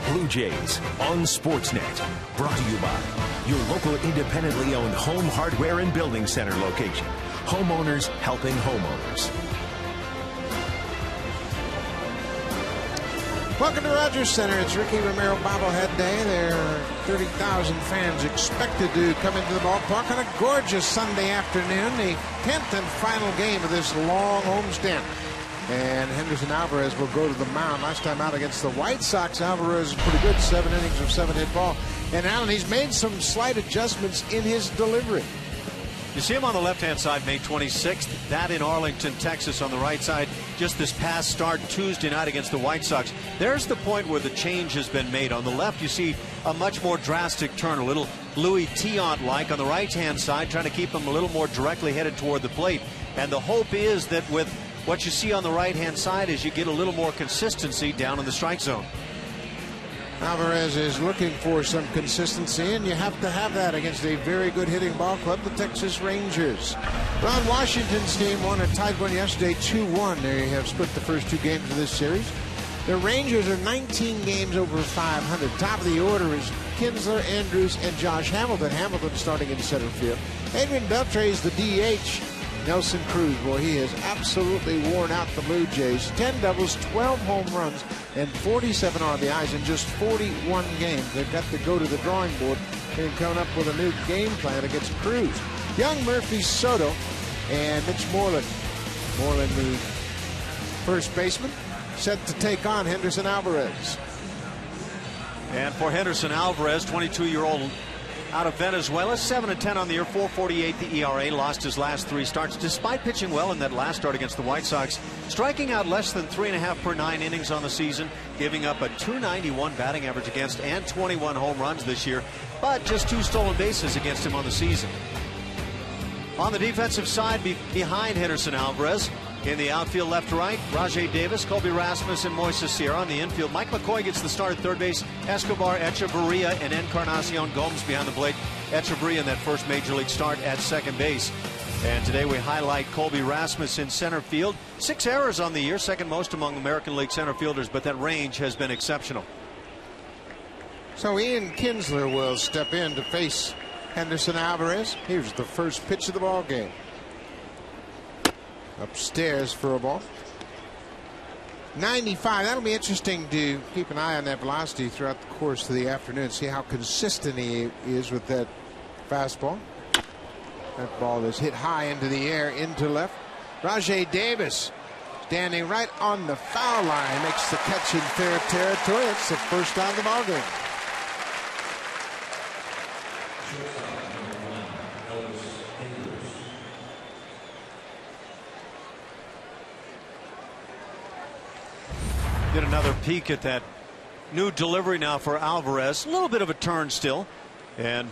Blue Jays on Sportsnet. Brought to you by your local independently owned home hardware and building center location. Homeowners helping homeowners. Welcome to Rogers Center. It's Ricky Romero bobblehead day. There are 30,000 fans expected to come into the ballpark on a gorgeous Sunday afternoon, the 10th and final game of this long homestand. And Henderson Alvarez will go to the mound. Last time out against the White Sox, Alvarez is pretty good. 7 innings of 7-hit ball. And Alan, he's made some slight adjustments in his delivery. You see him on the left-hand side May 26th. That in Arlington, Texas on the right side. Just this past start Tuesday night against the White Sox. There's the point where the change has been made. On the left, you see a much more drastic turn, a little Louis Tiant-like. On the right-hand side, trying to keep him a little more directly headed toward the plate. And the hope is that with what you see on the right-hand side is you get a little more consistency down in the strike zone. Alvarez is looking for some consistency, and you have to have that against a very good hitting ball club, the Texas Rangers. Ron Washington's team won a tied one yesterday, 2-1. They have split the first 2 games of this series. The Rangers are 19 games over 500. Top of the order is Kinsler, Andrews, and Josh Hamilton. Hamilton starting in center field. Adrian Beltre is the DH. Nelson Cruz, boy, he has absolutely worn out the Blue Jays. 10 doubles, 12 home runs, and 47 RBIs in just 41 games. They've got to go to the drawing board and come up with a new game plan against Cruz. Young, Murphy, Soto, and Mitch Moreland. Moreland, the first baseman, set to take on Henderson Alvarez. And for Henderson Alvarez, 22-year-old out of Venezuela, 7-10 on the year, 4.48 the ERA. Lost his last 3 starts despite pitching well in that last start against the White Sox, striking out less than 3.5 per 9 innings on the season, giving up a .291 batting average against and 21 home runs this year, but just 2 stolen bases against him on the season. On the defensive side, behind Henderson Alvarez, in the outfield left to right, Rajay Davis, Colby Rasmus, and Moises Sierra. On the infield, Mike McCoy gets the start at third base. Escobar, Echeverria, and Encarnacion Gomes behind the plate. Echeverria in that first major league start at second base. And today we highlight Colby Rasmus in center field. 6 errors on the year, second most among American League center fielders, but that range has been exceptional. So Ian Kinsler will step in to face Henderson Alvarez. Here's the first pitch of the ball game. Upstairs for a ball. 95. That'll be interesting to keep an eye on that velocity throughout the course of the afternoon. See how consistent he is with that fastball. That ball is hit high into the air, into left. Rajay Davis standing right on the foul line, makes the catch in fair territory. It's the first out of the ball game. Get another peek at that new delivery now for Alvarez. A little bit of a turn still, and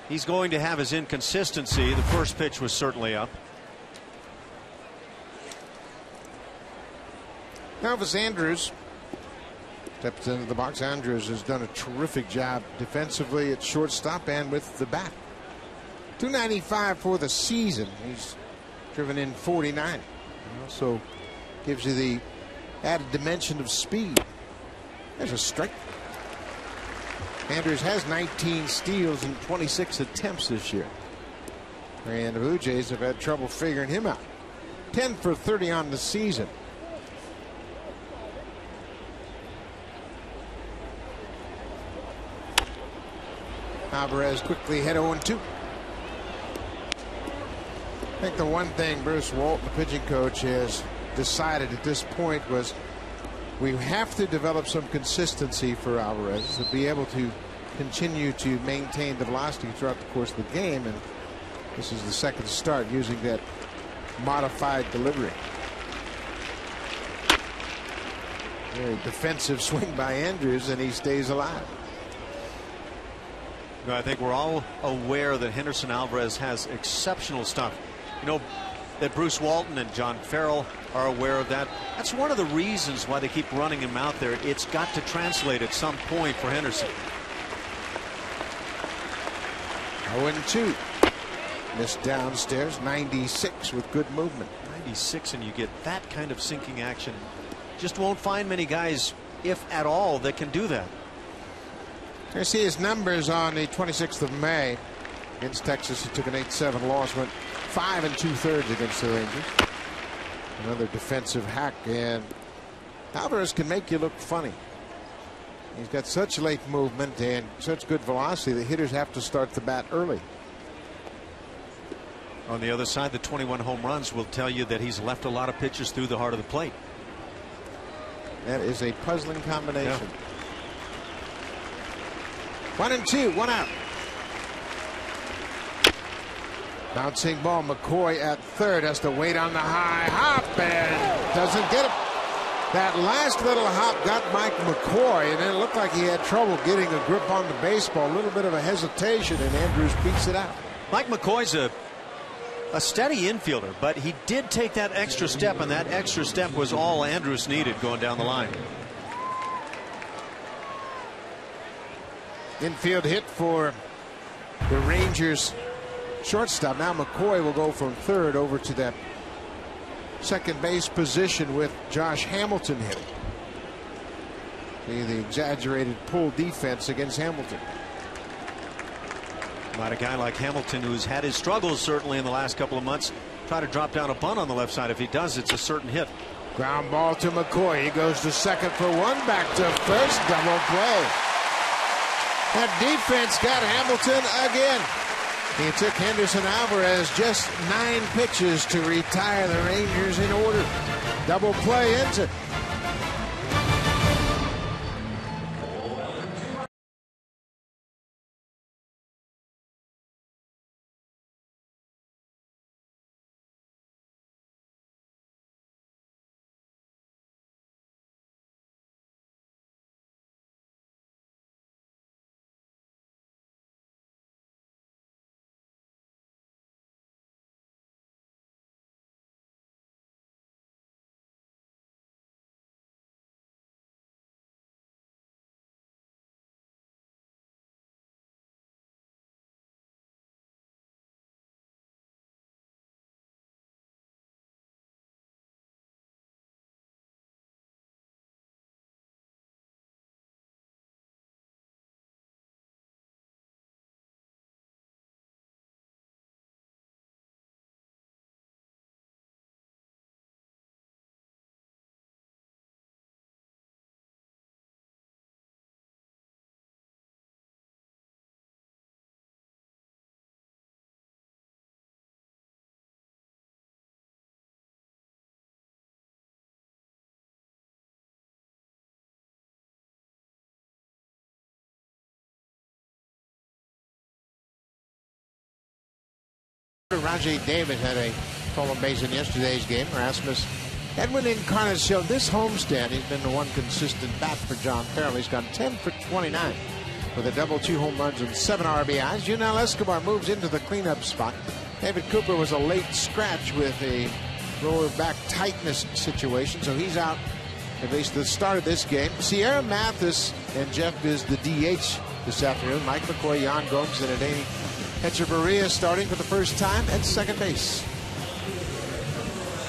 he's going to have his inconsistency. The first pitch was certainly up. Elvis Andrews steps into the box. Andrews has done a terrific job defensively at shortstop and with the bat. 295 for the season. He's driven in 49. Also gives you the added dimension of speed. There's a strike. Andrews has 19 steals in 26 attempts this year. And the Blue Jays have had trouble figuring him out. 10 for 30 on the season. Alvarez quickly hit 0-2. I think the one thing Bruce Walton, the pitching coach, has decided at this point was we have to develop some consistency for Alvarez to be able to continue to maintain the velocity throughout the course of the game, and this is the second start using that modified delivery. Very defensive swing by Andrews, and he stays alive. I think we're all aware that Henderson Alvarez has exceptional stuff. You know that Bruce Walton and John Farrell are aware of that. That's one of the reasons why they keep running him out there. It's got to translate at some point for Henderson. 0-2. Missed downstairs. 96 with good movement. 96, and you get that kind of sinking action. Just won't find many guys, if at all, that can do that. You see his numbers on the 26th of May against Texas. He took an 8-7 loss, went 5 2/3 against the Rangers. Another defensive hack, and Alvarez can make you look funny. He's got such late movement and such good velocity. The hitters have to start the bat early. On the other side, the 21 home runs will tell you that he's left a lot of pitches through the heart of the plate. That is a puzzling combination. Yeah. 1-2, 1 out. Bouncing ball. McCoy at third has to wait on the high hop and doesn't get it. That last little hop got Mike McCoy, and it looked like he had trouble getting a grip on the baseball. A little bit of a hesitation, and Andrews beats it out. Mike McCoy's a steady infielder, but he did take that extra step, and that extra step was all Andrews needed going down the line. Infield hit for the Rangers shortstop. Now McCoy will go from third over to that second base position with Josh Hamilton hitting. See the exaggerated pull defense against Hamilton. Might a guy like Hamilton, who's had his struggles certainly in the last couple of months, try to drop down a bunt on the left side. If he does, it's a certain hit. Ground ball to McCoy. He goes to second for one, back to first, double play. That defense got Hamilton again. He took Henderson Alvarez just 9 pitches to retire the Rangers in order. Double play ends it. Rajay Davis had a stolen base in yesterday's game. Rasmus Edwin Encarnacion, this homestand, he's been the one consistent bat for John Farrell. He's gone 10 for 29 with a double, 2 home runs and 7 RBIs. Junel Escobar moves into the cleanup spot. David Cooper was a late scratch with a lower back tightness situation, so he's out at least the start of this game. Sierra Mathis and Jeff is the DH this afternoon. Mike McCoy, Jan Gomes, and Adeiny Echeverria starting for the first time at second base.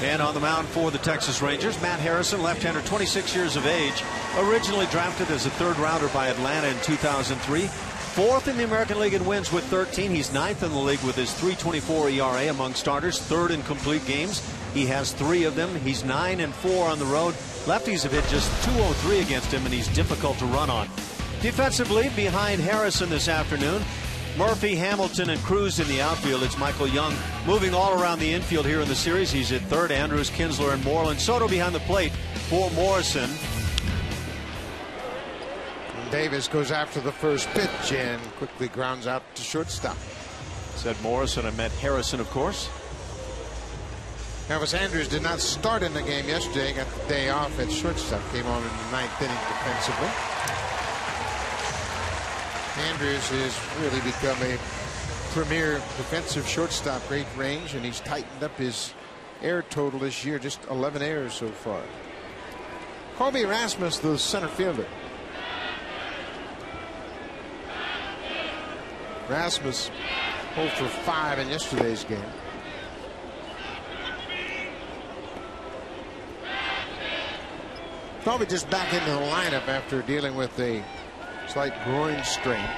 And on the mound for the Texas Rangers, Matt Harrison, left-hander, 26 years of age, originally drafted as a third-rounder by Atlanta in 2003. 4th in the American League in wins with 13. He's 9th in the league with his 3.24 ERA among starters, 3rd in complete games. He has 3 of them. He's 9-4 on the road. Lefties have hit just .203 against him, and he's difficult to run on. Defensively, behind Harrison this afternoon, Murphy, Hamilton, and Cruz in the outfield. It's Michael Young moving all around the infield here in the series. He's at third. Andrews, Kinsler, and Moreland. Soto behind the plate for Morrison. Davis goes after the first pitch and quickly grounds out to shortstop. Said Morrison. I meant Harrison, of course. Elvis Andrews did not start in the game yesterday. Got the day off at shortstop. Came on in the 9th inning defensively. Andrews has really become a premier defensive shortstop, great range, and he's tightened up his error total this year, just 11 errors so far. Colby Rasmus, the center fielder. Rasmus 0 for 5 in yesterday's game. Colby just back into the lineup after dealing with a Slight groin strain.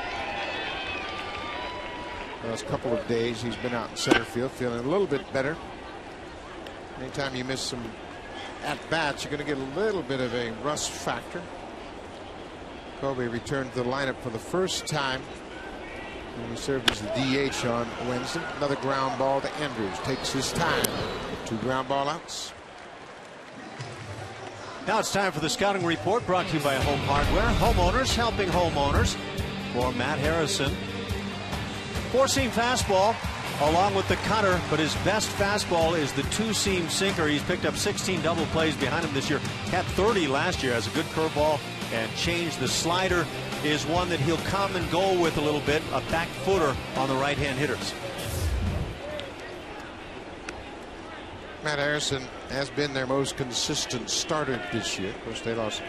The last couple of days he's been out in center field, feeling a little bit better. Anytime you miss some at-bats, you're going to get a little bit of a rust factor. Kobe returned to the lineup for the first time. And he served as the DH on Wednesday. Another ground ball to Andrews. Takes his time. 2 ground ball outs. Now it's time for the scouting report, brought to you by Home Hardware. Homeowners helping homeowners. For Matt Harrison. 4-seam fastball along with the cutter, but his best fastball is the 2-seam sinker. He's picked up 16 double plays behind him this year. Had 30 last year. Has a good curveball and change. The slider is one that he'll come and go with a little bit. A back footer on the right-hand hitters. Matt Harrison has been their most consistent starter this year. Of course, they lost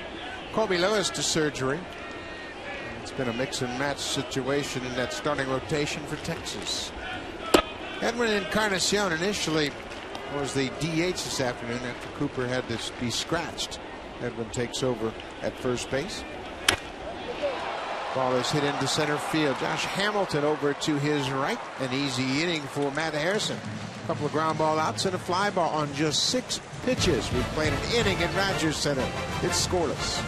Colby Lewis to surgery. It's been a mix and match situation in that starting rotation for Texas. Edwin Encarnacion initially was the DH this afternoon after Cooper had to be scratched. Edwin takes over at first base. Ball is hit into center field. Josh Hamilton over to his right. An easy inning for Matt Harrison. A couple of ground ball outs and a fly ball on just 6 pitches. We've played an inning at Rogers Center. It's scoreless.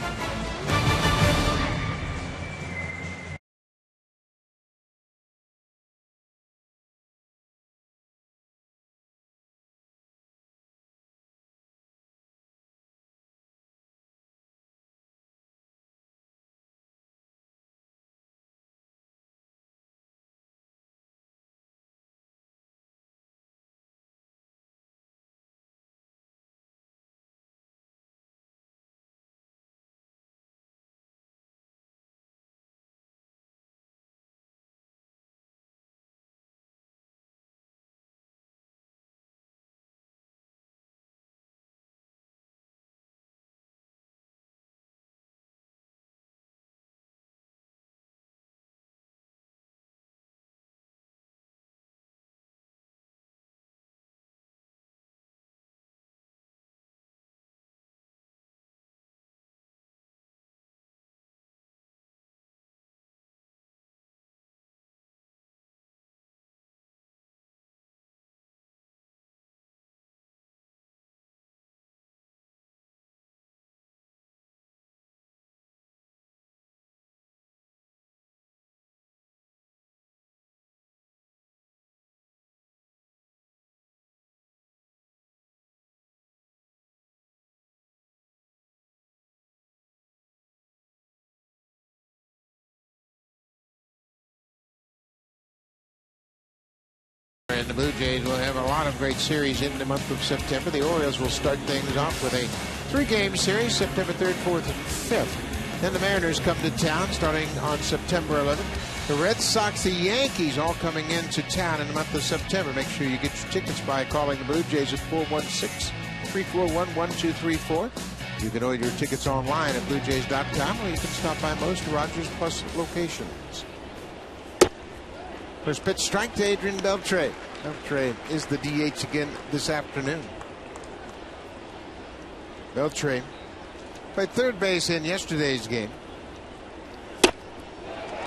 And the Blue Jays will have a lot of great series in the month of September. The Orioles will start things off with a 3-game series, September 3rd, 4th, and 5th. Then the Mariners come to town starting on September 11th. The Red Sox, the Yankees all coming into town in the month of September. Make sure you get your tickets by calling the Blue Jays at 416-341-1234. You can order your tickets online at BlueJays.com, or you can stop by most Rogers Plus locations. First pitch strike to Adrian Beltre. Beltre is the DH again this afternoon. Beltre played third base in yesterday's game.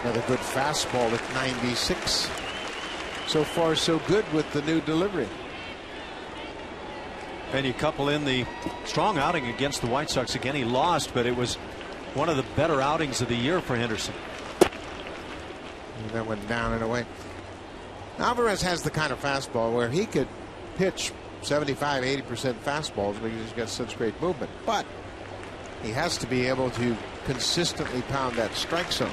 Another good fastball at 96. So far so good with the new delivery. And you couple in the strong outing against the White Sox. Again, he lost, but it was one of the better outings of the year for Henderson. And that went down and away. Alvarez has the kind of fastball where he could pitch 75-80% fastballs because he's got such great movement. But he has to be able to consistently pound that strike zone.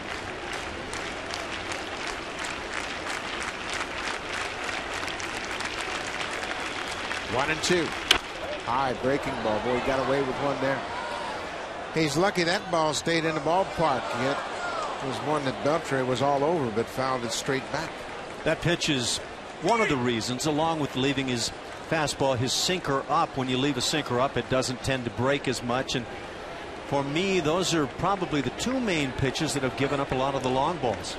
One and two. High breaking ball. Boy, he got away with one there. He's lucky that ball stayed in the ballpark. Yet it was one that Beltre was all over, but fouled it straight back. That pitch is one of the reasons, along with leaving his fastball, his sinker up. When you leave a sinker up, it doesn't tend to break as much. And for me, those are probably the two main pitches that have given up a lot of the long balls.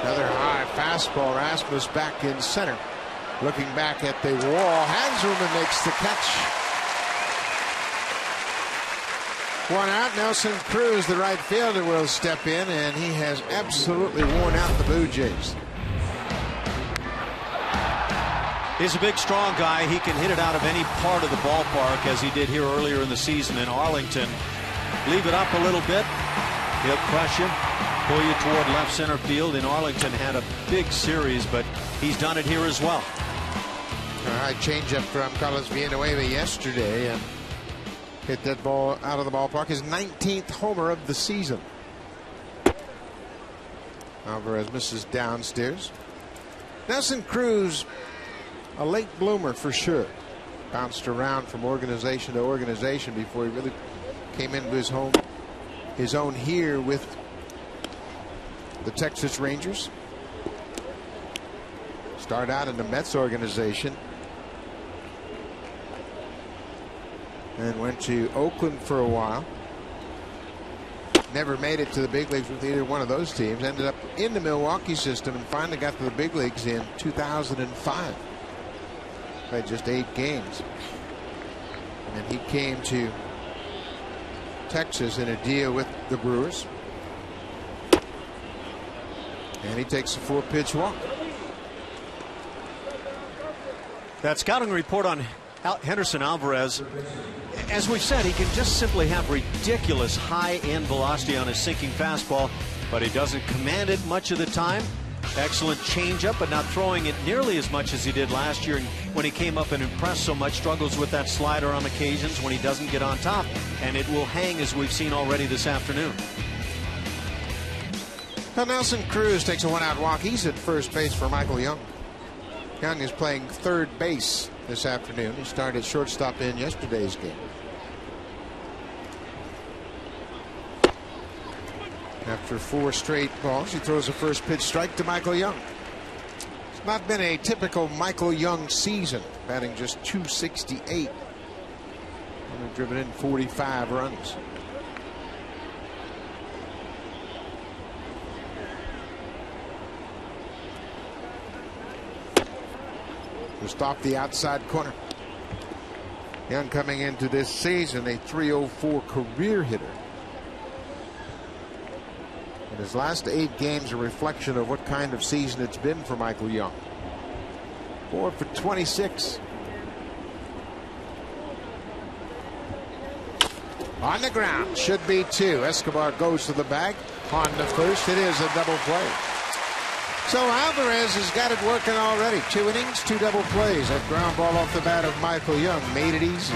Another high fastball. Rasmus back in center. Looking back at the wall. Hansruman makes the catch. One out. Nelson Cruz, the right fielder, will step in, and he has absolutely worn out the Blue Jays. He's a big, strong guy. He can hit it out of any part of the ballpark, as he did here earlier in the season in Arlington. Leave it up a little bit. He'll crush you, pull you toward left center field. In Arlington had a big series, but he's done it here as well. All right, changeup from Carlos Villanueva yesterday, and hit that ball out of the ballpark. His 19th homer of the season. Alvarez misses downstairs. Nelson Cruz, a late bloomer for sure. Bounced around from organization to organization before he really came into his own here with the Texas Rangers. Started out in the Mets organization and went to Oakland for a while. Never made it to the big leagues with either one of those teams. Ended up in the Milwaukee system and finally got to the big leagues in 2005. Played just 8 games. And he came to Texas in a deal with the Brewers. And he takes a 4-pitch walk. That scouting report on Henderson Alvarez, as we've said, he can just simply have ridiculous high-end velocity on his sinking fastball, but he doesn't command it much of the time. Excellent changeup, but not throwing it nearly as much as he did last year. And when he came up and impressed so much, struggles with that slider on occasions when he doesn't get on top, and it will hang, as we've seen already this afternoon. Now Nelson Cruz takes a 1-out walk. He's at first base for Michael Young. Young is playing third base this afternoon. He started shortstop in yesterday's game. After 4 straight balls, he throws a first pitch strike to Michael Young. It's not been a typical Michael Young season, batting just .268. Only driven in 45 runs. Just off the outside corner. Young coming into this season a .304 career hitter. And his last 8 games a reflection of what kind of season it's been for Michael Young. 4 for 26. On the ground, should be 2. Escobar goes to the bag on the first. It is a double play. So Alvarez has got it working already. 2 innings, 2 double plays. That ground ball off the bat of Michael Young made it easy.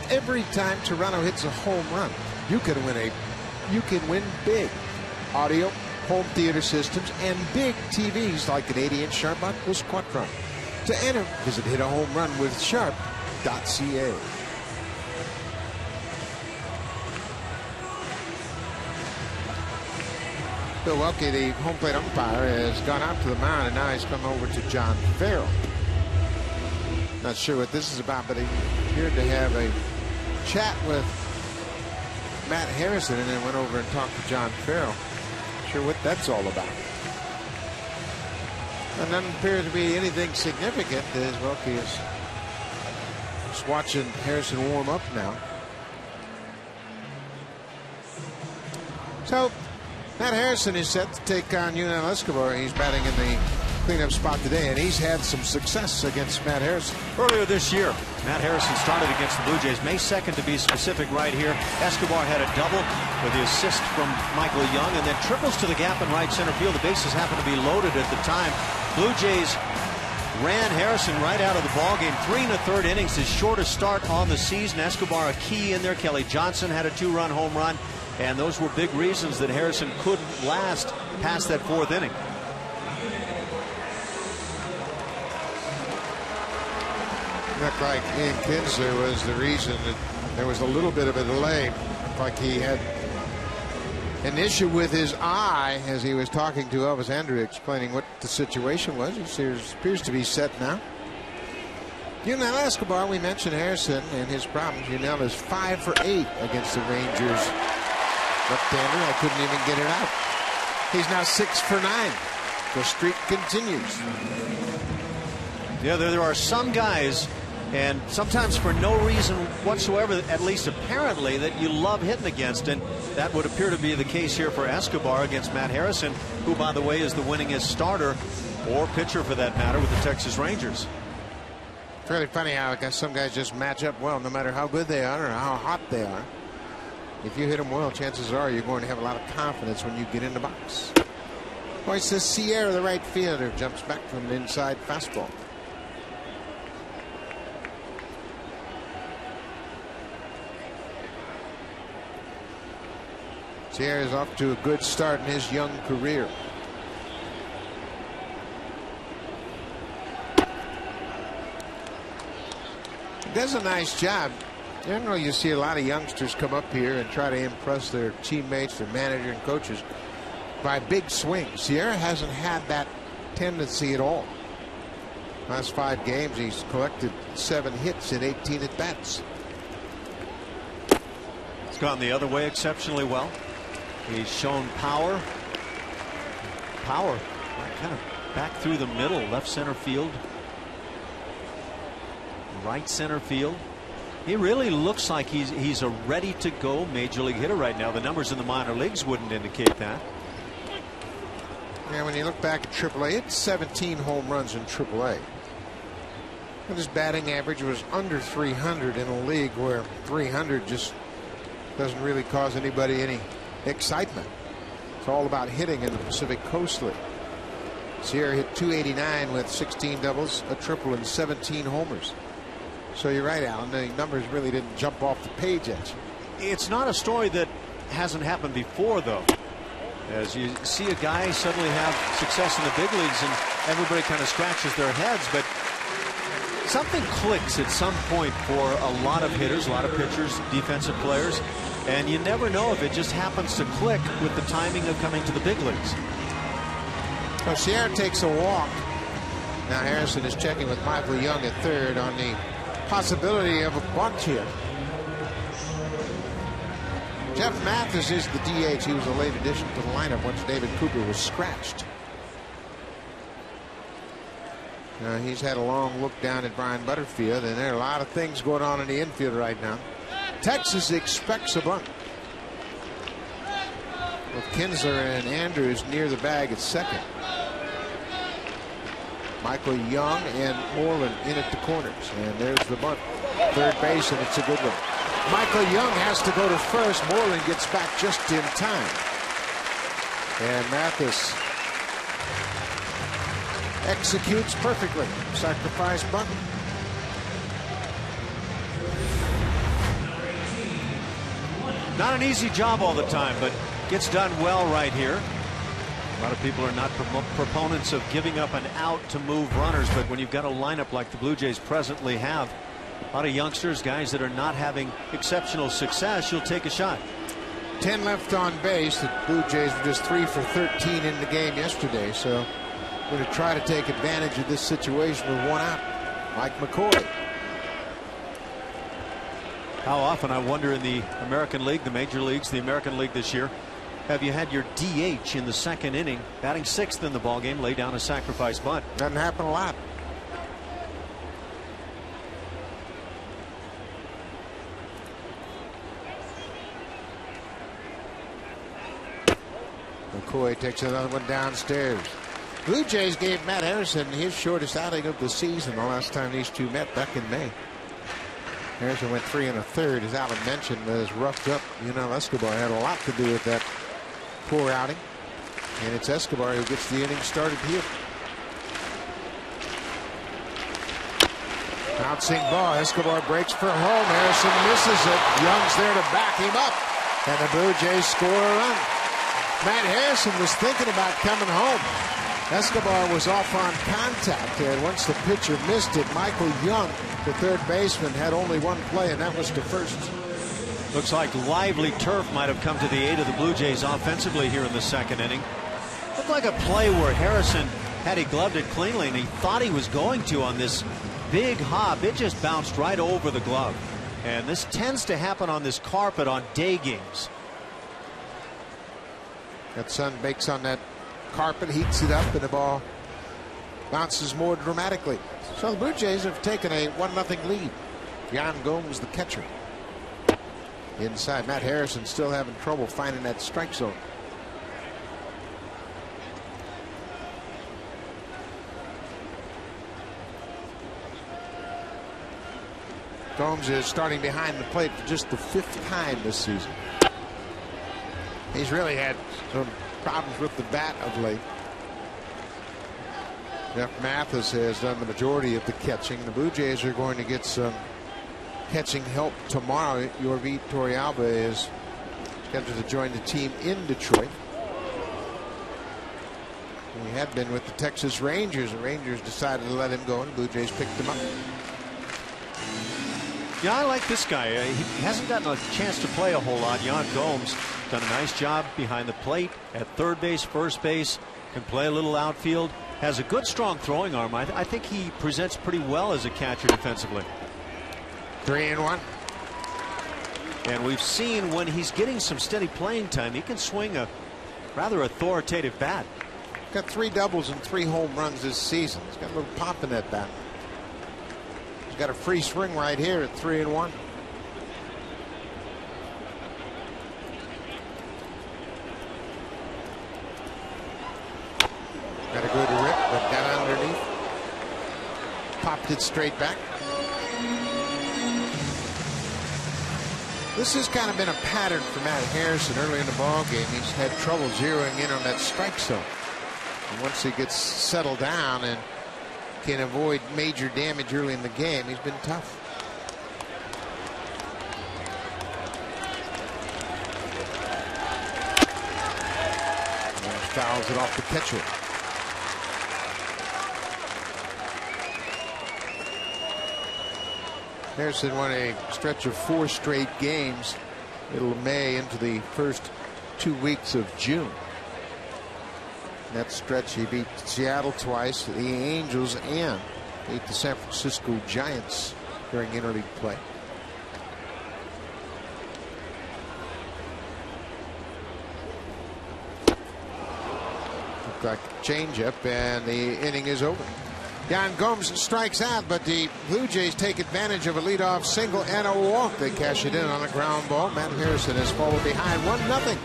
Every time Toronto hits a home run, you can win big. Audio, home theater systems, and big TVs like an 80-inch Sharp Plus Quattron. To enter, visit hitahomerunwithsharp.ca. Bill Welke, the home plate umpire, has gone out to the mound, and now he's come over to John Farrell. Not sure what this is about, but he appeared to have a chat with Matt Harrison and then went over and talked to John Farrell. Not sure what that's all about. And doesn't appear to be anything significant, as Welke is just watching Harrison warm up now. So Matt Harrison is set to take on Yunel Escobar. He's batting in the cleanup spot today, and he's had some success against Matt Harrison. Earlier this year, Matt Harrison started against the Blue Jays, May 2nd to be specific right here. Escobar had a double with the assist from Michael Young, and then triples to the gap in right center field. The bases happened to be loaded at the time. Blue Jays ran Harrison right out of the ballgame. 3 1/3 innings, his shortest start on the season. Escobar a key in there. Kelly Johnson had a 2-run home run, and those were big reasons that Harrison couldn't last past that 4th inning. Looked like Ian Kinsler was the reason that there was a little bit of a delay. Looked like he had an issue with his eye as he was talking to Elvis Andrew, explaining what the situation was. He appears to be set now. Yunel Escobar, we mentioned Harrison and his problems. Yunel is 5 for 8 against the Rangers. Left-hander, I couldn't even get it out. He's now 6 for 9. The streak continues. Yeah, there are some guys, and sometimes for no reason whatsoever, at least apparently, that you love hitting against, and that would appear to be the case here for Escobar against Matt Harrison, who, by the way, is the winningest starter or pitcher for that matter with the Texas Rangers. Fairly funny how some guys just match up well no matter how good they are or how hot they are. If you hit them well, chances are you're going to have a lot of confidence when you get in the box. Moises Sierra, the right fielder, jumps back from an inside fastball. Sierra is off to a good start in his young career. He does a nice job. Generally, you see a lot of youngsters come up here and try to impress their teammates, their manager, and coaches by big swings. Sierra hasn't had that tendency at all. Last 5 games, he's collected 7 hits in 18 at-bats. It's gone the other way exceptionally well. He's shown power. Power kind of back through the middle, left center field, right center field. He really looks like he's a ready to go major league hitter right now. The numbers in the minor leagues wouldn't indicate that. Yeah, when you look back at AAA, it's 17 home runs in AAA. And his batting average was under 300 in a league where 300 just doesn't really cause anybody any excitement. It's all about hitting in the Pacific Coast League. Sierra hit .289 with 16 doubles, a triple, and 17 homers. So you're right, Alan. The numbers really didn't jump off the page at you. It's not a story that hasn't happened before, though. As you see a guy suddenly have success in the big leagues and everybody kind of scratches their heads, but something clicks at some point for a lot of hitters, a lot of pitchers, defensive players, and you never know if it just happens to click with the timing of coming to the big leagues. So Sierra takes a walk. Now Harrison is checking with Michael Young at third on the possibility of a bunt here. Jeff Mathis is the DH. He was a late addition to the lineup once David Cooper was scratched. Now he's had a long look down at Brian Butterfield, and there are a lot of things going on in the infield right now. Texas expects a bunt, with Kinsler and Andrews near the bag at second. Michael Young and Moreland in at the corners, and there's the bunt. Third base, and it's a good one. Michael Young has to go to first. Moreland gets back just in time, and Mathis executes perfectly. Sacrifice bunt. Not an easy job all the time, but gets done well right here. A lot of people are not proponents of giving up an out to move runners, but when you've got a lineup like the Blue Jays presently have, a lot of youngsters, guys that are not having exceptional success, you'll take a shot. 10 left on base. The Blue Jays were just 3 for 13 in the game yesterday, so going to try to take advantage of this situation with one out. Mike McCoy. How often, I wonder, in the American League, the major leagues, the American League this year, have you had your DH in the second inning, batting sixth in the ballgame, lay down a sacrifice bunt? Doesn't happen a lot. McCoy takes another one downstairs. Blue Jays gave Matt Harrison his shortest outing of the season the last time these two met back in May. Harrison went 3 1/3, as Alan mentioned, was roughed up. Escobar had a lot to do with that poor outing. And it's Escobar who gets the inning started here. Bouncing ball. Escobar breaks for home. Harrison misses it. Young's there to back him up. And the Blue Jays score a run. Matt Harrison was thinking about coming home. Escobar was off on contact, and once the pitcher missed it, Michael Young, the third baseman, had only one play, and that was to first. Looks like lively turf might have come to the aid of the Blue Jays offensively here in the second inning. Looked like a play where Harrison, had he gloved it cleanly, and he thought he was going to on this big hop, it just bounced right over the glove. And this tends to happen on this carpet on day games. That sun bakes on that carpet, heats it up, and the ball bounces more dramatically. So the Blue Jays have taken a 1-0 lead. Yan Gomes, the catcher. Inside, Matt Harrison still having trouble finding that strike zone. Gomes is starting behind the plate for just the 5th time this season. He's really had some problems with the bat of late. Jeff Mathis has done the majority of the catching. The Blue Jays are going to get some catching help tomorrow. Yorvi Torrealba is scheduled to join the team in Detroit. He had been with the Texas Rangers. The Rangers decided to let him go, and the Blue Jays picked him up. Yeah, I like this guy. He hasn't gotten a chance to play a whole lot. Yan Gomes done a nice job behind the plate at third base, first base, can play a little outfield, has a good strong throwing arm. I think he presents pretty well as a catcher defensively. 3-1. And we've seen when he's getting some steady playing time, he can swing a rather authoritative bat. Got 3 doubles and 3 home runs this season. He's got a little pop in that bat. He's got a free swing right here at 3-1. Got a good rip, but got underneath. Popped it straight back. This has kind of been a pattern for Matt Harrison early in the ball game. He's had trouble zeroing in on that strike zone. And once he gets settled down and can avoid major damage early in the game, he's been tough. And fouls it off the catcher. Harrison won a stretch of 4 straight games middle of May into the first 2 weeks of June. In that stretch, he beat Seattle twice, the Angels, and beat the San Francisco Giants during interleague play. Looked like a changeup, and the inning is over. Yan Gomes strikes out, but the Blue Jays take advantage of a leadoff single and a walk. They cash it in on a ground ball. Matt Harrison has fallen behind 1-0.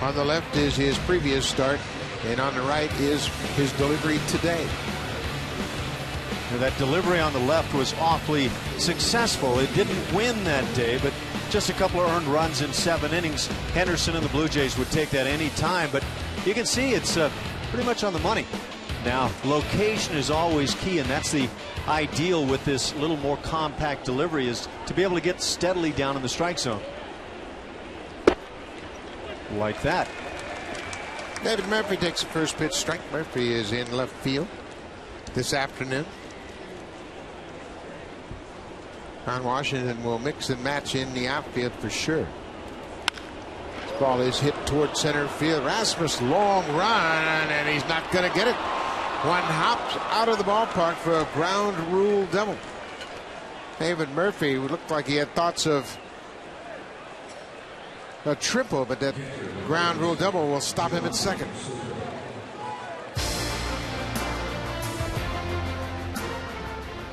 On the left is his previous start, and on the right is his delivery today. That delivery on the left was awfully successful. It didn't win that day, but just a couple of earned runs in 7 innings. Henderson and the Blue Jays would take that any time, but you can see it's pretty much on the money. Now, location is always key, and that's the ideal with this little more compact delivery, is to be able to get steadily down in the strike zone. Like that. David Murphy takes the first pitch strike. Murphy is in left field this afternoon. Ron Washington will mix and match in the outfield for sure. This ball is hit toward center field. Rasmus, long run, and he's not going to get it. One hops out of the ballpark for a ground rule double. David Murphy looked like he had thoughts of a triple, but that ground rule double will stop him at second.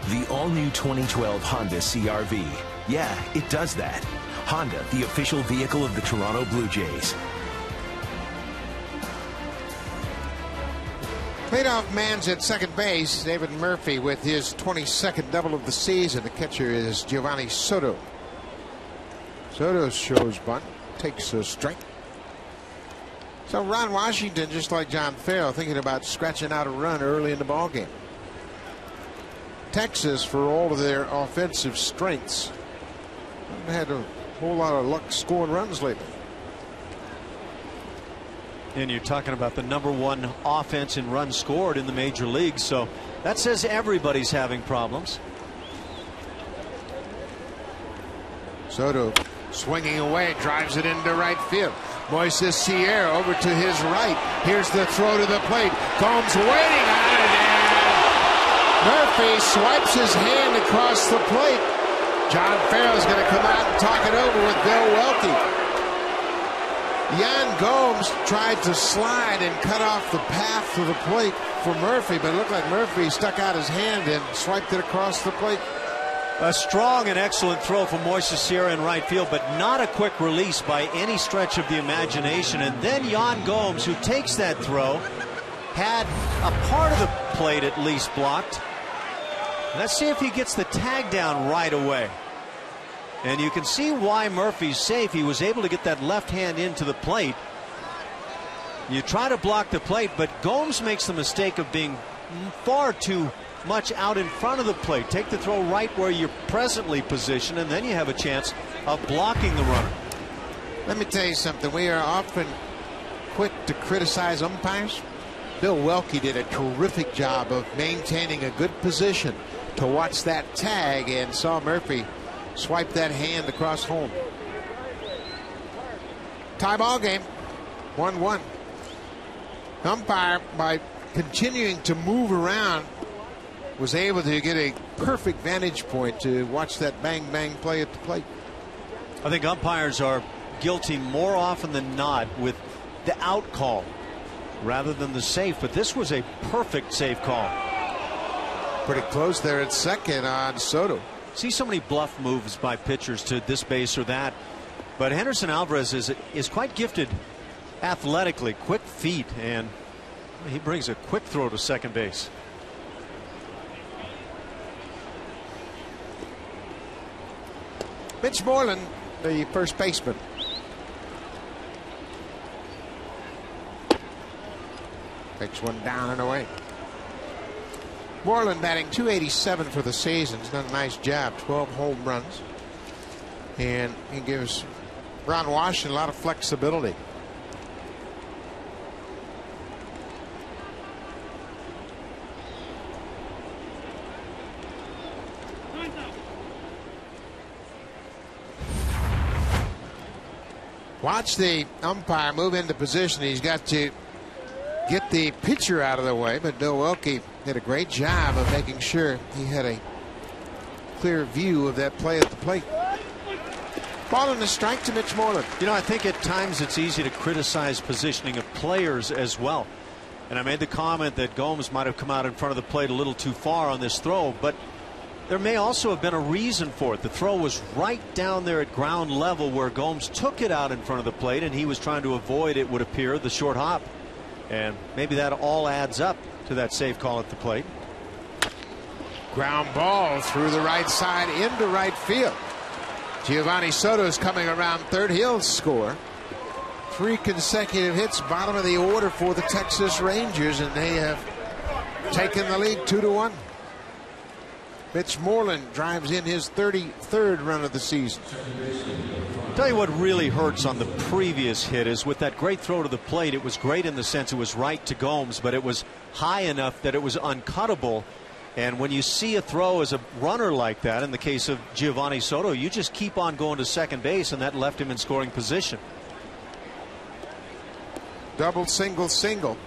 The all-new 2012 Honda CR-V. Yeah, it does that. Honda, the official vehicle of the Toronto Blue Jays. Leadoff man's at second base. David Murphy with his 22nd double of the season. The catcher is Giovanni Soto. Soto shows bunt, takes a strike. So Ron Washington, just like John Farrell, thinking about scratching out a run early in the ballgame. Texas, for all of their offensive strengths, haven't had a whole lot of luck scoring runs lately. And you're talking about the #1 offense in runs scored in the major leagues, so that says everybody's having problems. Soto swinging away, drives it into right field. Moises Sierra over to his right. Here's the throw to the plate. Gomes waiting on it, and Murphy swipes his hand across the plate. John Farrell's going to come out and talk it over with Bill Welke. Yan Gomes tried to slide and cut off the path to the plate for Murphy, but it looked like Murphy stuck out his hand and swiped it across the plate. A strong and excellent throw from Moises Sierra in right field, but not a quick release by any stretch of the imagination. And then Yan Gomes, who takes that throw, had a part of the plate at least blocked. Let's see if he gets the tag down right away. And you can see why Murphy's safe. He was able to get that left hand into the plate. You try to block the plate, but Gomes makes the mistake of being far too much out in front of the plate. Take the throw right where you're presently positioned, and then you have a chance of blocking the runner. Let me tell you something. We are often quick to criticize umpires. Bill Welke did a terrific job of maintaining a good position to watch that tag and saw Murphy swipe that hand across home. Tie ball game, 1-1. Umpire, by continuing to move around, was able to get a perfect vantage point to watch that bang bang play at the plate. I think umpires are guilty more often than not with the out call rather than the safe, but this was a perfect safe call. Pretty close there at second on Soto. See so many bluff moves by pitchers to this base or that, but Henderson Alvarez is quite gifted athletically, quick feet, and he brings a quick throw to second base. Mitch Moreland, the first baseman. Takes one down and away. Moreland batting .287 for the season. He's done a nice job. 12 home runs. And he gives Ron Washington a lot of flexibility. Watch the umpire move into position. He's got to get the pitcher out of the way, but Bill Welke did a great job of making sure he had a clear view of that play at the plate. Ball and a strike to Mitch Moreland. You know, I think at times it's easy to criticize positioning of players as well. And I made the comment that Gomes might have come out in front of the plate a little too far on this throw, but There may also have been a reason for it. The throw was right down there at ground level where Gomes took it out in front of the plate, and he was trying to avoid, it would appear, the short hop. And maybe that all adds up to that safe call at the plate. Ground ball through the right side into right field. Giovanni Soto's coming around third. He'll score. 3 consecutive hits, bottom of the order for the Texas Rangers, and they have taken the lead 2-1. Mitch Moreland drives in his 33rd run of the season. Tell you what really hurts on the previous hit is with that great throw to the plate. It was great in the sense it was right to Gomes, but it was high enough that it was uncuttable. And when you see a throw as a runner like that, in the case of Giovanni Soto, you just keep on going to second base, and that left him in scoring position. Double, single, single.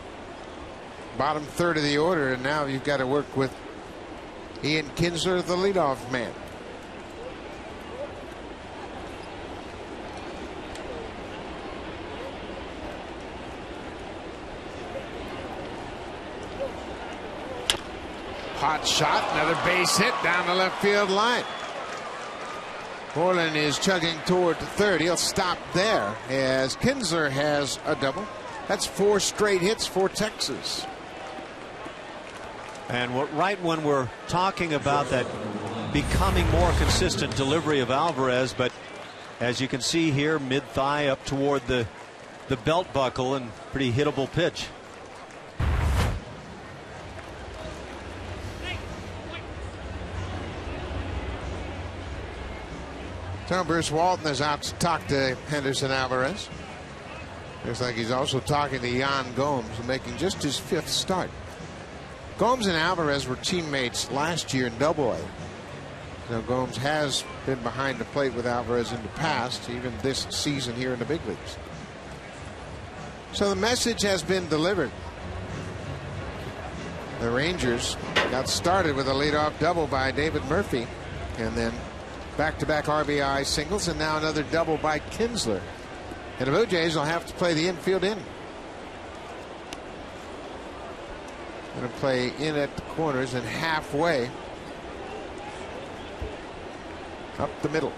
Bottom third of the order, and now you've got to work with Ian Kinsler, the leadoff man. Hot shot, another base hit down the left field line. Moreland is chugging toward third. He'll stop there as Kinsler has a double. That's 4 straight hits for Texas. And right when we're talking about that becoming more consistent delivery of Alvarez, but as you can see here, mid-thigh up toward the belt buckle, and pretty hittable pitch. So Bruce Walton is out to talk to Henderson Alvarez. Looks like he's also talking to Yan Gomes, making just his 5th start. Gomes and Alvarez were teammates last year in Double-A. Now Gomes has been behind the plate with Alvarez in the past, even this season here in the big leagues. So the message has been delivered. The Rangers got started with a leadoff double by David Murphy, and then back-to-back RBI singles, and now another double by Kinsler. And the Blue Jays will have to play the infield in. Going to play in at the corners and halfway up the middle.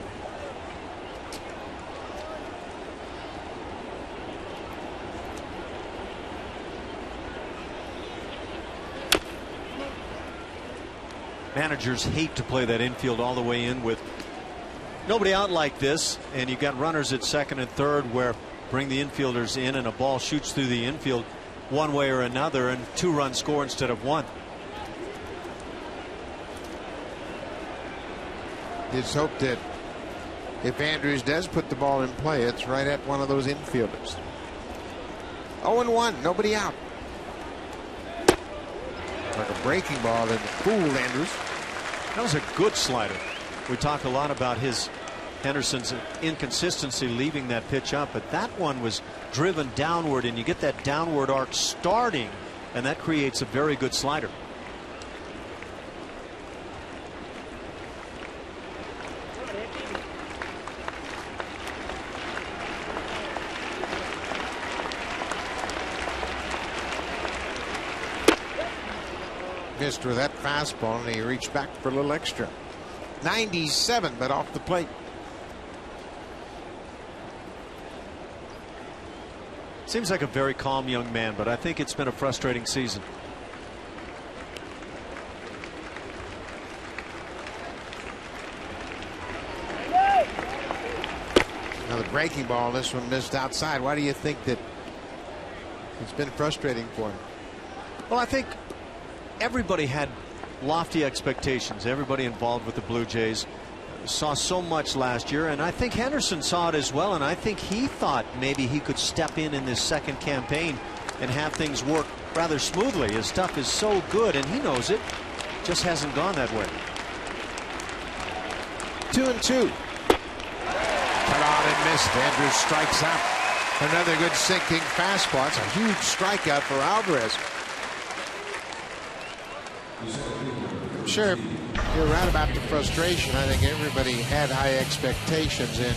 Managers hate to play that infield all the way in with nobody out like this, and you've got runners at second and third where bring the infielders in and a ball shoots through the infield one way or another, and 2-run score instead of 1. It's hoped that if Andrews does put the ball in play, it's right at one of those infielders. 0-1, nobody out. Like a breaking ball and fooled Andrews. That was a good slider. We talk a lot about Henderson's inconsistency leaving that pitch up, but that one was driven downward, and you get that downward arc starting, and that creates a very good slider. Missed with that fastball, and he reached back for a little extra. 97, but off the plate. Seems like a very calm young man, but I think it's been a frustrating season. Another breaking ball. This one missed outside. Why do you think that it's been frustrating for him? Well, I think everybody had lofty expectations. Everybody involved with the Blue Jays saw so much last year, and I think Henderson saw it as well, and I think he thought maybe he could step in this second campaign and have things work rather smoothly. His stuff is so good, and he knows it. Just hasn't gone that way. 2-2. Cut on and missed. Andrews strikes out. Another good sinking fastball. It's a huge strikeout for Alvarez. I'm sure you're right about the frustration. I think everybody had high expectations, and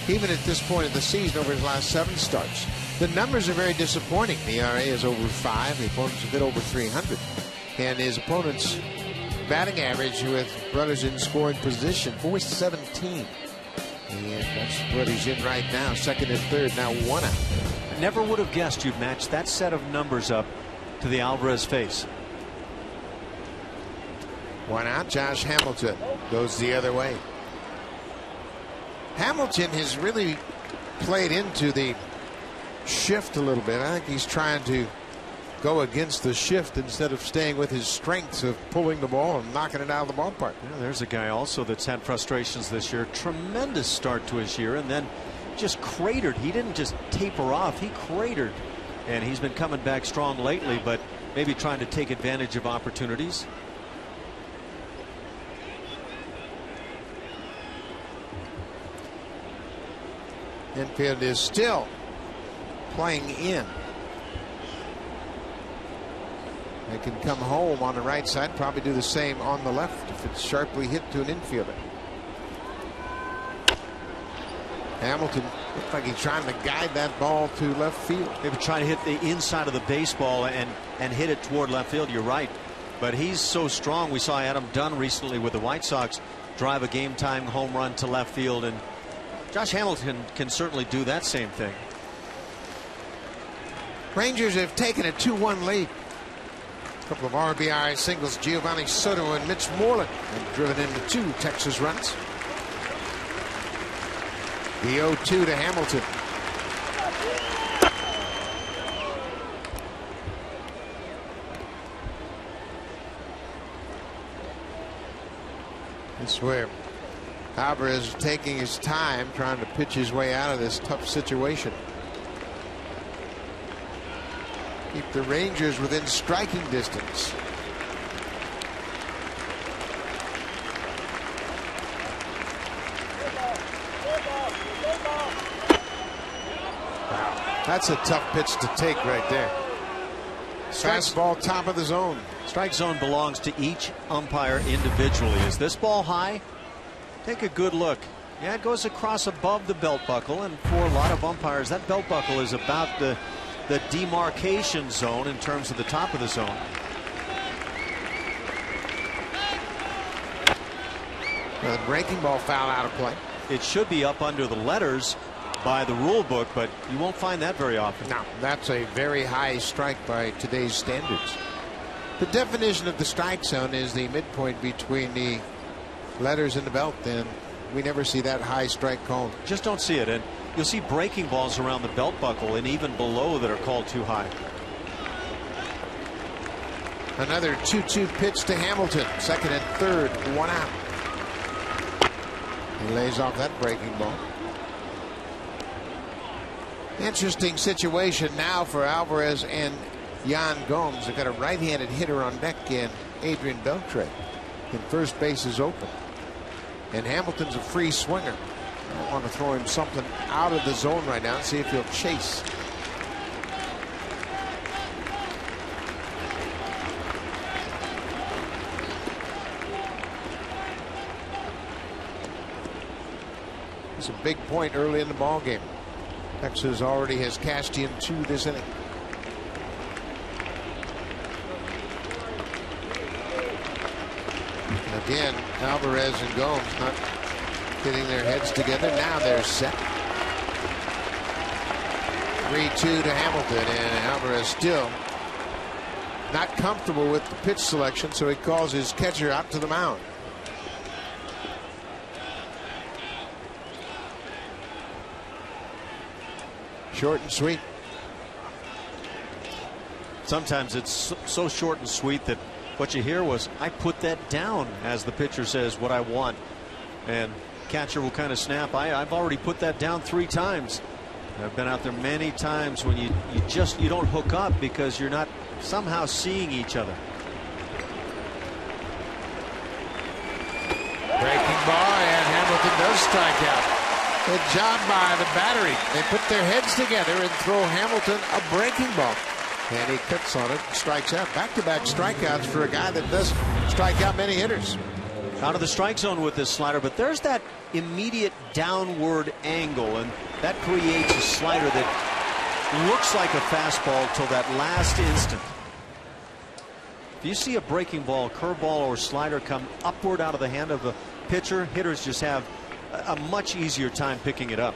even at this point of the season, over his last 7 starts, the numbers are very disappointing. The ERA is over 5. The opponent's a bit over 300, and his opponents batting average with runners in scoring position, 417. And that's what he's in right now, second and third, now 1 out. I never would have guessed you'd match that set of numbers up to the Alvarez face. 1 out. Josh Hamilton goes the other way. Hamilton has really played into the shift a little bit. I think he's trying to go against the shift instead of staying with his strengths of pulling the ball and knocking it out of the ballpark. Yeah, there's a guy also that's had frustrations this year. Tremendous start to his year and then just cratered. He didn't just taper off, he cratered. And he's been coming back strong lately, but maybe trying to take advantage of opportunities. Infield is still playing in. They can come home on the right side, probably do the same on the left if it's sharply hit to an infielder. Hamilton looks like he's trying to guide that ball to left field. Maybe trying to hit the inside of the baseball and hit it toward left field. You're right. But he's so strong. We saw Adam Dunn recently with the White Sox drive a game time home run to left field, and Josh Hamilton can certainly do that same thing. Rangers have taken a 2-1 lead. A couple of RBI singles. Giovanni Soto and Mitch Moreland have driven into 2 Texas runs. The 0-2 to Hamilton. That's where Alvarez is taking his time trying to pitch his way out of this tough situation. Keep the Rangers within striking distance. Wow, that's a tough pitch to take right there. Fastball top of the zone. Strike zone belongs to each umpire individually. Is this ball high? Take a good look. Yeah, it goes across above the belt buckle, and for a lot of umpires that belt buckle is about the demarcation zone in terms of the top of the zone. The breaking ball foul out of play. It should be up under the letters by the rule book, but you won't find that very often. No, that's a very high strike by today's standards. The definition of the strike zone is the midpoint between the letters and the belt, and we never see that high strike called. Just don't see it, and you'll see breaking balls around the belt buckle and even below that are called too high. Another 2-2 pitch to Hamilton, second and third, 1 out. He lays off that breaking ball. Interesting situation now for Alvarez and Yan Gomes. They've got a right-handed hitter on deck in Adrian Beltre, and first base is open. And Hamilton's a free swinger. I want to throw him something out of the zone right now and see if he'll chase. It's a big point early in the ball game. Texas already has cashed in 2 this inning. Again, Alvarez and Gomes not getting their heads together. Now they're set. 3-2 to Hamilton, and Alvarez still not comfortable with the pitch selection, so he calls his catcher out to the mound. Short and sweet. Sometimes it's so short and sweet that what you hear was, I put that down, as the pitcher says what I want, and catcher will kind of snap, I've already put that down 3 times. I've been out there many times when you don't hook up because you're not somehow seeing each other. Breaking ball, and Hamilton does strike out. Good job by the battery. They put their heads together and throw Hamilton a breaking ball. And he cuts on it and strikes out. Back-to-back strikeouts for a guy that does strike out many hitters. Out of the strike zone with this slider, but there's that immediate downward angle, and that creates a slider that looks like a fastball till that last instant. If you see a breaking ball, curveball, or slider come upward out of the hand of the pitcher, hitters just have a much easier time picking it up.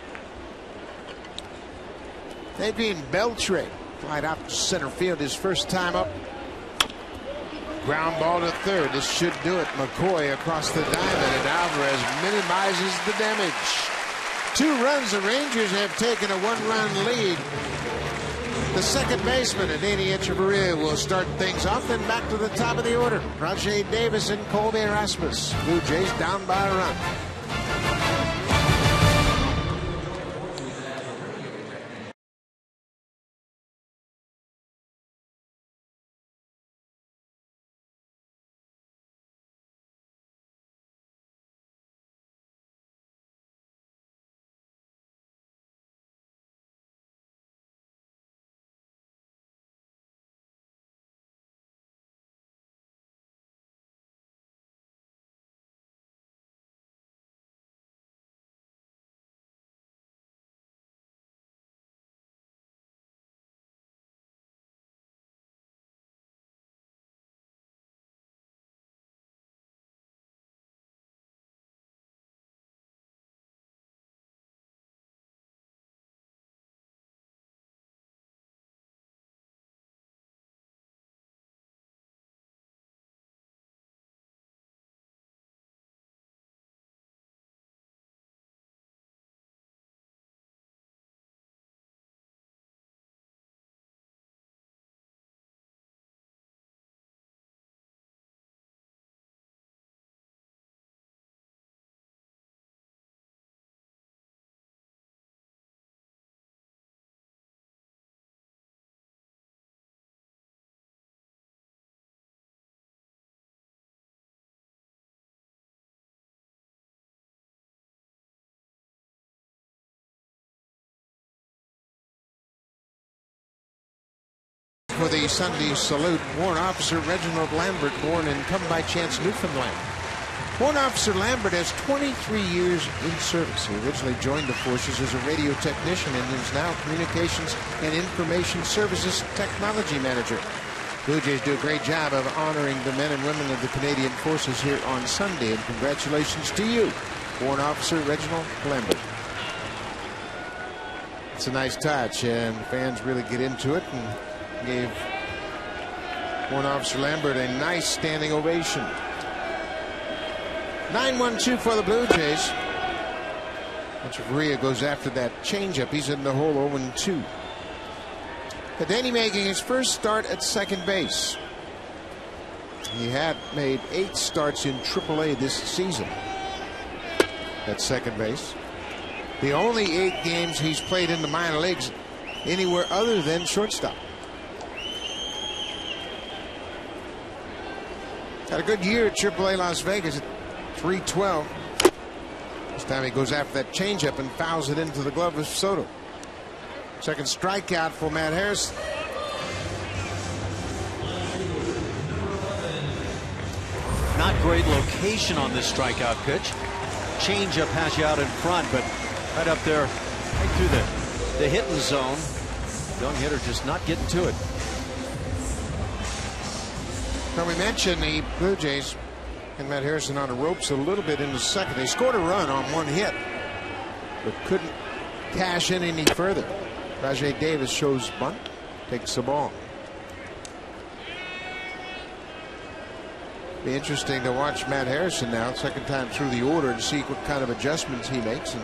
Adrian Beltre right out to center field his first time up. Ground ball to third. This should do it. McCoy across the diamond, and Alvarez minimizes the damage. 2 runs. The Rangers have taken a 1-run lead. The second baseman, Adeiny Echeverria, will start things off. Then back to the top of the order. Rajay Davis and Colby Erasmus. Blue Jays down by a run. For the Sunday salute, Warrant Officer Reginald Lambert, born in Come By Chance, Newfoundland. Warrant Officer Lambert has 23 years in service. He originally joined the forces as a radio technician and is now Communications and Information Services Technology Manager. Blue Jays do a great job of honoring the men and women of the Canadian Forces here on Sunday, and congratulations to you, Warrant Officer Reginald Lambert. It's a nice touch, and fans really get into it and gave Warrant Officer Lambert a nice standing ovation. 9-1-2 for the Blue Jays. Echeverria goes after that changeup. He's in the hole 0-2. Adeiny making his first start at second base. He had made 8 starts in AAA this season at second base. The only 8 games he's played in the minor leagues anywhere other than shortstop. Had a good year at AAA Las Vegas at .312. This time he goes after that changeup and fouls it into the glove of Soto. Second strikeout for Matt Harrison. Not great location on this strikeout pitch. Changeup has you out in front, but right up there, right through the hitting zone. Young hitter just not getting to it. Now, we mentioned the Blue Jays and Matt Harrison on the ropes a little bit in the second. They scored a run on 1 hit, but couldn't cash in any further. Rajay Davis shows bunt, takes the ball. Be interesting to watch Matt Harrison now, second time through the order, and see what kind of adjustments he makes and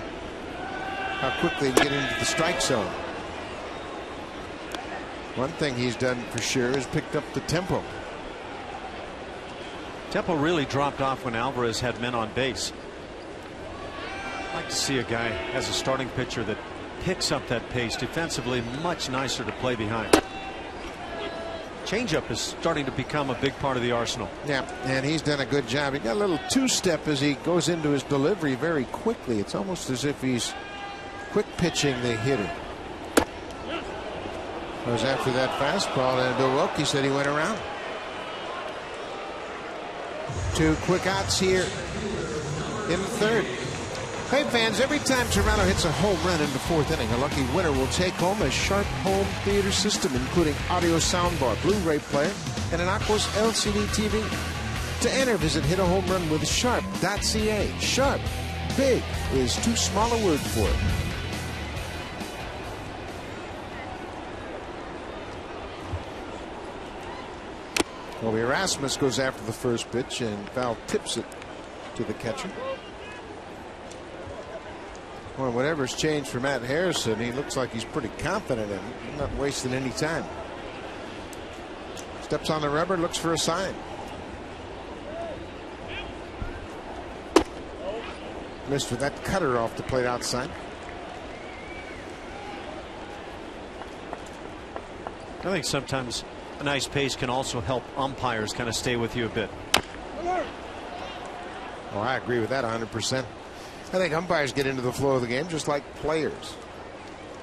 how quickly he can get into the strike zone. One thing he's done for sure is picked up the tempo. Tempo really dropped off when Alvarez had men on base. I'd like to see a guy as a starting pitcher that picks up that pace defensively. Much nicer to play behind. Changeup is starting to become a big part of the arsenal. Yeah, and he's done a good job. He got a little 2-step as he goes into his delivery very quickly. It's almost as if he's quick pitching the hitter. Goes after that fastball, and Bill Wilkie said he went around. 2 quick outs here in the third. Hey fans, every time Toronto hits a home run in the fourth inning, a lucky winner will take home a Sharp home theater system, including audio soundbar, Blu-ray player, and an Aquos LCD TV. To enter, visit hitahomerunwithsharp.ca. Sharp. Big is too small a word for it. Colby Erasmus goes after the first pitch, and foul tips it to the catcher. Well, whatever's changed for Matt Harrison, he looks like he's pretty confident in it. He's not wasting any time. Steps on the rubber, looks for a sign. Missed with that cutter off the plate outside. I think sometimes a nice pace can also help umpires kind of stay with you a bit. Oh, I agree with that 100%. I think umpires get into the flow of the game just like players.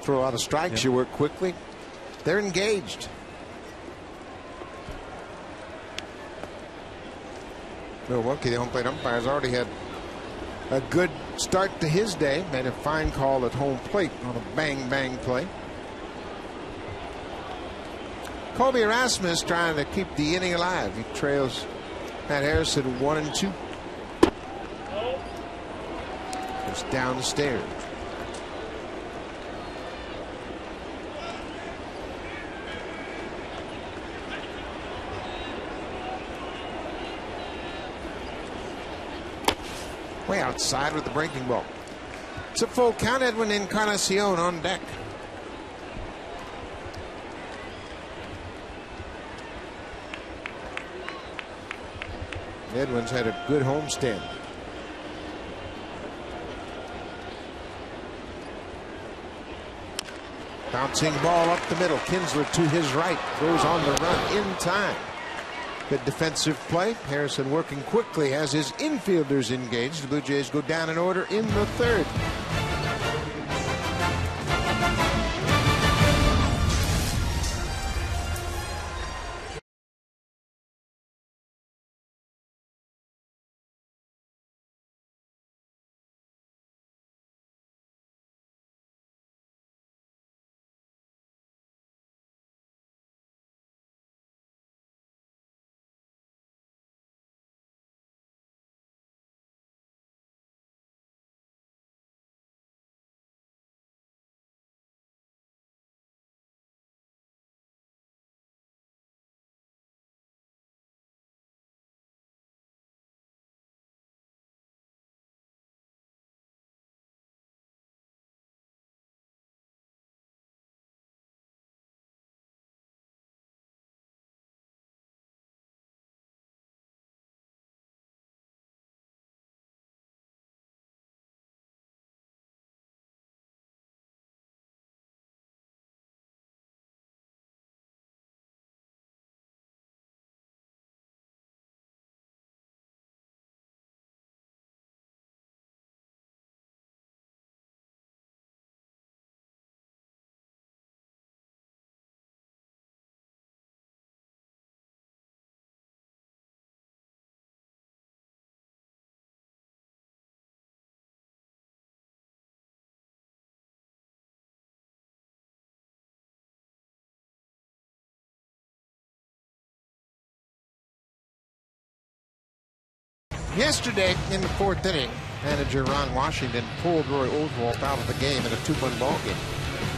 Throw out of strikes, you work quickly. They're engaged. Milwaukee, the home plate umpires, already had a good start to his day. Made a fine call at home plate on a bang-bang play. Colby Erasmus trying to keep the inning alive. He trails Matt Harrison 1-2. Goes down the stairs. Way outside with the breaking ball. It's a full count. Edwin Encarnacion on deck. Edwin's had a good homestand. Bouncing ball up the middle. Kinsler to his right. Goes on the run in time. Good defensive play. Harrison working quickly as his infielders engaged. The Blue Jays go down in order in the third. Yesterday in the fourth inning, manager Ron Washington pulled Roy Oswalt out of the game in a 2-1 ball game.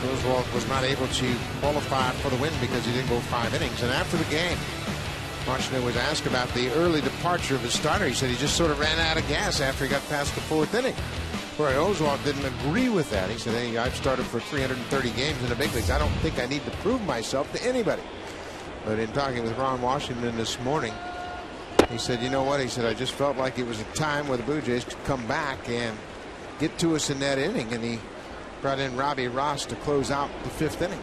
Oswalt was not able to qualify for the win because he didn't go 5 innings. And after the game, Washington was asked about the early departure of his starter. He said he just sort of ran out of gas after he got past the fourth inning. Roy Oswalt didn't agree with that. He said, hey, I've started for 330 games in the big leagues. I don't think I need to prove myself to anybody. But in talking with Ron Washington this morning, he said, you know what? He said, I just felt like it was a time where the Blue Jays could come back and get to us in that inning. And he brought in Robbie Ross to close out the 5th inning.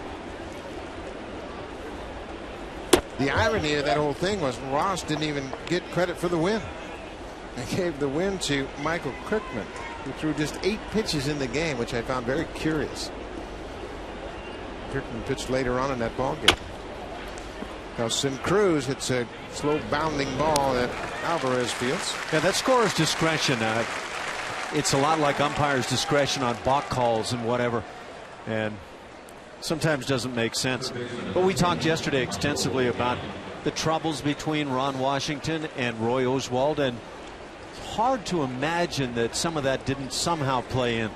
The irony of that whole thing was Ross didn't even get credit for the win. They gave the win to Michael Kirkman, who threw just 8 pitches in the game, which I found very curious. Kirkman pitched later on in that ball game. Nelson Cruz hits a slow bounding ball that Alvarez fields. Yeah, that scorer's discretion. it's a lot like umpires' discretion on balk calls and whatever, and sometimes doesn't make sense. But we talked yesterday extensively about the troubles between Ron Washington and Roy Oswald, and it's hard to imagine that some of that didn't somehow play in.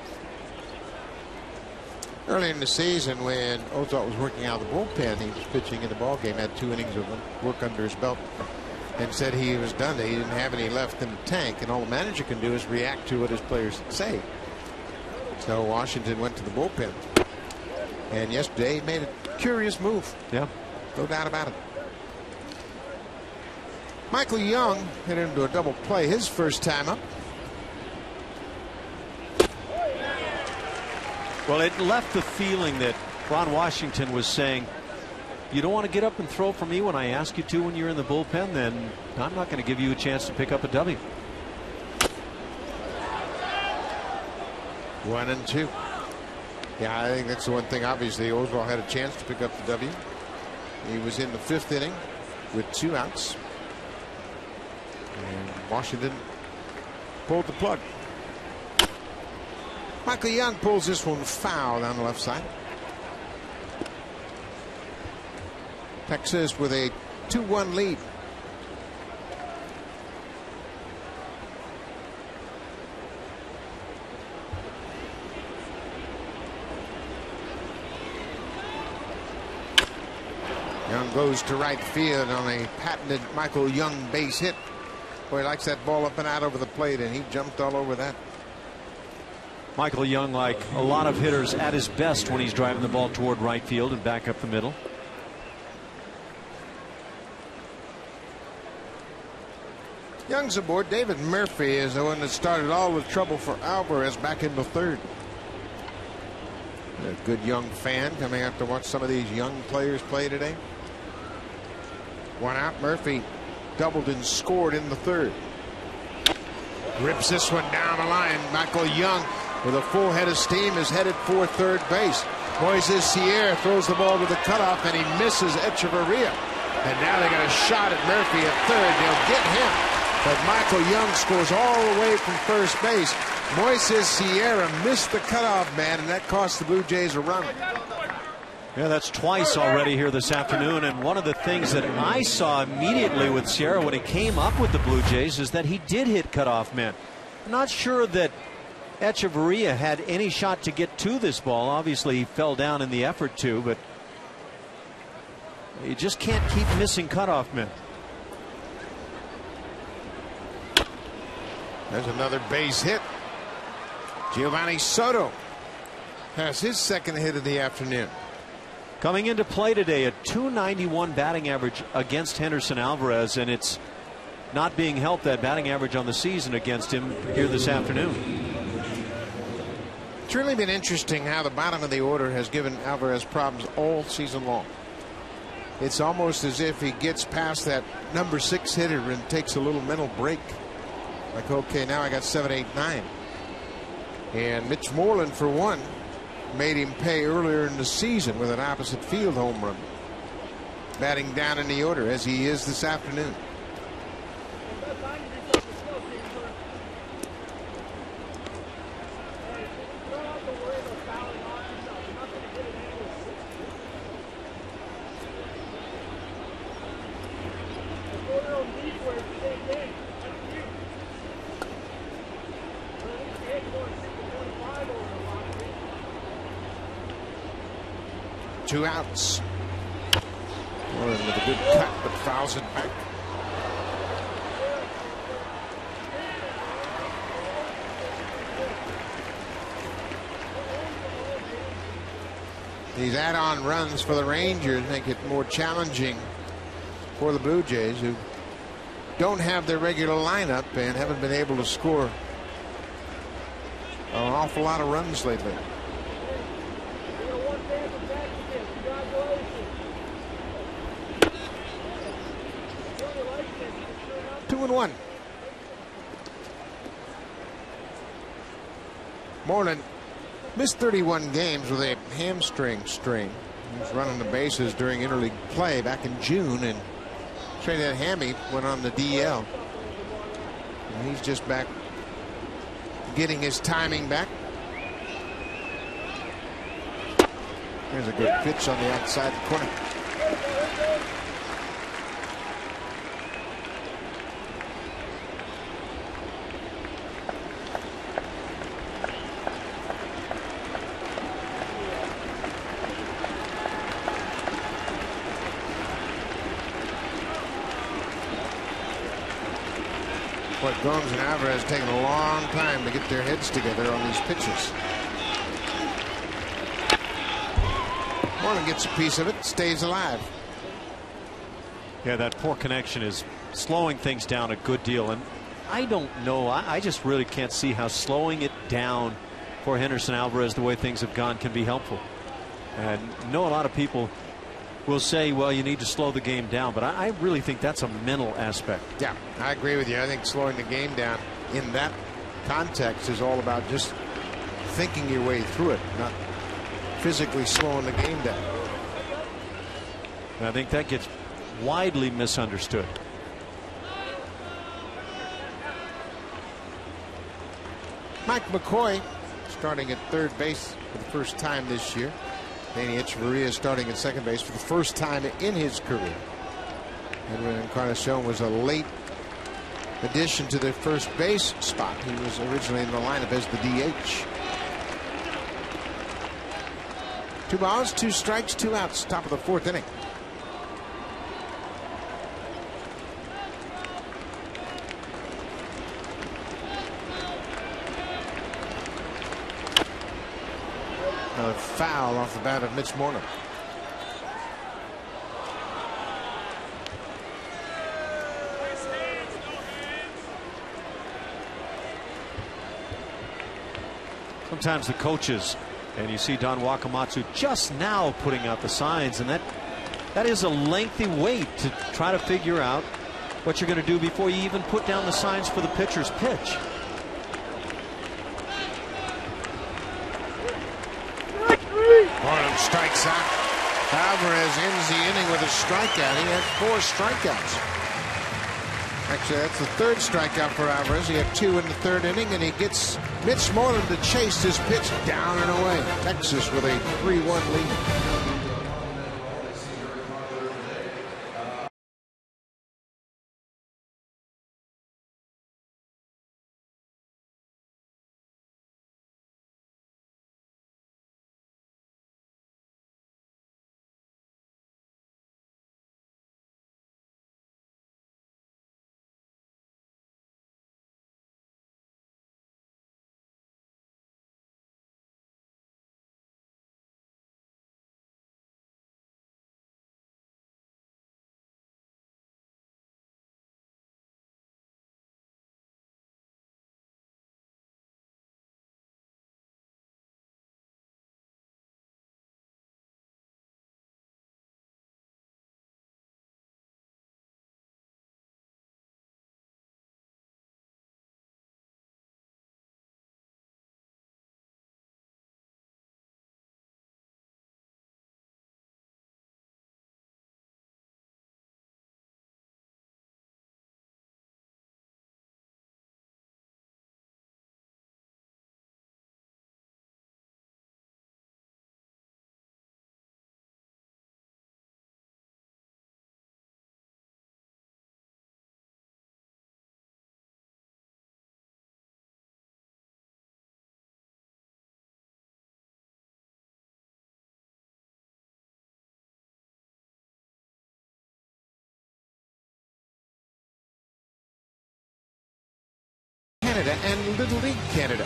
Early in the season, when Oswald was working out of the bullpen, he was pitching in the ball game, had 2 innings of work under his belt, and said he was done. He didn't have any left in the tank, and all the manager can do is react to what his players say. So Washington went to the bullpen, and yesterday he made a curious move. Yeah, no doubt about it. Michael Young hit into a double play his first time up. Well, it left the feeling that Ron Washington was saying, you don't want to get up and throw for me when I ask you to when you're in the bullpen, then I'm not going to give you a chance to pick up a W. 1-2. Yeah, I think that's the one thing. Obviously, Oswald had a chance to pick up the W. He was in the 5th inning with 2 outs. And Washington pulled the plug. Michael Young pulls this one foul down the left side. Texas with a 2-1 lead. Young goes to right field on a patented Michael Young base hit. Boy, he likes that ball up and out over the plate, and he jumped all over that. Michael Young, like a lot of hitters, at his best when he's driving the ball toward right field and back up the middle. Young's aboard. David Murphy is the one that started all the trouble for Alvarez back in the 3rd. A good Young fan coming out to watch some of these young players play today. 1 out. Murphy doubled and scored in the 3rd. Rips this one down the line. Michael Young, with a full head of steam, is headed for 3rd base. Moises Sierra throws the ball to the cutoff, and he misses Echeverria. And now they got a shot at Murphy at 3rd. They'll get him. But Michael Young scores all the way from first base. Moises Sierra missed the cutoff man, and that cost the Blue Jays a run. Yeah, that's twice already here this afternoon. And one of the things that I saw immediately with Sierra when he came up with the Blue Jays is that he did hit cutoff men. I'm not sure that Echeverria had any shot to get to this ball. Obviously, he fell down in the effort to, but you just can't keep missing cutoff men. There's another base hit. Giovanni Soto has his 2nd hit of the afternoon. Coming into play today, a .291 batting average against Henderson Alvarez, and it's not being helped, that batting average on the season, against him here this afternoon. It's really been interesting how the bottom of the order has given Alvarez problems all season long. It's almost as if he gets past that number 6 hitter and takes a little mental break. Like, okay, now I got 7, 8, 9. And Mitch Moreland, for one, made him pay earlier in the season with an opposite field home run. Batting down in the order as he is this afternoon. Two outs. Warren with a good cut, but fouls it back. These add-on runs for the Rangers make it more challenging for the Blue Jays, who don't have their regular lineup and haven't been able to score an awful lot of runs lately. 2-1. Moreland missed 31 games with a hamstring strain. He was running the bases during interleague play back in June, and Trinidad Hammy went on the DL. And he's just back getting his timing back. There's a good pitch on the outside corner. But Gomes and Alvarez taking a long time to get their heads together on these pitches. Moreland gets a piece of it, stays alive. Yeah, that poor connection is slowing things down a good deal. And I don't know. I just really can't see how slowing it down for Henderson Alvarez the way things have gone can be helpful. And I know a lot of people will say, well, you need to slow the game down, but I really think that's a mental aspect. Yeah, I agree with you. I think slowing the game down in that context is all about just thinking your way through it, not physically slowing the game down. And I think that gets widely misunderstood. Mike McCoy starting at third base for the first time this year. Danny Echeverria starting at second base for the first time in his career. Edwin Encarnacion was a late addition to the first base spot. He was originally in the lineup as the DH. 2 balls, 2 strikes, 2 outs, top of the 4th inning. A foul off the bat of Mitch Moreland. Sometimes the coaches, and you see Don Wakamatsu just now putting out the signs, and that is a lengthy wait to try to figure out what you're going to do before you even put down the signs for the pitcher's pitch. Moreland strikes out. Alvarez ends the inning with a strikeout. He had 4 strikeouts. Actually, that's the 3rd strikeout for Alvarez. He had 2 in the 3rd inning, and he gets Mitch Moreland to chase his pitch down and away. Texas with a 3-1 lead. Canada and Little League Canada.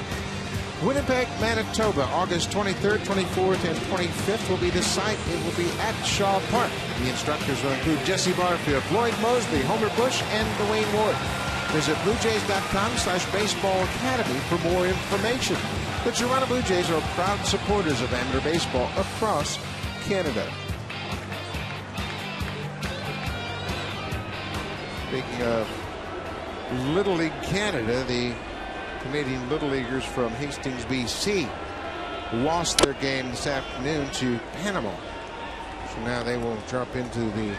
Winnipeg, Manitoba, August 23rd, 24th, and 25th will be the site. It will be at Shaw Park. The instructors will include Jesse Barfield, Floyd Mosley, Homer Bush, and Dwayne Ward. Visit BlueJays.com/Baseball Academy for more information. The Toronto Blue Jays are proud supporters of amateur baseball across Canada. Speaking of Little League Canada, the Canadian Little Leaguers from Hastings, BC, lost their game this afternoon to Panama. So now they will drop into the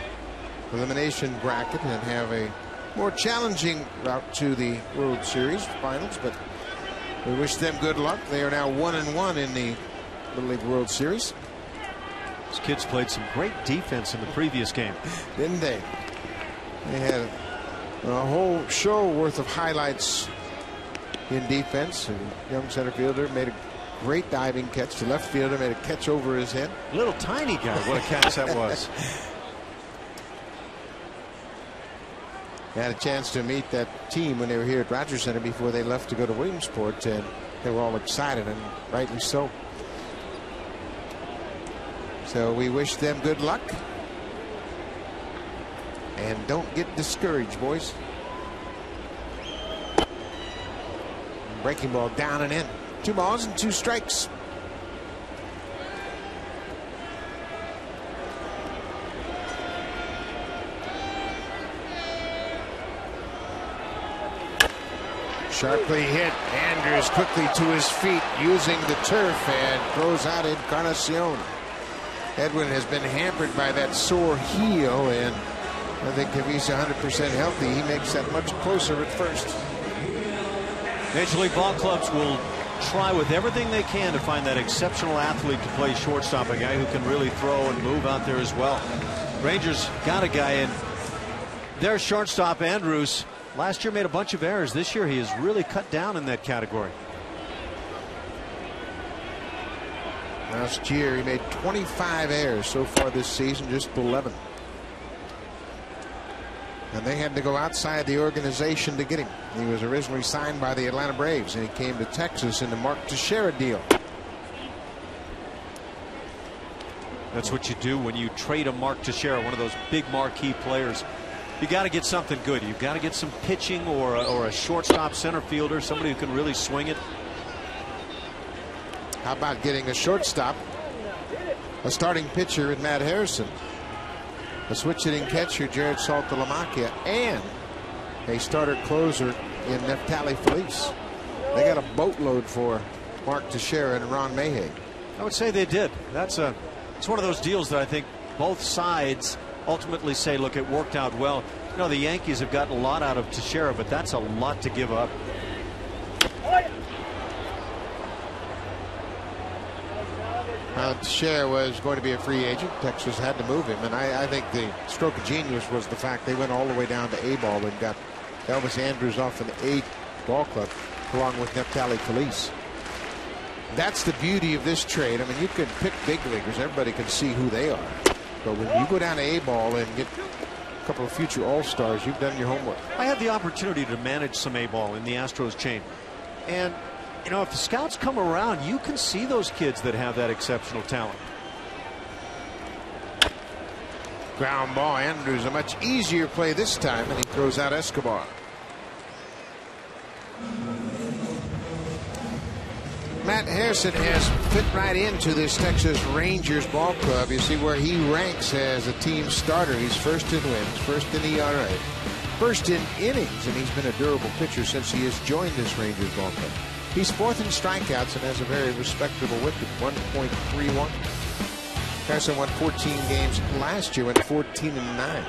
elimination bracket and have a more challenging route to the World Series finals. But We wish them good luck. They are now 1-1 in the Little League World Series. These kids played some great defense in the previous game. Didn't they? They had a whole show worth of highlights in defense. A young center fielder made a great diving catch. The left fielder made a catch over his head. Little tiny guy. What a catch that was. I had a chance to meet that team when they were here at Rogers Center before they left to go to Williamsport, and they were all excited, and rightly so. So we wish them good luck. And don't get discouraged, boys. Breaking ball down and in. 2 balls and 2 strikes. Sharply hit. Andrews quickly to his feet using the turf and throws out Encarnacion. Edwin has been hampered by that sore heel, and I think if he's 100% healthy, he makes that much closer at first. Major League ball clubs will try with everything they can to find that exceptional athlete to play shortstop, a guy who can really throw and move out there as well. Rangers got a guy in. Their shortstop, Andrews, last year made a bunch of errors. This year he has really cut down in that category. Last year he made 25 errors so far this season, just 11. And they had to go outside the organization to get him. He was originally signed by the Atlanta Braves, and he came to Texas in the Mark Teixeira deal. That's what you do when you trade a Mark Teixeira, one of those big marquee players. You got to get something good. You've got to get some pitching or a shortstop center fielder, somebody who can really swing it. How about getting a shortstop, a starting pitcher in Matt Harrison, a switch hitting catcher Jared Saltalamacchia, and a starter closer in Neftali Feliz? They got a boatload for Mark Teixeira and Ron Mayhew. I would say they did. It's one of those deals that I think both sides ultimately say, look, it worked out well. You know, the Yankees have gotten a lot out of Teixeira, but that's a lot to give up. Teixeira was going to be a free agent. Texas had to move him, and I think the stroke of genius was the fact they went all the way down to A-ball and got Elvis Andrews off in the A ball club along with Neftali Feliz. That's the beauty of this trade. I mean, you can pick big leaguers. Everybody can see who they are. But when you go down to A-ball and get a couple of future All-Stars, you've done your homework. I had the opportunity to manage some A-ball in the Astros chain. And, you know, if the scouts come around, you can see those kids that have that exceptional talent. Ground ball. Andrews, a much easier play this time, and he throws out Escobar. Matt Harrison has fit right into this Texas Rangers ball club. You see where he ranks as a team starter. He's first in wins, first in ERA, first in innings, and he's been a durable pitcher since he has joined this Rangers ball club. He's fourth in strikeouts and has a very respectable whip at 1.31. Harrison won 14 games last year, went 14-9.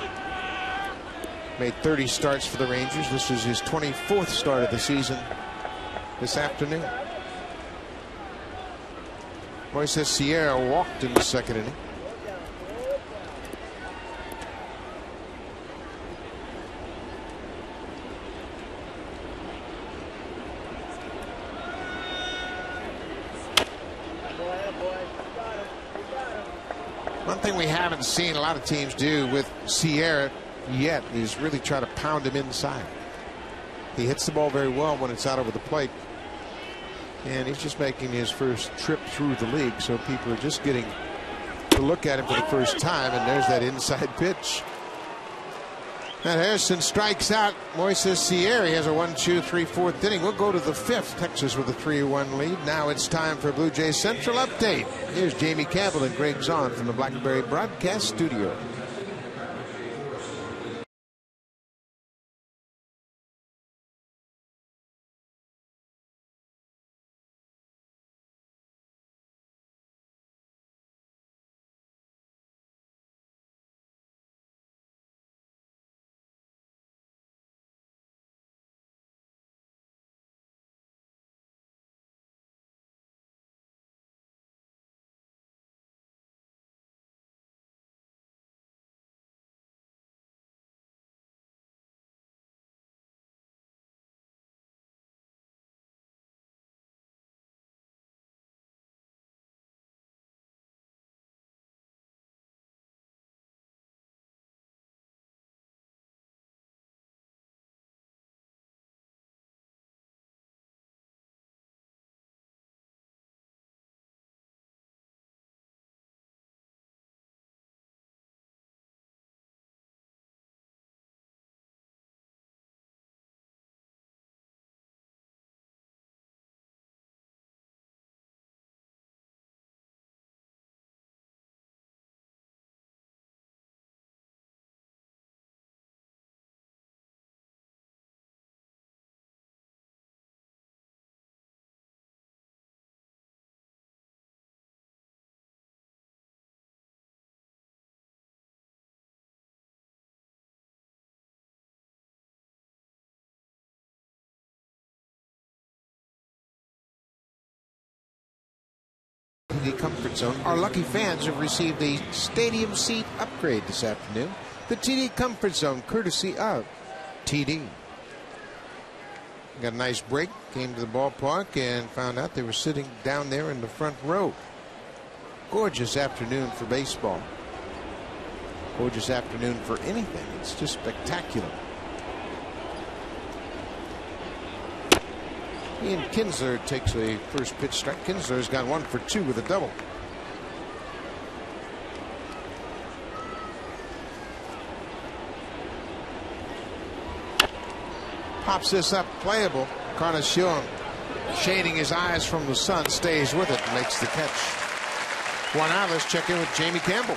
Made 30 starts for the Rangers. This is his 24th start of the season this afternoon. Moises Sierra walked in the second inning. One thing we haven't seen a lot of teams do with Sierra yet is really try to pound him inside. He hits the ball very well when it's out over the plate. And he's just making his first trip through the league, so people are just getting to look at him for the first time, and there's that inside pitch. And Harrison strikes out Moises Sierra. He has a 1-2, 3/4 inning. We'll go to the fifth. Texas with a 3-1 lead. Now it's time for Blue Jays Central Update. Here's Jamie Campbell and Greg Zahn from the Blackberry Broadcast Studio. TD Comfort Zone. Our lucky fans have received a stadium seat upgrade this afternoon. The TD Comfort Zone, courtesy of TD. Got a nice break, came to the ballpark and found out they were sitting down there in the front row. Gorgeous afternoon for baseball. Gorgeous afternoon for anything. It's just spectacular. Ian Kinsler takes a first pitch strike. Kinsler's gone 1 for 2 with a double. Pops this up playable. Carnacion, shading his eyes from the sun, stays with it and makes the catch. One out. Let's check in with Jamie Campbell.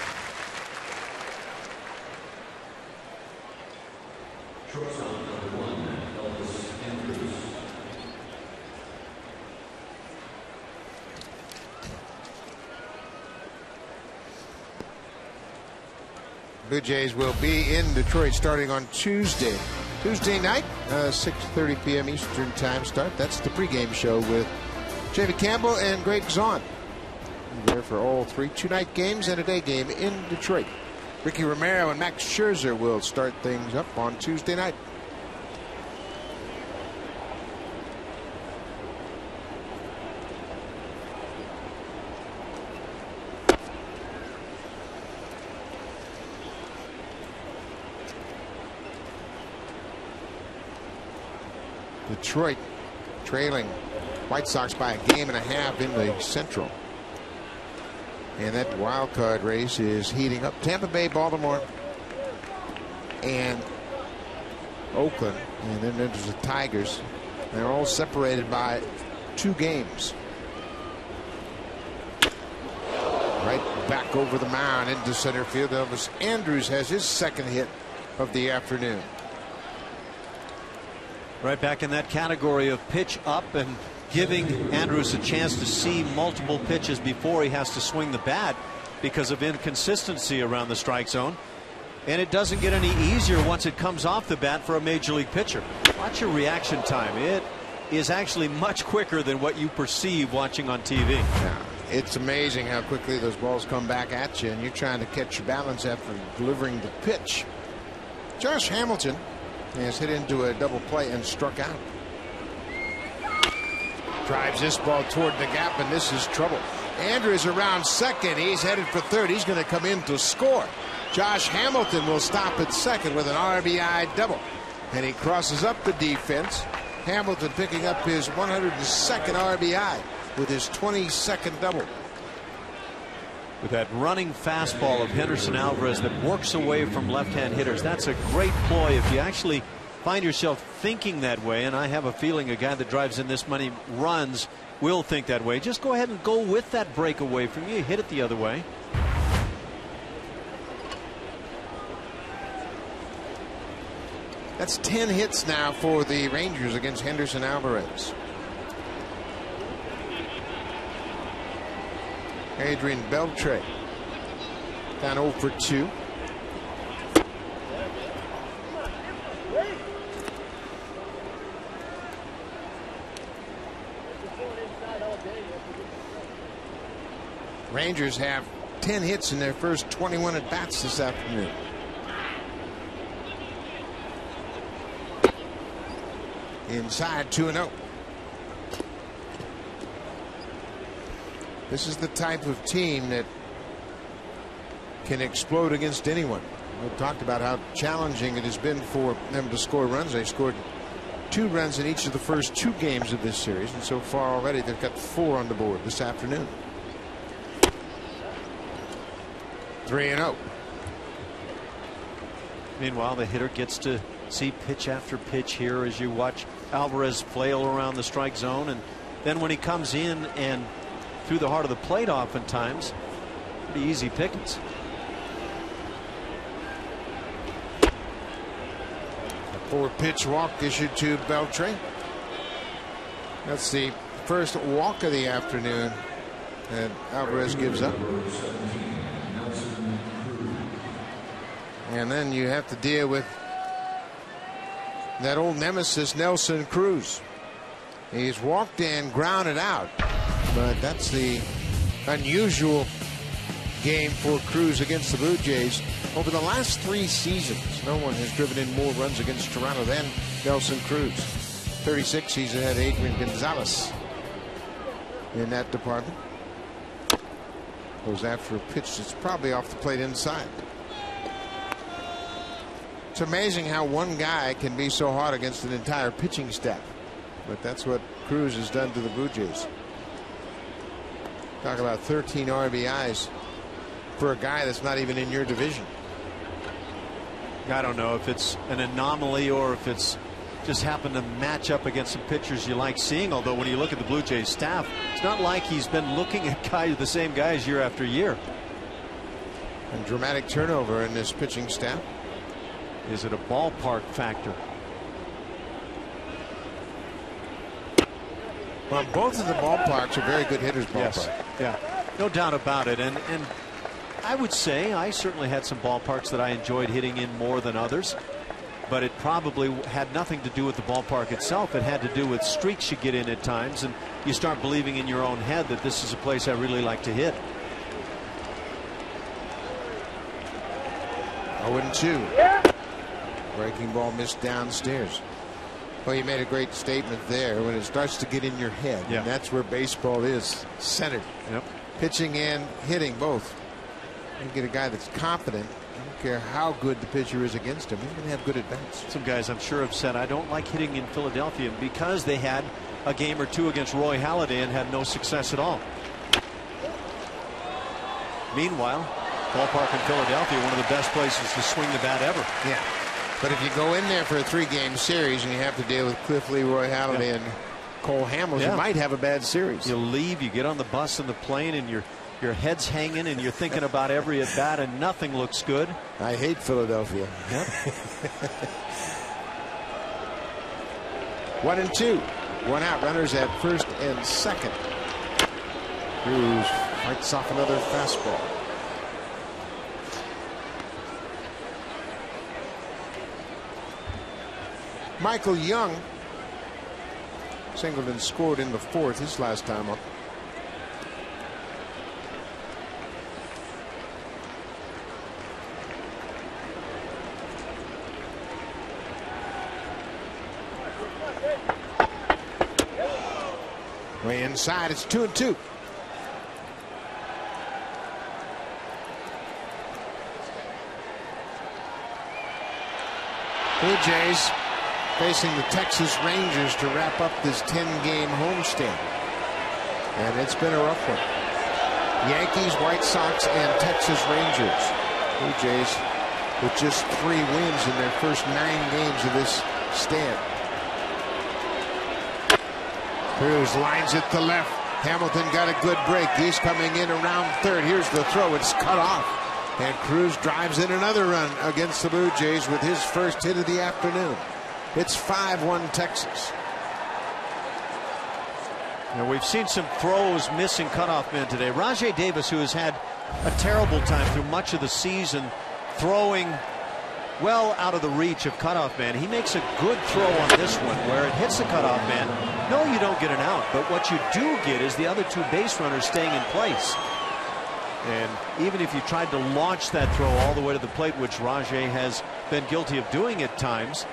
Blue Jays will be in Detroit starting on Tuesday. Tuesday night, 6:30 p.m. Eastern Time start. That's the pregame show with Jamie Campbell and Greg Zahn. There for all three 2-night games and a day game in Detroit. Ricky Romero and Max Scherzer will start things up on Tuesday night. Detroit trailing White Sox by a 1.5 games in the Central. And that wild card race is heating up. Tampa Bay, Baltimore, and Oakland. And then there's the Tigers. They're all separated by 2 games. Right back over the mound into center field. Elvis Andrus has his second hit of the afternoon. Right back in that category of pitch up and giving Andrus a chance to see multiple pitches before he has to swing the bat because of inconsistency around the strike zone. And it doesn't get any easier once it comes off the bat for a major league pitcher. Watch your reaction time. It is actually much quicker than what you perceive watching on TV. Yeah, it's amazing how quickly those balls come back at you, and you're trying to catch your balance after delivering the pitch. Josh Hamilton has hit into a double play and struck out. Drives this ball toward the gap, and this is trouble. Andrews around second. He's headed for third. He's going to come in to score. Josh Hamilton will stop at second with an RBI double. And he crosses up the defense. Hamilton picking up his 102nd RBI with his 22nd double. With that running fastball of Henderson Alvarez that works away from left-hand hitters. That's a great ploy if you actually find yourself thinking that way, and I have a feeling a guy that drives in this many runs will think that way. Just go ahead and go with that break away from you. Hit it the other way. That's 10 hits now for the Rangers against Henderson Alvarez. Adrian Beltre down 0 for 2. Rangers have 10 hits in their first 21 at bats this afternoon. Inside 2-0. This is the type of team that can explode against anyone. We've talked about how challenging it has been for them to score runs. They scored 2 runs in each of the first 2 games of this series, and so far already they've got 4 on the board this afternoon. 3-0. Meanwhile, the hitter gets to see pitch after pitch here as you watch Alvarez flail around the strike zone, and then when he comes in and through the heart of the plate, oftentimes pretty easy pickings. A 4-pitch walk issued to Beltre. That's the first walk of the afternoon that Alvarez gives up. And then you have to deal with that old nemesis, Nelson Cruz. He's walked in, grounded out, but that's the unusual game for Cruz against the Blue Jays. Over the last 3 seasons, no one has driven in more runs against Toronto than Nelson Cruz. 36, he's ahead of Adrian Gonzalez in that department. Goes after a pitch that's probably off the plate inside. It's amazing how one guy can be so hard against an entire pitching staff. But that's what Cruz has done to the Blue Jays. Talk about 13 RBIs for a guy that's not even in your division. I don't know if it's an anomaly or if it's just happened to match up against some pitchers you like seeing. Although when you look at the Blue Jays staff, it's not like he's been looking at the same guys year after year. And dramatic turnover in this pitching staff. Is it a ballpark factor? Well, both of the ballparks are very good hitters' ballparks. Yes. Yeah, no doubt about it. And I would say I certainly had some ballparks that I enjoyed hitting in more than others. But it probably had nothing to do with the ballpark itself. It had to do with streaks you get in at times, and you start believing in your own head that this is a place I really like to hit. 0-2. Breaking ball missed downstairs. Well, you made a great statement there. When it starts to get in your head, and that's where baseball is centered. Yep. Pitching and hitting both. You get a guy that's confident. I don't care how good the pitcher is against him. He's going to have good at bats. Some guys I'm sure have said I don't like hitting in Philadelphia because they had a game or two against Roy Halladay and had no success at all. Meanwhile, ballpark in Philadelphia, one of the best places to swing the bat ever. Yeah. But if you go in there for a 3-game series and you have to deal with Cliff Lee, Roy Halladay, and Cole Hamels, you might have a bad series. You leave, you get on the bus and the plane, and your head's hanging, and you're thinking about every at bat, and nothing looks good. I hate Philadelphia. Yep. 1-2. 1 out. Runners at first and second. Cruz fights off another fastball. Michael Young singled and scored in the 4th his last time up. Way inside, it's 2-2. Blue Jays facing the Texas Rangers to wrap up this 10-game homestand. And it's been a rough one. Yankees, White Sox, and Texas Rangers. Blue Jays with just 3 wins in their first 9 games of this stand. Cruz lines it to left. Hamilton got a good break. He's coming in around third. Here's the throw. It's cut off. And Cruz drives in another run against the Blue Jays with his first hit of the afternoon. It's 5-1 Texas. Now we've seen some throws missing cutoff men today. Rajai Davis, who has had a terrible time through much of the season throwing well out of the reach of cutoff man, he makes a good throw on this one where it hits the cutoff man. No, you don't get an out, but what you do get is the other 2 base runners staying in place. And even if you tried to launch that throw all the way to the plate, which Rajai has been guilty of doing at times,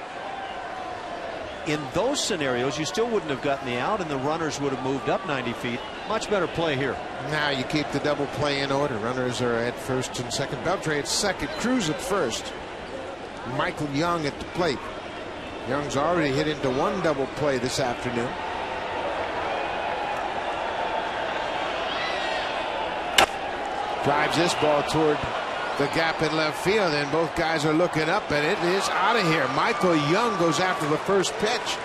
in those scenarios you still wouldn't have gotten the out and the runners would have moved up 90 feet. Much better play here. Now you keep the double play in order. Runners are at first and second. Beltre at second. Cruz at first. Michael Young at the plate. Young's already hit into 1 double play this afternoon. Drives this ball toward the gap in left field, and both guys are looking up, and it is out of here. Michael Young goes after the first pitch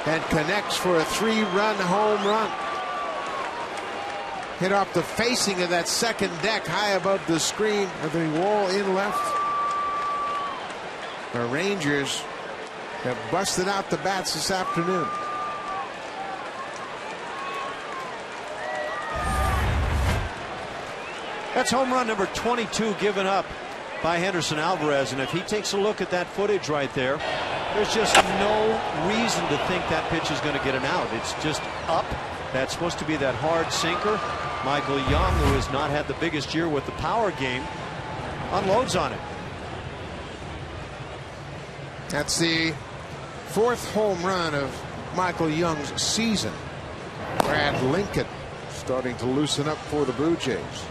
and connects for a 3-run home run. Hit off the facing of that second deck high above the screen of the wall in left. The Rangers have busted out the bats this afternoon. That's home run number 22 given up by Henderson Alvarez, and if he takes a look at that footage right there, there's just no reason to think that pitch is going to get an out. It's just up. That's supposed to be that hard sinker. Michael Young, who has not had the biggest year with the power game, unloads on it. That's the 4th home run of Michael Young's season. Brad Lincoln starting to loosen up for the Blue Jays.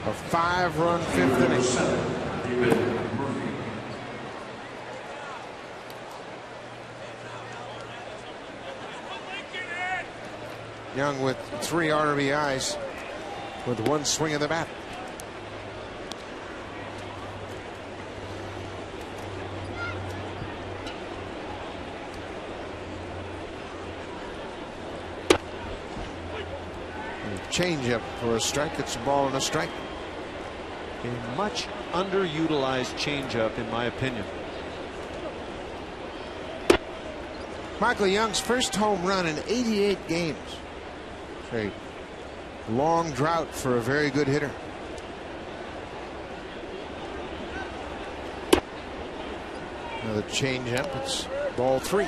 A 5-run 5th inning. Young with 3 RBIs with 1 swing of the bat. Changeup for a strike. It's a ball and a strike. A much underutilized changeup, in my opinion. Michael Young's first home run in 88 games. A long drought for a very good hitter. Another changeup. It's ball 3.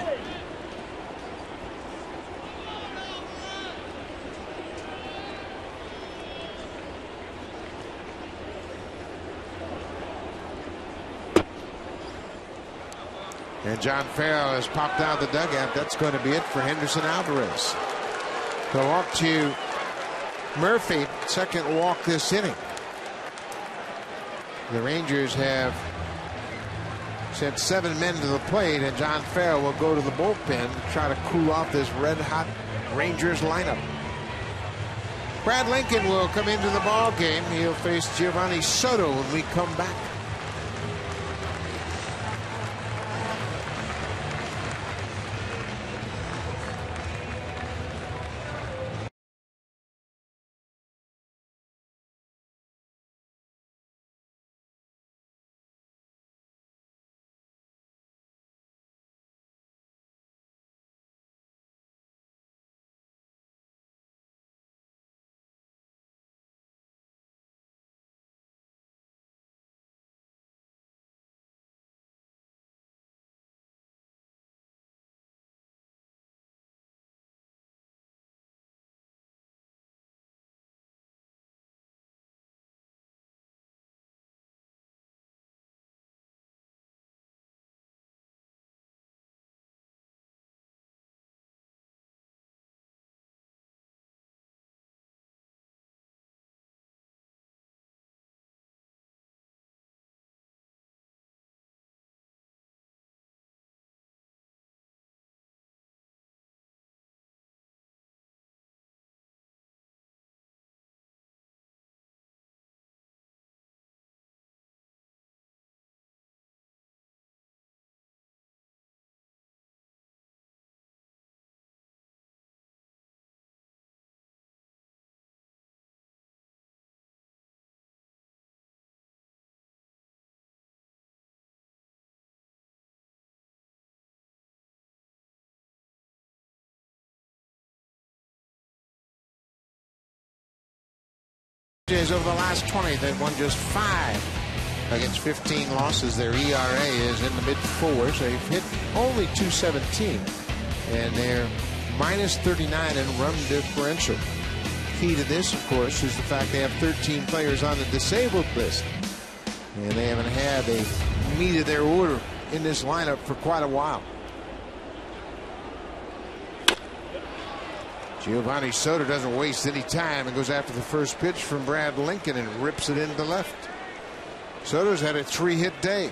And John Farrell has popped out of the dugout. That's going to be it for Henderson Alvarez. The walk to Murphy, second walk this inning. The Rangers have sent 7 men to the plate, and John Farrell will go to the bullpen to try to cool off this red-hot Rangers lineup. Brad Lincoln will come into the ball game. He'll face Giovanni Soto when we come back. Over the last 20, they've won just 5 against 15 losses. Their ERA is in the mid-4s. They've hit only .217, and they're minus 39 in run differential. Key to this, of course, is the fact they have 13 players on the disabled list, and they haven't had a meat of their order in this lineup for quite a while. Giovanni Soto doesn't waste any time and goes after the first pitch from Brad Lincoln and rips it into left. Soto's had a 3-hit day.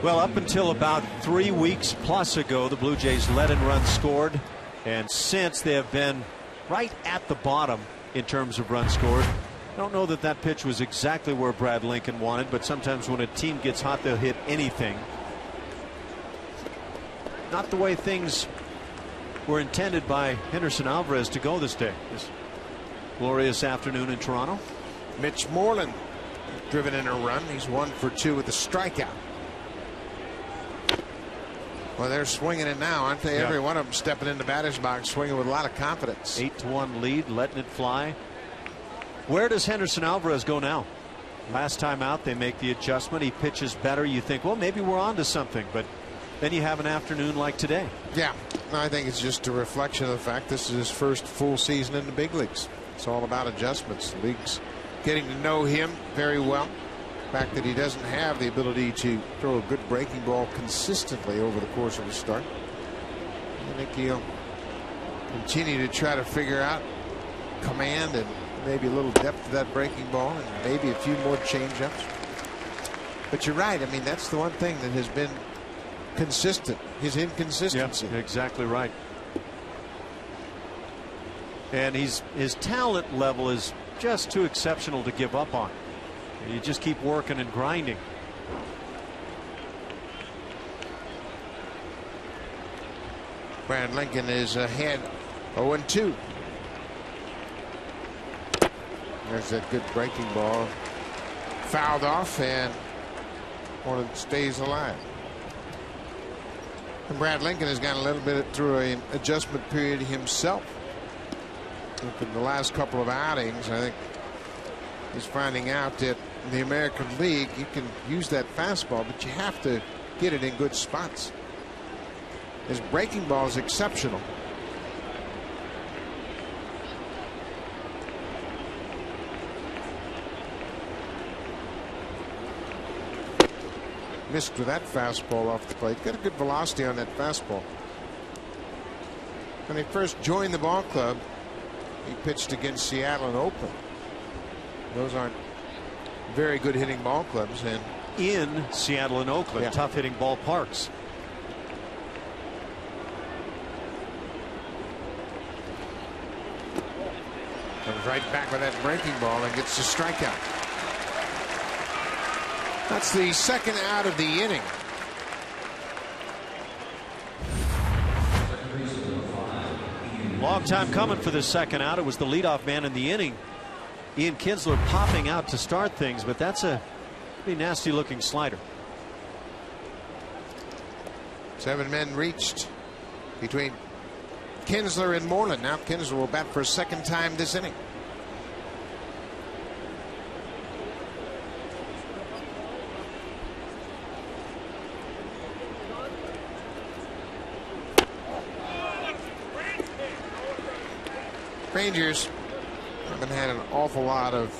Well, up until about 3 weeks plus ago, the Blue Jays led in runs scored, and since they have been right at the bottom in terms of runs scored. I don't know that that pitch was exactly where Brad Lincoln wanted, but sometimes when a team gets hot, they'll hit anything. Not the way things were intended by Henderson Alvarez to go this day, this glorious afternoon in Toronto. Mitch Moreland driven in a run. He's 1 for 2 with a strikeout. Well, they're swinging it now, aren't they? Yeah. Every one of them stepping in the batter's box, swinging with a lot of confidence. 8-1 lead, letting it fly. Where does Henderson Alvarez go now? Last time out, they make the adjustment. He pitches better. You think, well, maybe we're on to something, but then you have an afternoon like today. Yeah, I think it's just a reflection of the fact this is his first full season in the big leagues. It's all about adjustments. The league's getting to know him very well. The fact that he doesn't have the ability to throw a good breaking ball consistently over the course of a start. I think he'll continue to try to figure out command and maybe a little depth to that breaking ball and maybe a few more changeups. But you're right. I mean, that's the one thing that has been consistent, his inconsistency. Yeah, exactly right. And his talent level is just too exceptional to give up on. You just keep working and grinding. Brad Lincoln is ahead 0-2. There's that good breaking ball. Fouled off, and one stays alive. And Brad Lincoln has gone a little bit through an adjustment period himself. In the last couple of outings, I think he's finding out that in the American League you can use that fastball, but you have to get it in good spots. His breaking ball is exceptional. Missed with that fastball off the plate. Got a good velocity on that fastball. When he first joined the ball club, he pitched against Seattle and Oakland. Those aren't very good hitting ball clubs, and in Seattle and Oakland, yeah, tough hitting ballparks. Comes right back with that breaking ball and gets the strikeout. That's the second out of the inning. Long time coming for this second out. It was the leadoff man in the inning, Ian Kinsler, popping out to start things, but that's a pretty nasty looking slider. 7 men reached between Kinsler and Moreland. Now Kinsler will bat for a second time this inning. Rangers haven't had an awful lot of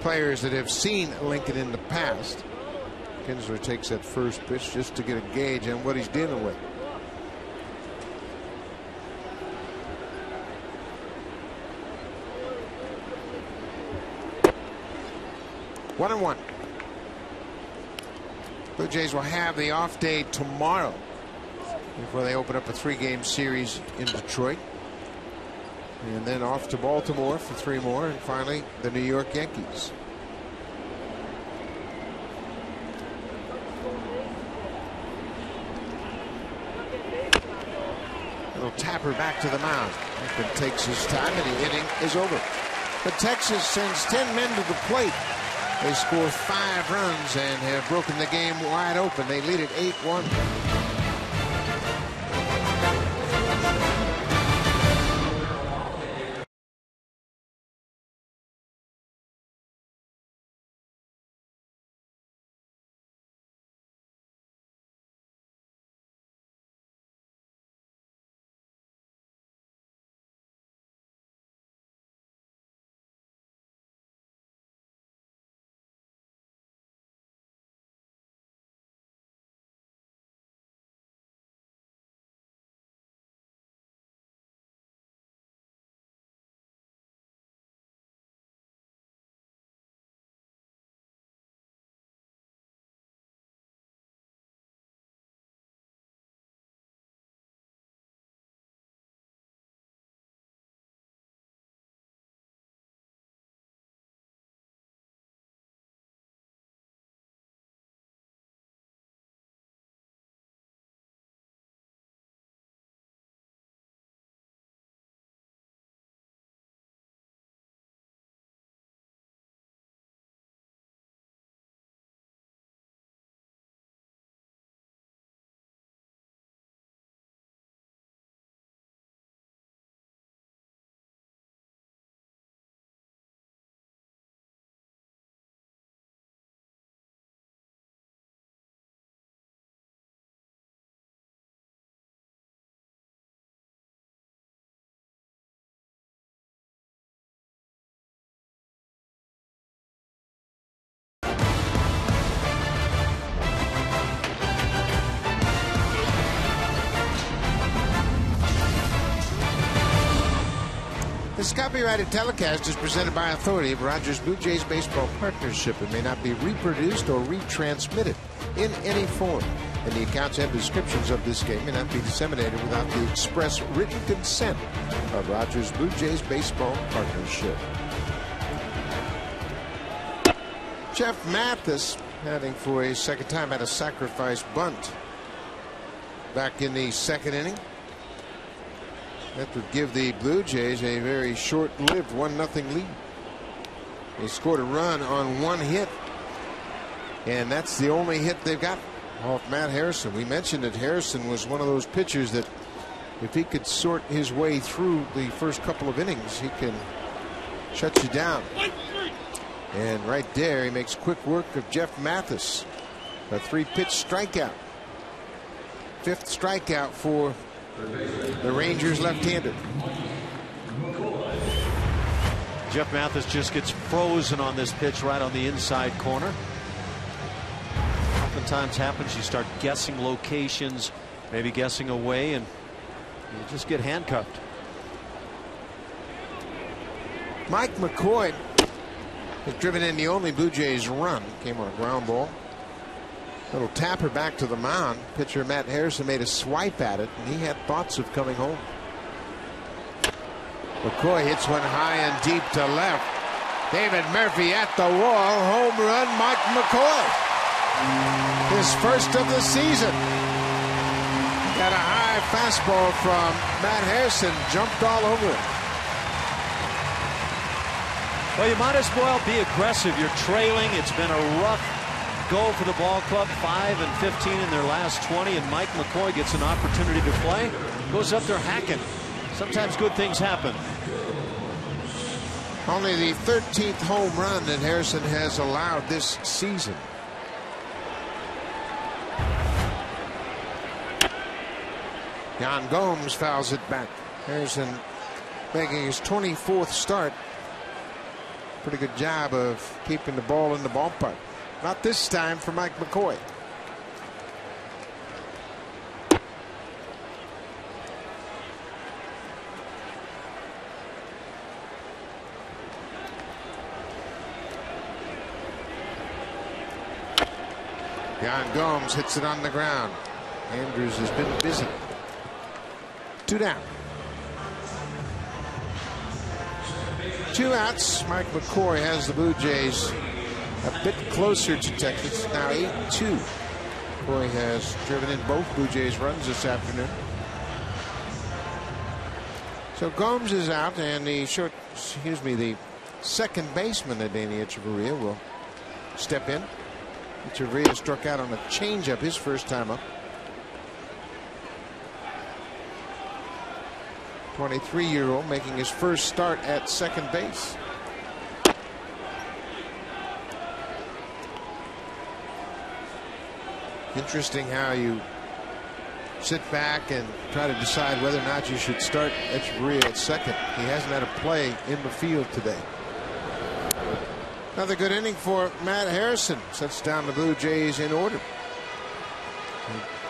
players that have seen Lincoln in the past. Kinsler takes that first pitch just to get a gauge on what he's dealing with. One and one. Blue Jays will have the off day tomorrow before they open up a 3-game series in Detroit. And then off to Baltimore for 3 more, and finally the New York Yankees. Little tapper back to the mound. Lincoln takes his time, and the inning is over. But Texas sends 10 men to the plate. They score 5 runs and have broken the game wide open. They lead it 8-1. This copyrighted telecast is presented by authority of Rogers Blue Jays Baseball Partnership. It may not be reproduced or retransmitted in any form, and the accounts and descriptions of this game may not be disseminated without the express written consent of Rogers Blue Jays Baseball Partnership. Jeff Mathis, heading for a second time, had a sacrifice bunt back in the second inning. That would give the Blue Jays a very short-lived 1-0 lead. They scored a run on one hit, and that's the only hit they've got off Matt Harrison. We mentioned that Harrison was one of those pitchers that if he could sort his way through the first couple of innings, he can shut you down. And right there, he makes quick work of Jeff Mathis. A 3-pitch strikeout. 5th strikeout for the Rangers left-hander. Jeff Mathis just gets frozen on this pitch right on the inside corner. Oftentimes happens, you start guessing locations, maybe guessing away, and you just get handcuffed. Mike McCoy has driven in the only Blue Jays run. Came on a ground ball. Little tapper back to the mound. Pitcher Matt Harrison made a swipe at it, and he had thoughts of coming home. McCoy hits one high and deep to left. David Murphy at the wall. Home run, Mike McCoy. His first of the season. Got a high fastball from Matt Harrison. Jumped all over it. Well, you might as well be aggressive. You're trailing. It's been a rough go for the ball club. 5 and 15 in their last 20, and Mike McCoy gets an opportunity to play. Goes up there hacking. Sometimes good things happen. Only the 13th home run that Harrison has allowed this season. Yan Gomes fouls it back. Harrison making his 24th start. Pretty good job of keeping the ball in the ballpark. Not this time for Mike McCoy. Yan Gomes hits it on the ground. Andrews has been busy. 2 down. 2 outs. Mike McCoy has the Blue Jays a bit closer to Texas. Now 8-2. McCoy has driven in both Blue Jays runs this afternoon. So Gomes is out, and the second baseman, Adeiny Echeverria, will step in. Echeverria struck out on a changeup his first time up. 23-year-old making his first start at second base. Interesting how you sit back and try to decide whether or not you should start Echeverria at second. He hasn't had a play in the field today. Another good inning for Matt Harrison. Sets down the Blue Jays in order.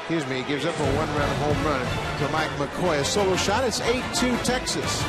He gives up a 1-run home run to Mike McCoy. A solo shot. It's 8-2 Texas.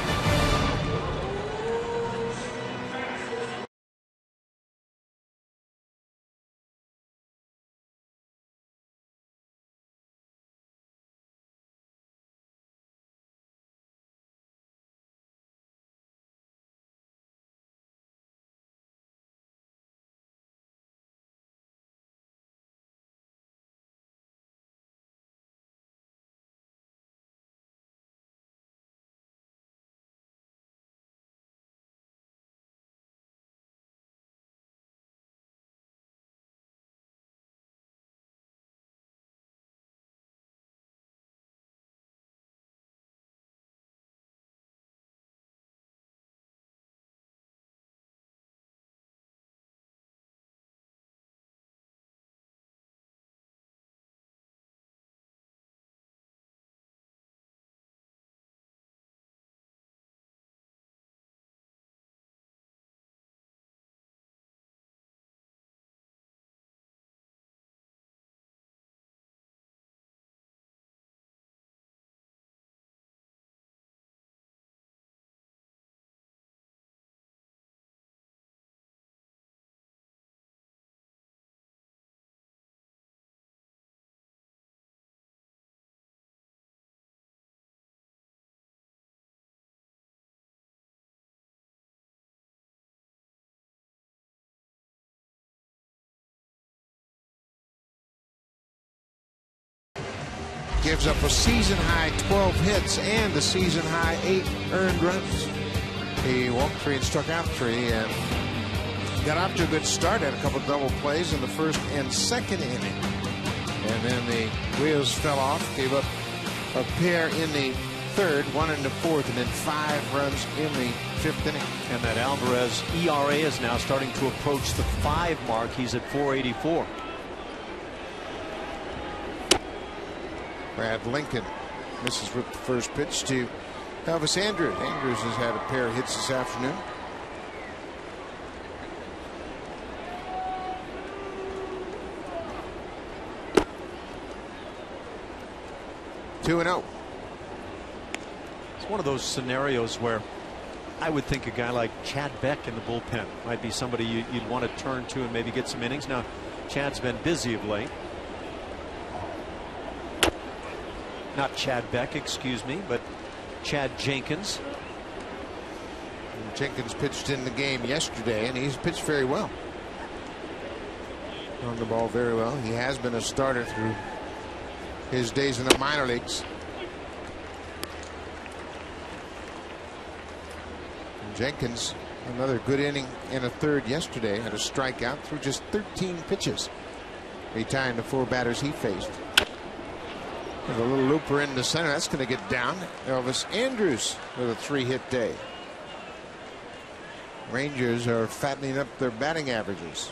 gives up a season-high 12 hits and a season-high 8 earned runs. He walked 3 and struck out 3 and got off to a good start. Had a couple double plays in the first and second inning. And then the wheels fell off, gave up a pair in the third, 1 in the fourth, and then 5 runs in the 5th inning. And that Alvarez ERA is now starting to approach the 5 mark. He's at 4.84. Brad Lincoln misses with the first pitch to Elvis Andrus. Andrus has had a pair of hits this afternoon. Two and 0. It's one of those scenarios where I would think a guy like Chad Beck in the bullpen might be somebody you'd want to turn to and maybe get some innings. Now, Chad's been busy of late. Not Chad Beck, excuse me, but Chad Jenkins. And Jenkins pitched in the game yesterday, and he's pitched very well. On the ball very well. He has been a starter through his days in the minor leagues. And Jenkins, another good inning and a third yesterday, had a strikeout through just 13 pitches. Retiring the 4 batters he faced. There's a little looper in the center. That's going to get down. Elvis Andrus with a 3-hit day. Rangers are fattening up their batting averages.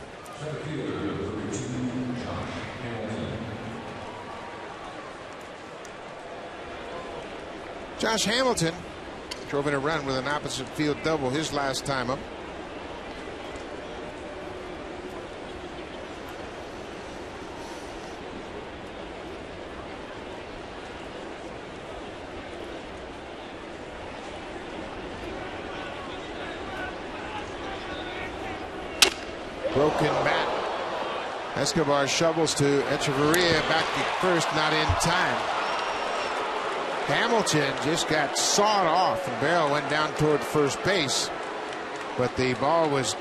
Josh Hamilton drove in a run with an opposite field double his last time up. Broken bat. Escobar shovels to Echeverria back to first, not in time. Hamilton just got sawed off and barrel went down toward first base, but the ball was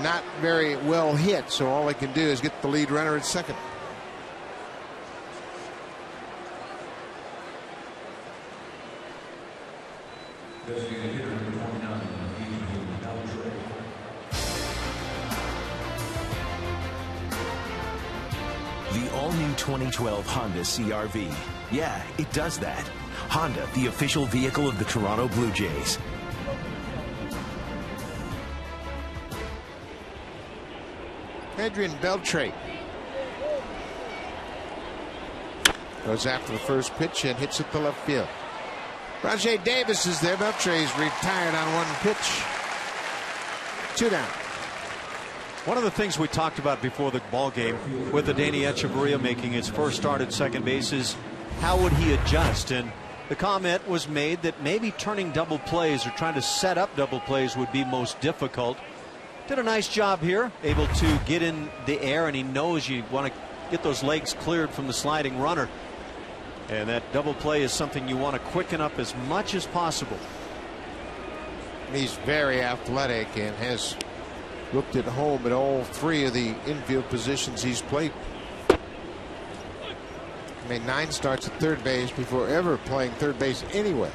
not very well hit, so all they can do is get the lead runner at second. The all-new 2012 Honda CR-V. Yeah, it does that. Honda, the official vehicle of the Toronto Blue Jays. Adrian Beltre goes after the first pitch and hits it to left field. Rajay Davis is there. Beltre's retired on 1 pitch. 2 down. One of the things we talked about before the ball game with Adeiny Echeverria making his first start at second base is how would he adjust, and the comment was made that maybe turning double plays or trying to set up double plays would be most difficult. Did a nice job here, able to get in the air, and he knows you want to get those legs cleared from the sliding runner, and that double play is something you want to quicken up as much as possible. He's very athletic and has looked at home at all 3 of the infield positions he's played. Made 9 starts at third base before ever playing third base anyway.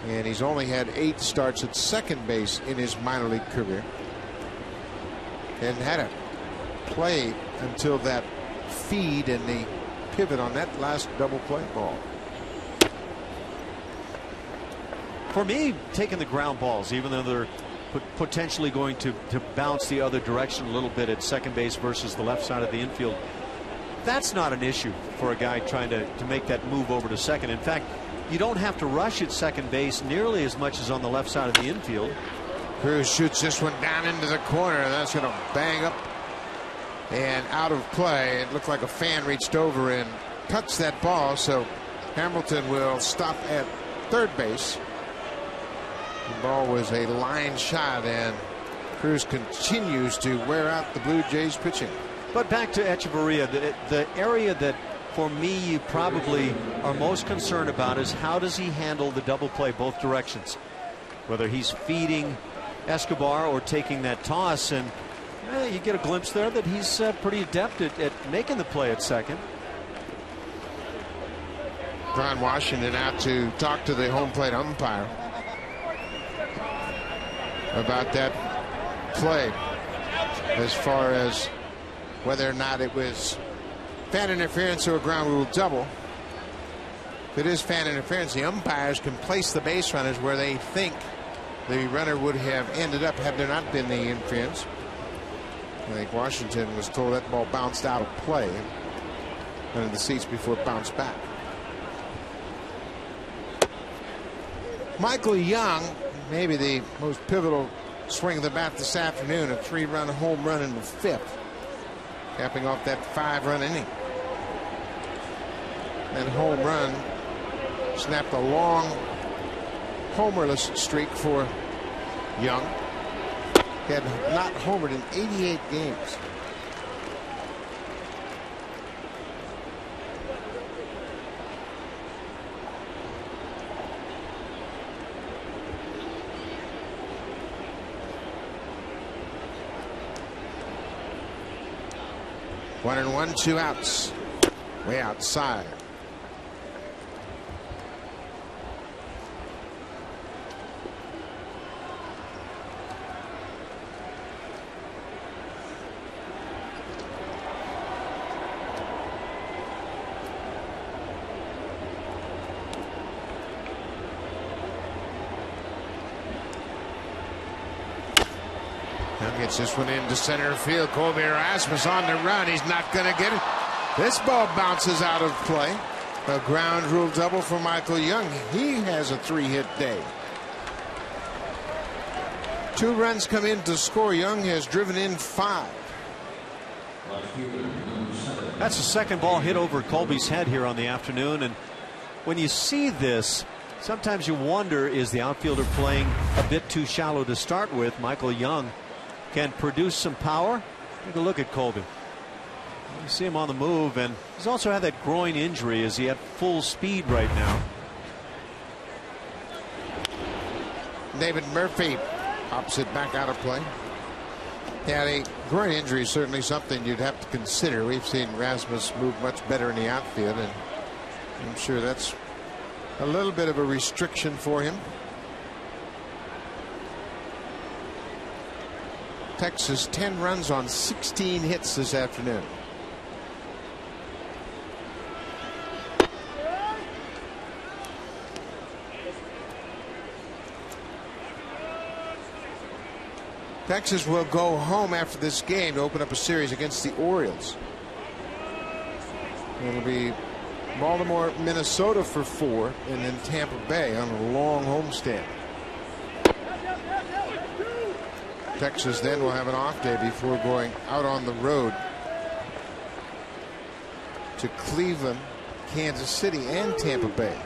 And he's only had 8 starts at second base in his minor league career. And had a play until that feed and the pivot on that last double play ball. For me, taking the ground balls, even though they're potentially going to bounce the other direction a little bit at second base versus the left side of the infield, that's not an issue for a guy trying to make that move over to second. In fact, you don't have to rush at second base nearly as much as on the left side of the infield. Cruz shoots this one down into the corner. That's going to bang up and out of play. It looked like a fan reached over and touched that ball, so Hamilton will stop at third base. The ball was a line shot, and Cruz continues to wear out the Blue Jays pitching. But back to Echeverria, the area that for me you probably are most concerned about is how does he handle the double play both directions, whether he's feeding Escobar or taking that toss, and you get a glimpse there that he's pretty adept at making the play at second. Ron Washington out to talk to the home plate umpire about that play as far as whether or not it was fan interference or a ground rule double. If it is fan interference, the umpires can place the base runners where they think the runner would have ended up had there not been the interference. I think Washington was told that ball bounced out of play under the seats before it bounced back. Michael Young, maybe the most pivotal swing of the bat this afternoon, a 3-run home run in the 5th, capping off that 5-run inning. That home run snapped a long homerless streak for Young. He had not homered in 88 games. One and one, 2 outs. Way outside. Now gets this one into center field. Colby Erasmus on the run. He's not going to get it. This ball bounces out of play. A ground rule double for Michael Young. He has a 3-hit day. 2 runs come in to score. Young has driven in 5. That's the second ball hit over Colby's head here on the afternoon. And when you see this, sometimes you wonder, is the outfielder playing a bit too shallow to start with? Michael Young can produce some power. Take a look at Colby. You see him on the move, and he's also had that groin injury as he at full speed right now. David Murphy pops it back out of play. Yeah, the groin injury is certainly something you'd have to consider. We've seen Rasmus move much better in the outfield, and I'm sure that's a little bit of a restriction for him. Texas 10 runs on 16 hits this afternoon. Texas will go home after this game to open up a series against the Orioles. It'll be Baltimore, Minnesota for 4, and then Tampa Bay on a long homestand. Texas then will have an off day before going out on the road to Cleveland, Kansas City, and Tampa Bay.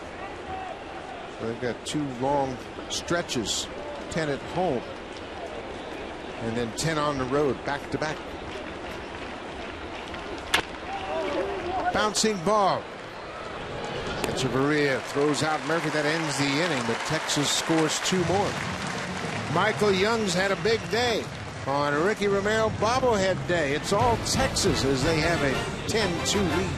So they've got 2 long stretches, 10 at home, and then 10 on the road, back to back. Bouncing ball. Echeverria throws out Murphy. That ends the inning, but Texas scores 2 more. Michael Young's had a big day on Ricky Romero bobblehead day. It's all Texas as they have a 10-2 lead.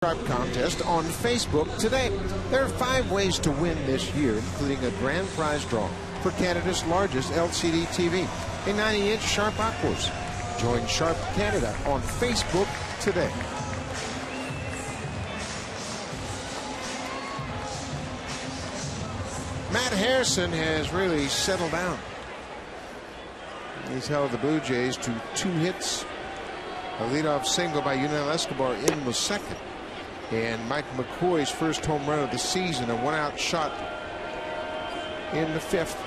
Sharp contest on Facebook today. There are 5 ways to win this year, including a grand prize draw for Canada's largest LCD TV, a 90-inch Sharp Aquos. Join Sharp Canada on Facebook today. Matt Harrison has really settled down. He's held the Blue Jays to 2 hits, a leadoff single by Yunel Escobar in the second, and Mike McCoy's first home run of the season, a 1-out shot in the 5th.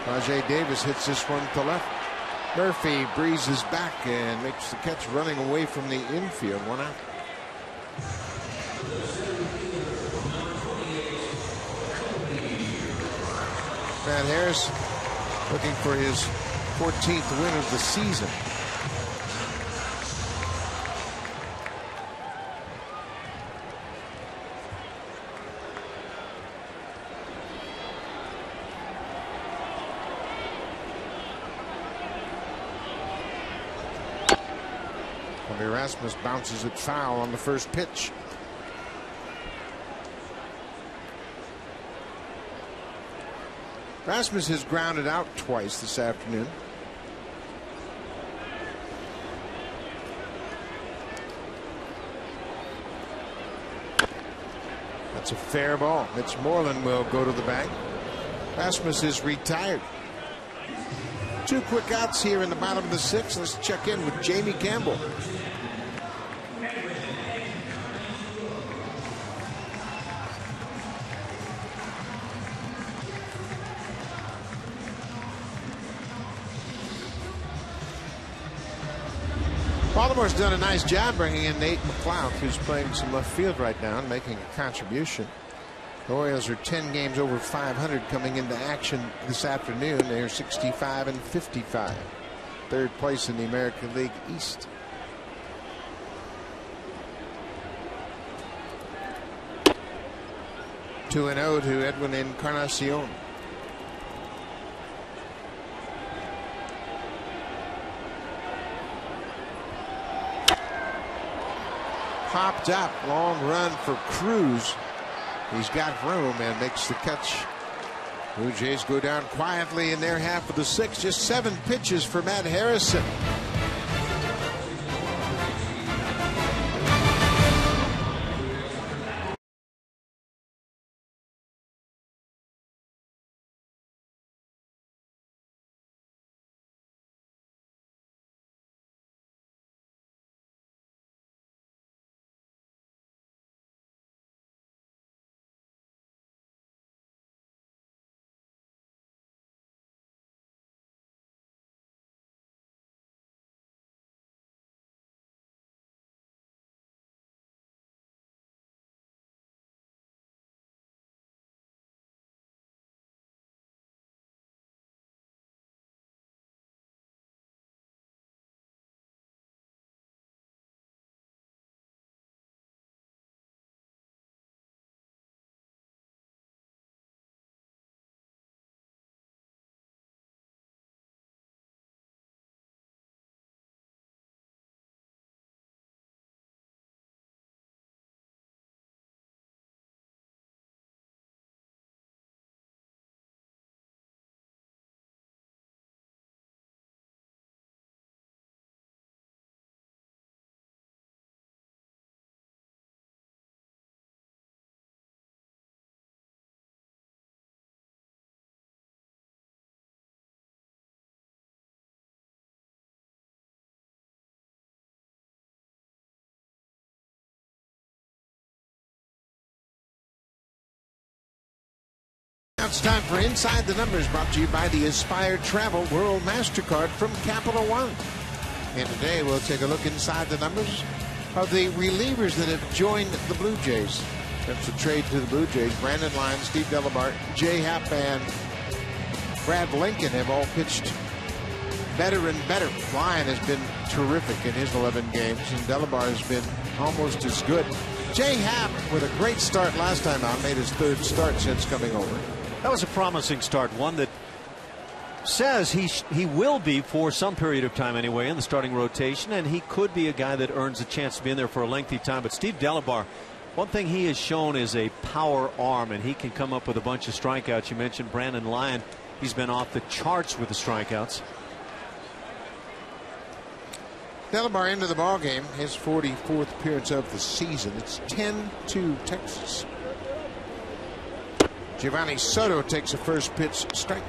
Rajay Davis hits this one to left. Murphy breezes back and makes the catch, running away from the infield. 1 out. Matt Harris looking for his 14th win of the season. Erasmus bounces it foul on the first pitch. Rasmus has grounded out twice this afternoon. That's a fair ball. Mitch Moreland will go to the bag. Rasmus is retired. 2 quick outs here in the bottom of the 6th. Let's check in with Jamie Campbell. Baltimore's done a nice job bringing in Nate McLeod, who's playing some left field right now and making a contribution. The Orioles are 10 games over 500 coming into action this afternoon. They're 65 and 55. 3rd place in the American League East. Two and 0 to Edwin Encarnacion. Popped up, long run for Cruz. He's got room and makes the catch. Blue Jays go down quietly in their half of the 6th. Just 7 pitches for Matt Harrison. It's time for Inside the Numbers, brought to you by the Aspire Travel World MasterCard from Capital One. And today we'll take a look inside the numbers of the relievers that have joined the Blue Jays. That's a trade to the Blue Jays. Brandon Lyons, Steve Delabart, Jay Happ, and Brad Lincoln have all pitched better and better. Lyon has been terrific in his 11 games, and Delabart has been almost as good. Jay Happ, with a great start last time out, made his 3rd start since coming over. That was a promising start, one that says he will be for some period of time anyway in the starting rotation, and he could be a guy that earns a chance to be in there for a lengthy time. But Steve Delabar, one thing he has shown is a power arm, and he can come up with a bunch of strikeouts. You mentioned Brandon Lyon. He's been off the charts with the strikeouts. Delabar into the ball game, his 44th appearance of the season. It's 10-2 Texas. Giovanni Soto takes a first pitch strike.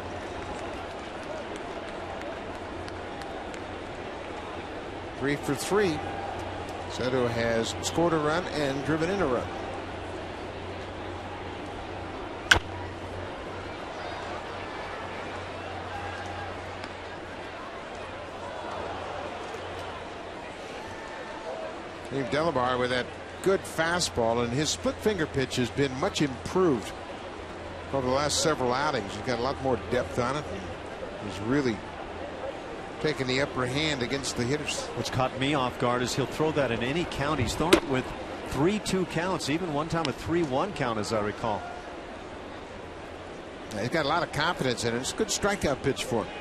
Three for three. Soto has scored a run and driven in a run. Steve Delabar with that good fastball, and his split finger pitch has been much improved over the last several outings. He's got a lot more depth on it. He's really taking the upper hand against the hitters. What's caught me off guard is he'll throw that in any count. He's thrown it with 3-2 counts, even one time a 3-1 count, as I recall. He's got a lot of confidence in it. It's a good strikeout pitch for him.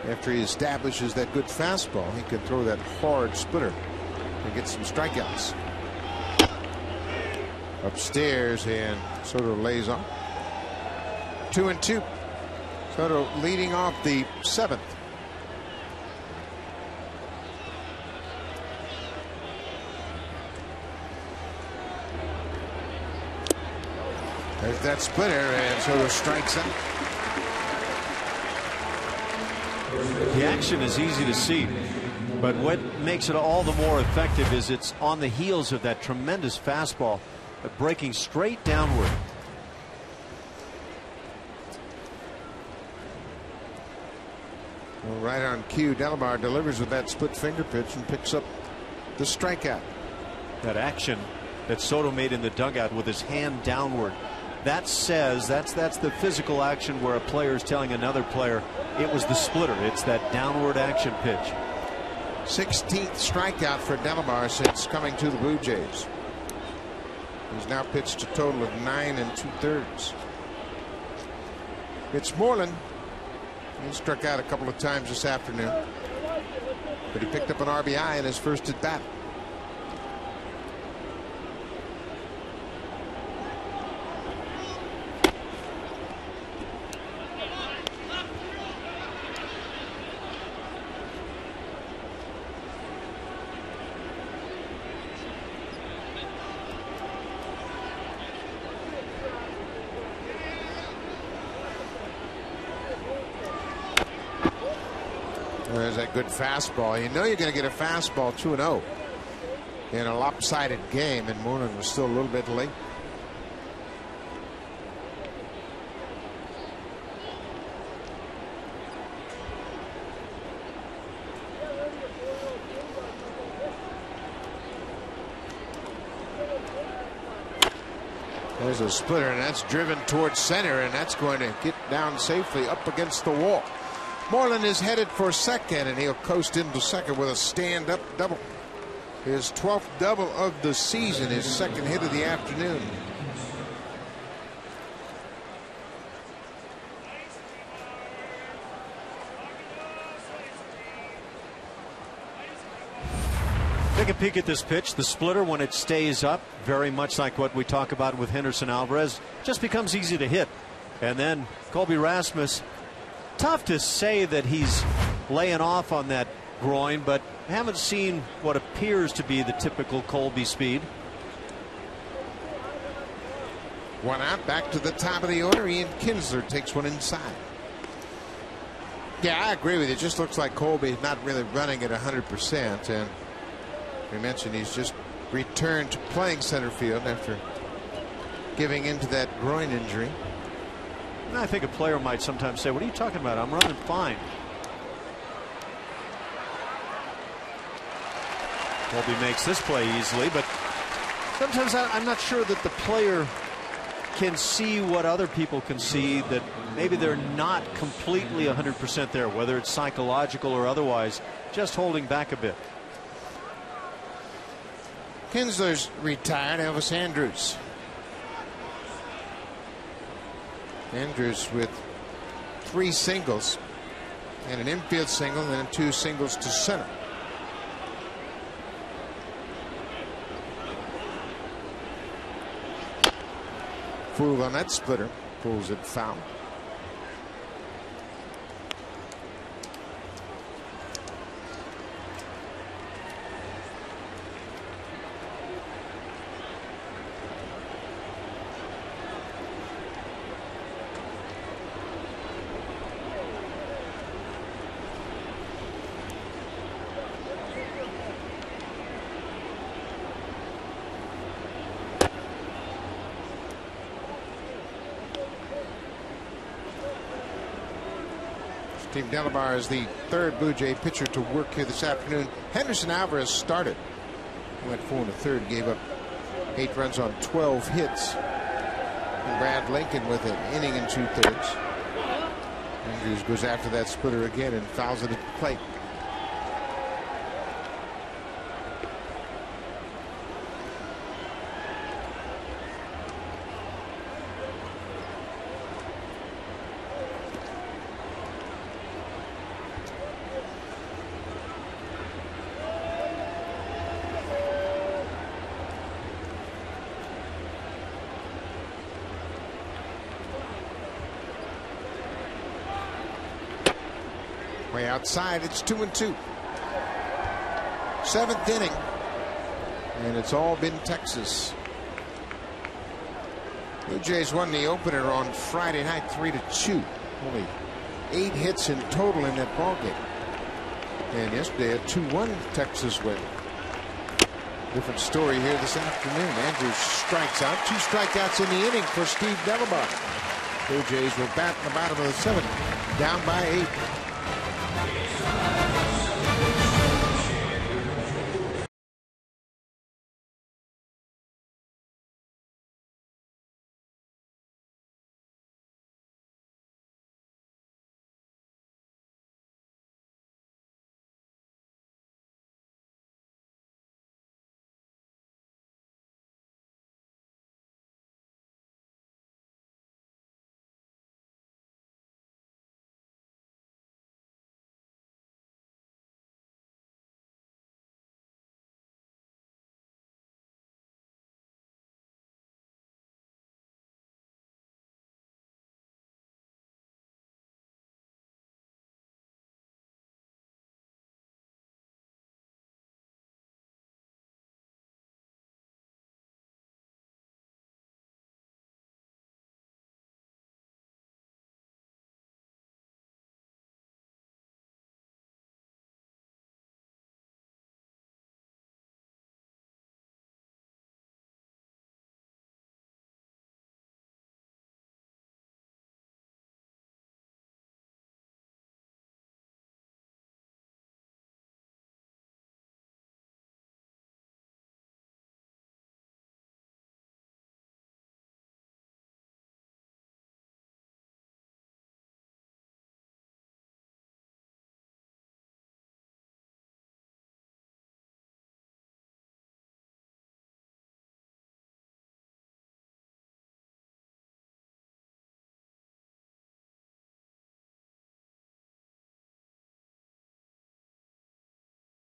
After he establishes that good fastball, he can throw that hard splitter and get some strikeouts. Upstairs, and Soto lays off. 2-2. Soto leading off the seventh. There's that splitter, and Soto strikes him. The action is easy to see, but what makes it all the more effective is it's on the heels of that tremendous fastball, breaking straight downward. Well, right on cue, Delabar delivers with that split finger pitch and picks up the strikeout. That action that Soto made in the dugout with his hand downward, that says that's the physical action where a player is telling another player it was the splitter. It's that downward action pitch. 16th strikeout for Delabar since coming to the Blue Jays. He's now pitched a total of 9 2/3. It's Moreland. He struck out a couple of times this afternoon, but he picked up an RBI in his first at bat. There's that good fastball. You know you're going to get a fastball 2-0 in a lopsided game, and Moreland was still a little bit late. There's a splitter, and that's driven towards center, and that's going to get down safely up against the wall. Moreland is headed for second, and he'll coast into second with a stand-up double. His 12th double of the season, his second hit of the afternoon. Take a peek at this pitch. The splitter, when it stays up, very much like what we talk about with Henderson Alvarez, just becomes easy to hit. And then Colby Rasmus, tough to say that he's laying off on that groin, but haven't seen what appears to be the typical Colby speed. One out, back to the top of the order. Ian Kinsler takes one inside. Yeah, I agree with you. It just looks like Colby's not really running at 100%. And we mentioned he's just returned to playing center field after giving into that groin injury. And I think a player might sometimes say, what are you talking about? I'm running fine. Colby makes this play easily, but sometimes I'm not sure that the player can see what other people can see, that maybe they're not completely 100% there, whether it's psychological or otherwise, just holding back a bit. Kinsler's retired. Elvis Andrus. Andrus with 3 singles and an infield single, and then 2 singles to center. Fool on that splitter, pulls it foul. Steve Delabar is the third Blue Jay pitcher to work here this afternoon. Henderson Alvarez started. He went 4 1/3, gave up 8 runs on 12 hits. And Brad Lincoln with an inning and 2/3. Andrews goes after that splitter again and fouls it at the plate. Way outside, it's 2-2. 7th inning, and it's all been Texas. Blue Jays won the opener on Friday night 3-2. Only 8 hits in total in that ballgame. And yesterday a 2-1 Texas win. Different story here this afternoon. Andrews strikes out. 2 strikeouts in the inning for Steve Delabar. Blue Jays will bat in the bottom of the 7th, down by 8.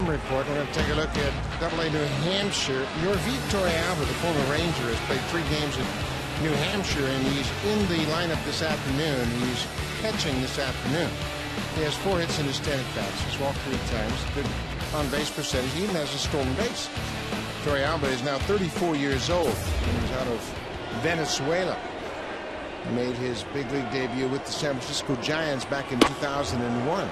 Report. We're going to take a look at AA New Hampshire. Your Victoria Albert, the former Ranger, has played 3 games at New Hampshire, and he's in the lineup this afternoon. He's catching this afternoon. He has 4 hits in his 10 at-bats. He's walked 3 times. Good on-base percentage. He even has a stolen base. Victoria Albert is now 34 years old. He's out of Venezuela. He made his big league debut with the San Francisco Giants back in 2001.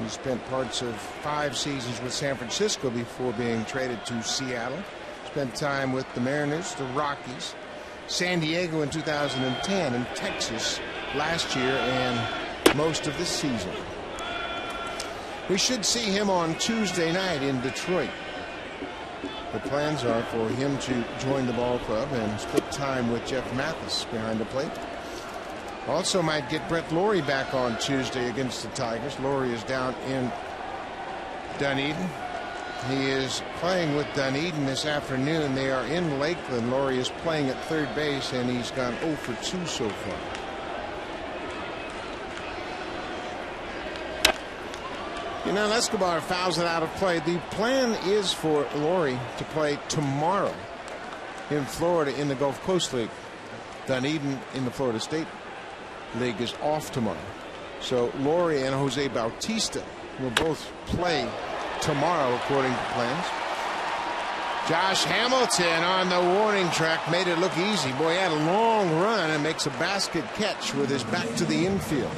He spent parts of 5 seasons with San Francisco before being traded to Seattle. Spent time with the Mariners, the Rockies, San Diego in 2010, and Texas last year and most of this season. We should see him on Tuesday night in Detroit. The plans are for him to join the ball club and split time with Jeff Mathis behind the plate. Also might get Brett Lawrie back on Tuesday against the Tigers. Lawrie is down in Dunedin. He is playing with Dunedin this afternoon. They are in Lakeland. Lawrie is playing at third base, and he's gone 0 for 2 so far. You know, Escobar fouls it out of play. The plan is for Laurie to play tomorrow in Florida in the Gulf Coast League. Dunedin in the Florida State League is off tomorrow. So Laurie and Jose Bautista will both play tomorrow according to plans. Josh Hamilton on the warning track made it look easy. Boy, he had a long run and makes a basket catch with his back to the infield.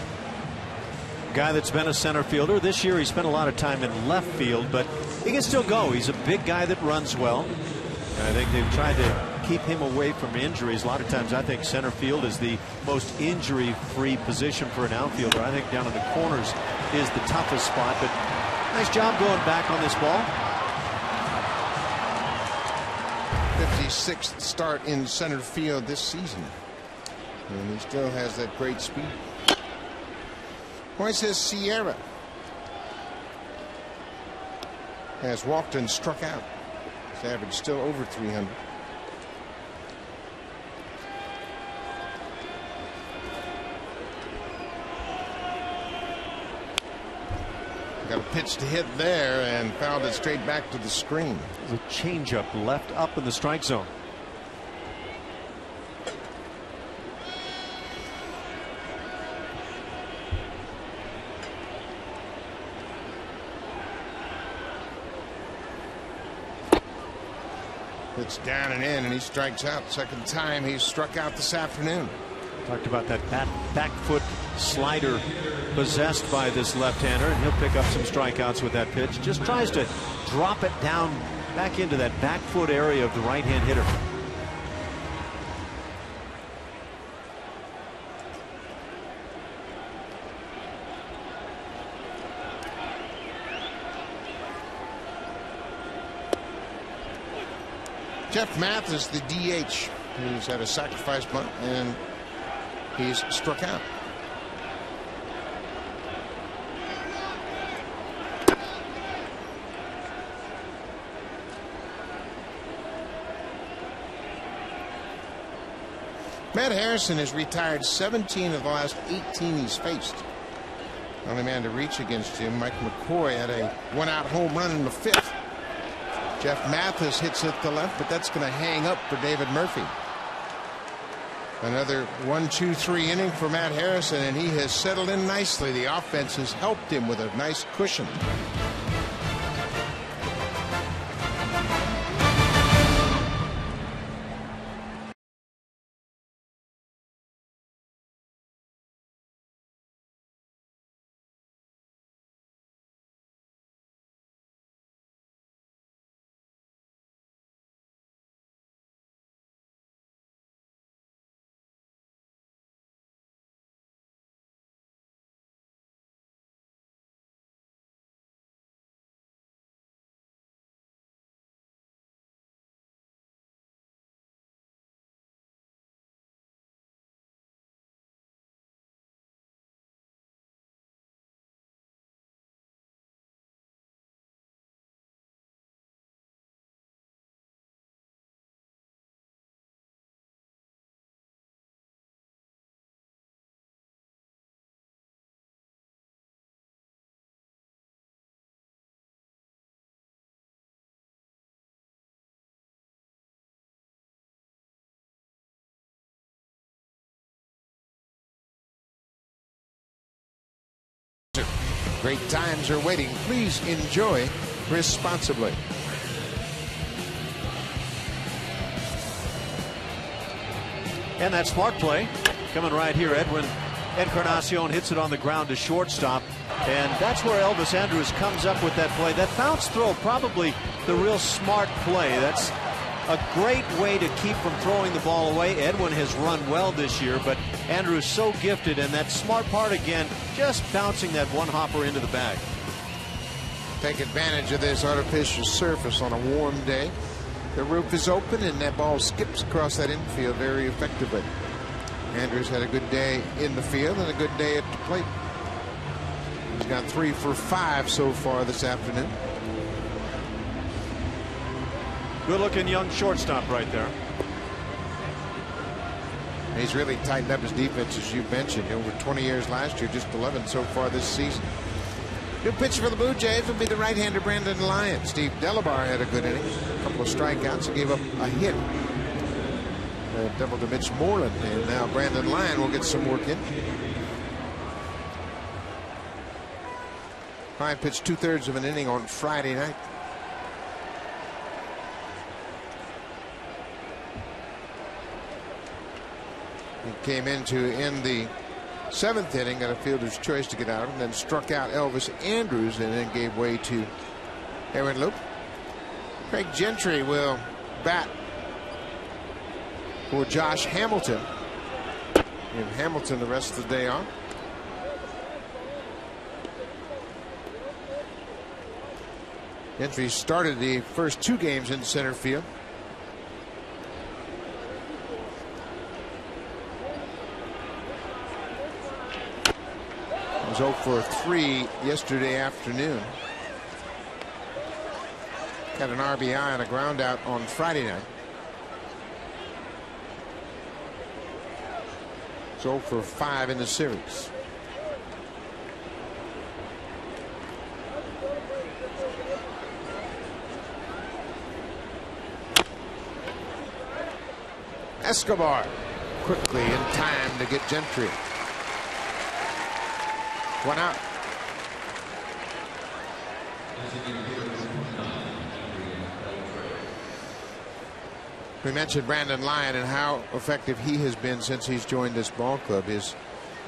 Guy that's been a center fielder. This year he spent a lot of time in left field, but he can still go. He's a big guy that runs well. And I think they've tried to keep him away from injuries. A lot of times I think center field is the most injury-free position for an outfielder. I think down in the corners is the toughest spot, but nice job going back on this ball. 56th start in center field this season. And he still has that great speed. Point says Sierra has walked and struck out. His average still over 300. Got a pitch to hit there and fouled it straight back to the screen. There's a changeup left up in the strike zone. It's down and in, and he strikes out. Second time he's struck out this afternoon. Talked about that back foot slider possessed by this left-hander, and he'll pick up some strikeouts with that pitch. Just tries to drop it down back into that back foot area of the right-hand hitter. Jeff Mathis, the DH, who's had a sacrifice bunt, and he's struck out. Matt Harrison has retired 17 of the last 18 he's faced. Only man to reach against him, Mike McCoy, had a one-out home run in the 5th. Jeff Mathis hits it to left, but that's going to hang up for David Murphy. Another 1-2-3 inning for Matt Harrison, and he has settled in nicely. The offense has helped him with a nice cushion. Great times are waiting. Please enjoy responsibly. And that smart play coming right here. Encarnacion hits it on the ground to shortstop. And that's where Elvis Andrus comes up with that play. That bounce throw, probably the real smart play. That's a great way to keep from throwing the ball away. Edwin has run well this year, but Andrus so gifted, and that smart part again, just bouncing that one hopper into the bag. Take advantage of this artificial surface on a warm day. The roof is open, and that ball skips across that infield very effectively. Andrus had a good day in the field and a good day at the plate. He's got 3 for 5 so far this afternoon. Good-looking young shortstop right there. He's really tightened up his defense, as you mentioned. Over 20 years last year, just 11 so far this season. New pitch for the Blue Jays will be the right-hander Brandon Lyon. Steve Delabar had a good inning, a couple of strikeouts, and gave up a hit. Double to Mitch Moreland, and now Brandon Lyon will get some work in. Lyon pitched 2/3 of an inning on Friday night. He came in to end the 7th inning, got a fielder's choice to get out of him, then struck out Elvis Andrews and then gave way to Aaron Loup. Craig Gentry will bat for Josh Hamilton. Give Hamilton the rest of the day off. Gentry started the first 2 games in center field. He was 0 for 3 yesterday afternoon. Got an RBI and a ground out on Friday night. 0 for 5 in the series. Escobar quickly in time to get Gentry. 1 out. We mentioned Brandon Lyon and how effective he has been since he's joined this ball club. His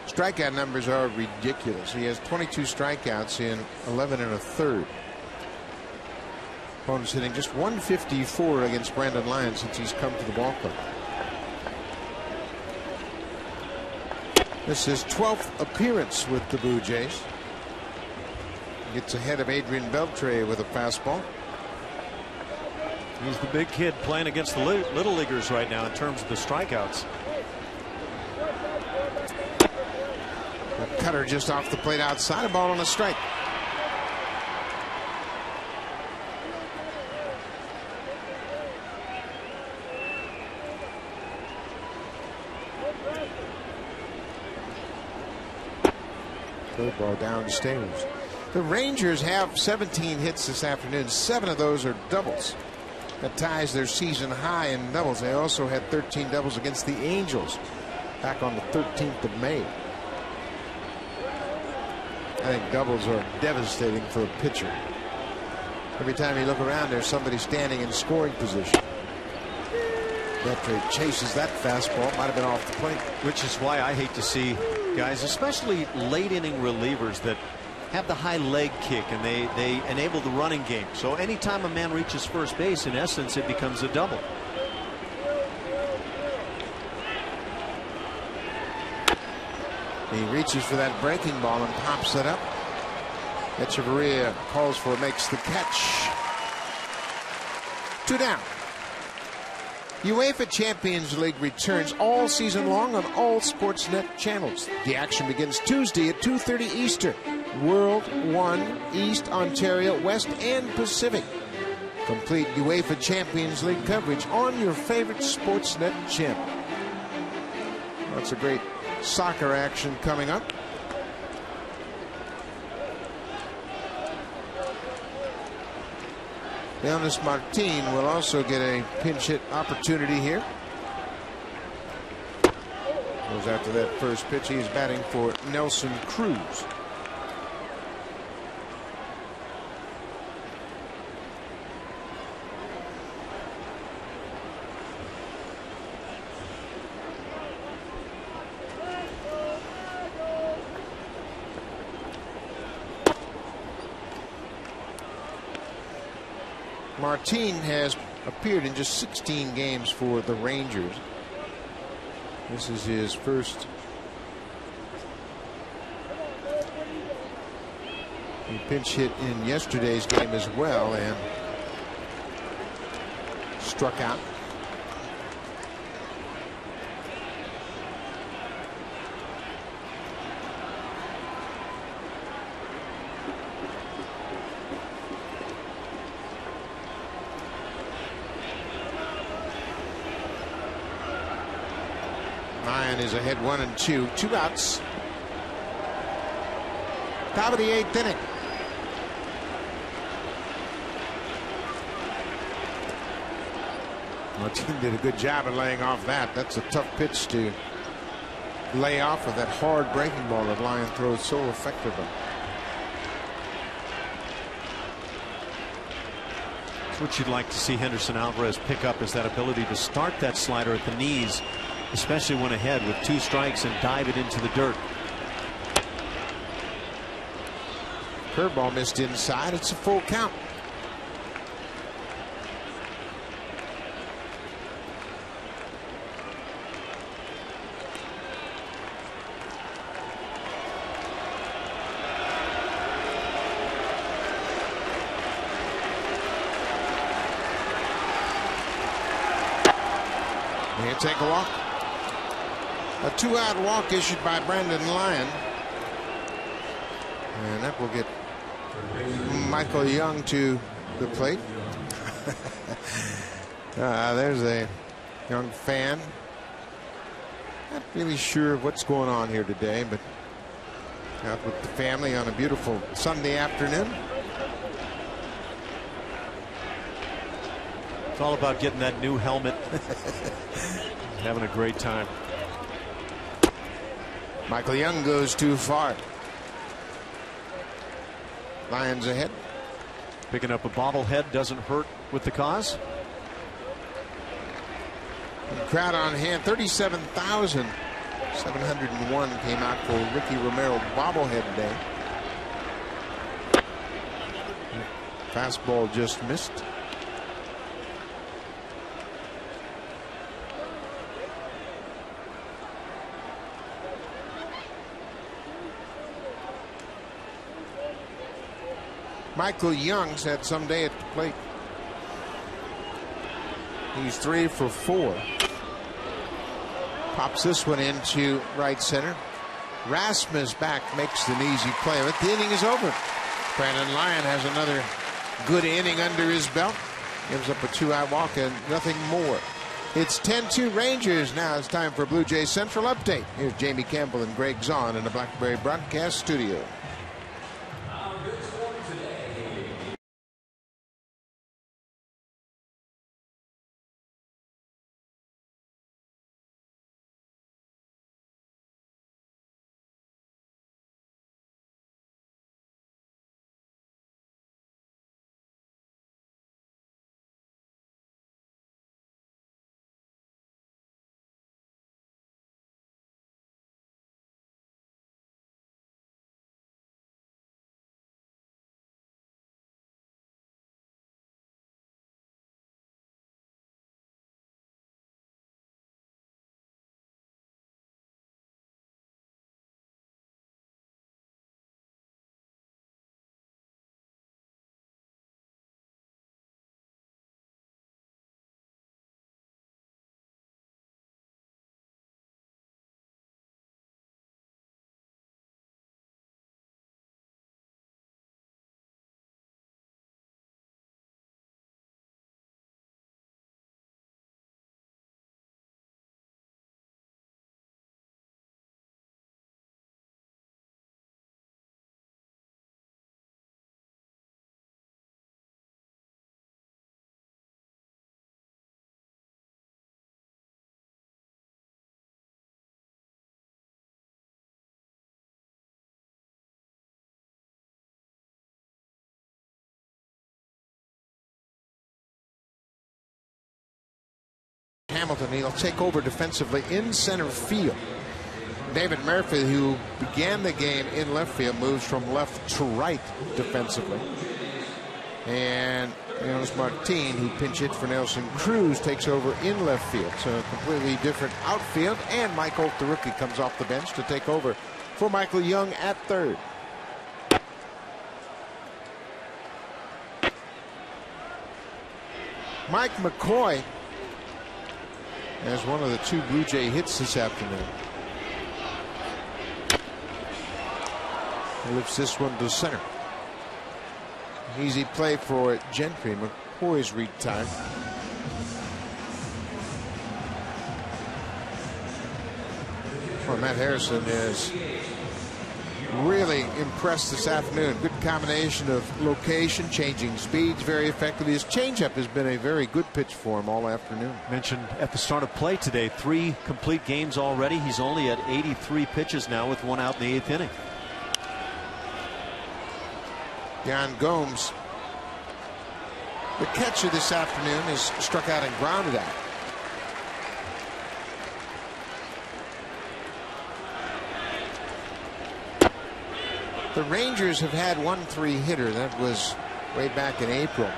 strikeout numbers are ridiculous. He has 22 strikeouts in 11 1/3. Opponents hitting just 154 against Brandon Lyon since he's come to the ball club. This is his 12th appearance with the Blue Jays. Gets ahead of Adrian Beltre with a fastball. He's the big kid playing against the little leaguers right now in terms of the strikeouts. A cutter just off the plate outside, a ball on a strike. Third ball downstairs. The Rangers have 17 hits this afternoon. 7 of those are doubles. That ties their season high in doubles. They also had 13 doubles against the Angels back on the 13th of May. I think doubles are devastating for a pitcher. Every time you look around, there's somebody standing in scoring position. Beltre chases that fastball. Might have been off the plate. Which is why I hate to see guys, especially late inning relievers, that have the high leg kick and they enable the running game. So anytime a man reaches first base, in essence, it becomes a double. He reaches for that breaking ball and pops it up. Echeverria calls for it, makes the catch. 2 down. UEFA Champions League returns all season long on all Sportsnet channels. The action begins Tuesday at 2:30 Eastern. World 1, East, Ontario, West, and Pacific. Complete UEFA Champions League coverage on your favorite Sportsnet channel. Lots of great soccer action coming up. Leonis Martin will also get a pinch hit opportunity here. Goes after that first pitch. He's batting for Nelson Cruz. Martin has appeared in just 16 games for the Rangers. This is his first. He pinch hit in yesterday's game as well and struck out. Ryan is ahead 1-2, 2 outs. Top of the 8th inning. Martin did a good job of laying off that. That's a tough pitch to lay off with that hard breaking ball that Lyon throws so effectively. That's what you'd like to see Henderson Alvarez pick up, is that ability to start that slider at the knees, especially when ahead with 2 strikes, and dive it into the dirt. Curveball missed inside. It's a full count. He'll take a walk. A 2-out walk issued by Brandon Lyon. And that will get Michael Young to the plate. There's a young fan. Not really sure what's going on here today, but out with the family on a beautiful Sunday afternoon. It's all about getting that new helmet. Having a great time. Michael Young goes too far. Lions ahead. Picking up a bobblehead doesn't hurt with the cause. And crowd on hand, 37,701 came out for Ricky Romero bobblehead day. Fastball just missed. Michael Young's had some day at the plate. He's 3 for 4. Pops this one into right center. Rasmus back makes an easy play, but the inning is over. Brandon Lyon has another good inning under his belt. Gives up a 2-out walk and nothing more. It's 10-2 Rangers. Now it's time for Blue Jays Central Update. Here's Jamie Campbell and Greg Zahn in the Blackberry Broadcast Studio. Hamilton, he'll take over defensively in center field. David Murphy, who began the game in left field, moves from left to right defensively. And Jonas Martin, who pinch hit for Nelson Cruz, takes over in left field. So a completely different outfield. And Mike Holt, the rookie, comes off the bench to take over for Michael Young at third. Mike McCoy has one of the 2 Blue Jay hits this afternoon. He lifts this one to center. Easy play for Gentry. McCoy's retired. Well, Matt Harrison is really impressed this afternoon. Good combination of location, changing speeds very effectively. His changeup has been a very good pitch for him all afternoon. Mentioned at the start of play today, 3 complete games already. He's only at 83 pitches now with 1 out in the 8th inning. Yan Gomes, the catcher this afternoon, is struck out and grounded out. The Rangers have had 1 3-hitter. That was way back in April.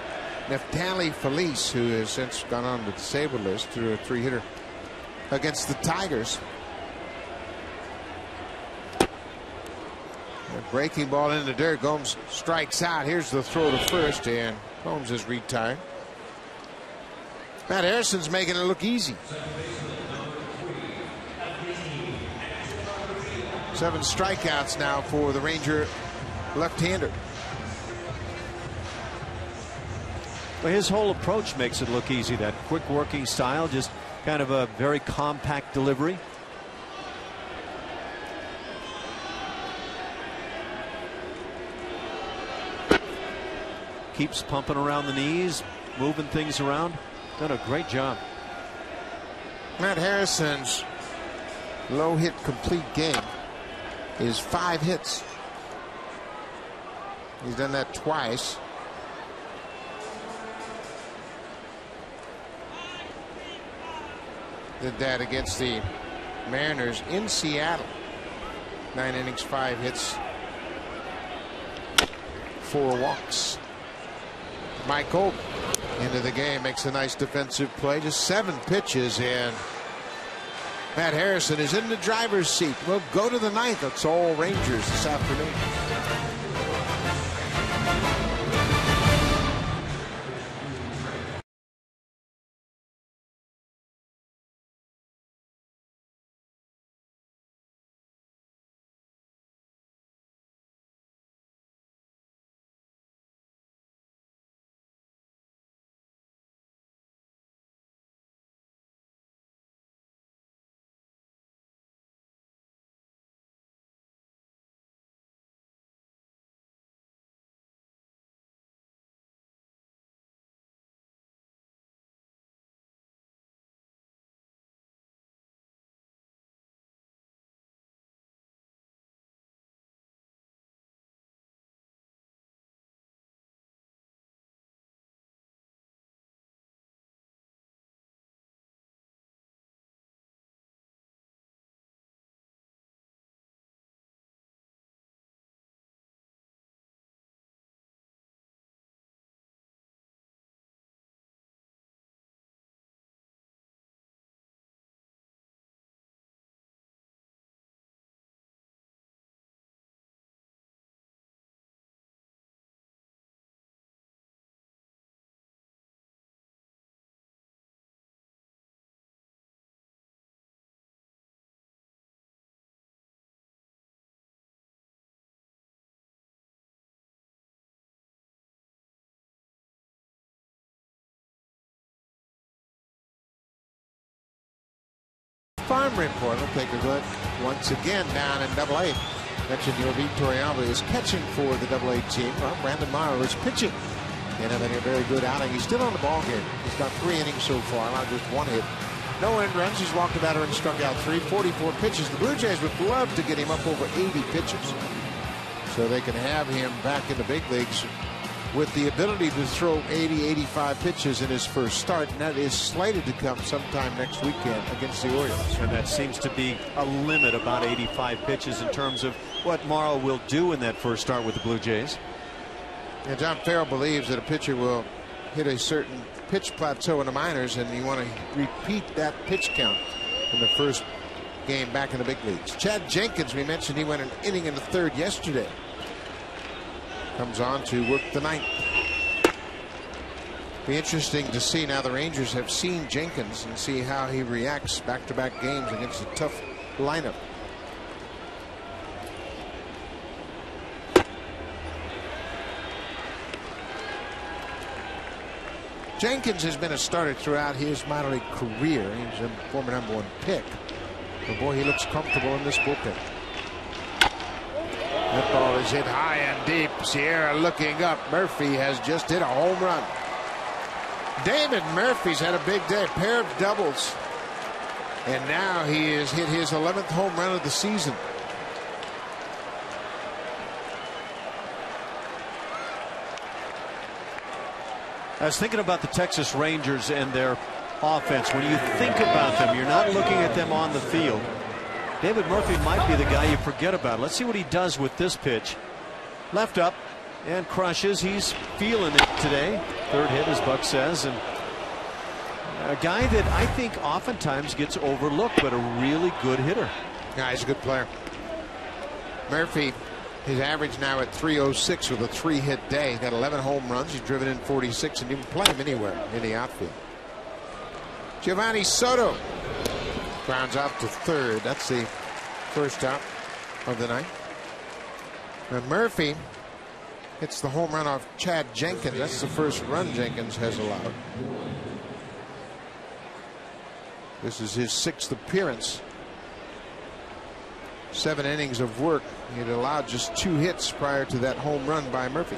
Neftali Felice, who has since gone on to the disabled list, threw a 3-hitter against the Tigers. A breaking ball in the dirt. Gomes strikes out. Here's the throw to first, and Gomes is retired. Matt Harrison's making it look easy. 7 strikeouts now for the Ranger left-hander. Well, his whole approach makes it look easy. That quick working style, just kind of a very compact delivery. Keeps pumping around the knees, moving things around. Done a great job. Matt Harrison's low hit complete game is 5 hits. He's done that twice. Did that against the Mariners in Seattle. 9 innings, 5 hits, 4 walks. Mike Hope into the game, makes a nice defensive play. Just 7 pitches, and Matt Harrison is in the driver's seat. We'll go to the 9th. That's all Rangers this afternoon. Farm Report. We'll take a look once again down in Double-A. Mentioned Yovi Torrealba is catching for the Double-A team. Well, Brandon Morrow is pitching and having a very good outing. He's still on the ball game. He's got 3 innings so far, allowed just 1 hit. No earned runs. He's walked a batter and struck out 3. 44 pitches. The Blue Jays would love to get him up over 80 pitches so they can have him back in the big leagues with the ability to throw 80, 85 pitches in his first start, and that is slated to come sometime next weekend against the Orioles. And that seems to be a limit, about 85 pitches, in terms of what Morrow will do in that first start with the Blue Jays. And John Farrell believes that a pitcher will hit a certain pitch plateau in the minors, and you want to repeat that pitch count in the first game back in the big leagues. Chad Jenkins, we mentioned he went an inning in the 3rd yesterday. Comes on to work the 9th. Be interesting to see now. The Rangers have seen Jenkins and see how he reacts back-to-back games against a tough lineup. Jenkins has been a starter throughout his minor league career. He's a former #1 pick. But boy, he looks comfortable in this bullpen. That ball is hit high and deep. Sierra looking up. Murphy has just hit a home run. David Murphy's had a big day. Pair of doubles. And now he has hit his 11th home run of the season. I was thinking about the Texas Rangers and their offense. When you think about them, you're not looking at them on the field. David Murphy might be the guy you forget about. Let's see what he does with this pitch. Left up and crushes. He's feeling it today. Third hit, as Buck says. And a guy that I think oftentimes gets overlooked, but a really good hitter. Yeah, he's a good player. Murphy, his average now at 306 with a 3-hit day. Got 11 home runs. He's driven in 46, and you can play him anywhere in the outfield. Giovanni Soto grounds out to third. That's the first out of the night. Now Murphy hits the home run off Chad Jenkins. That's the first run Jenkins has allowed. This is his 6th appearance. 7 innings of work. He'd allowed just 2 hits prior to that home run by Murphy.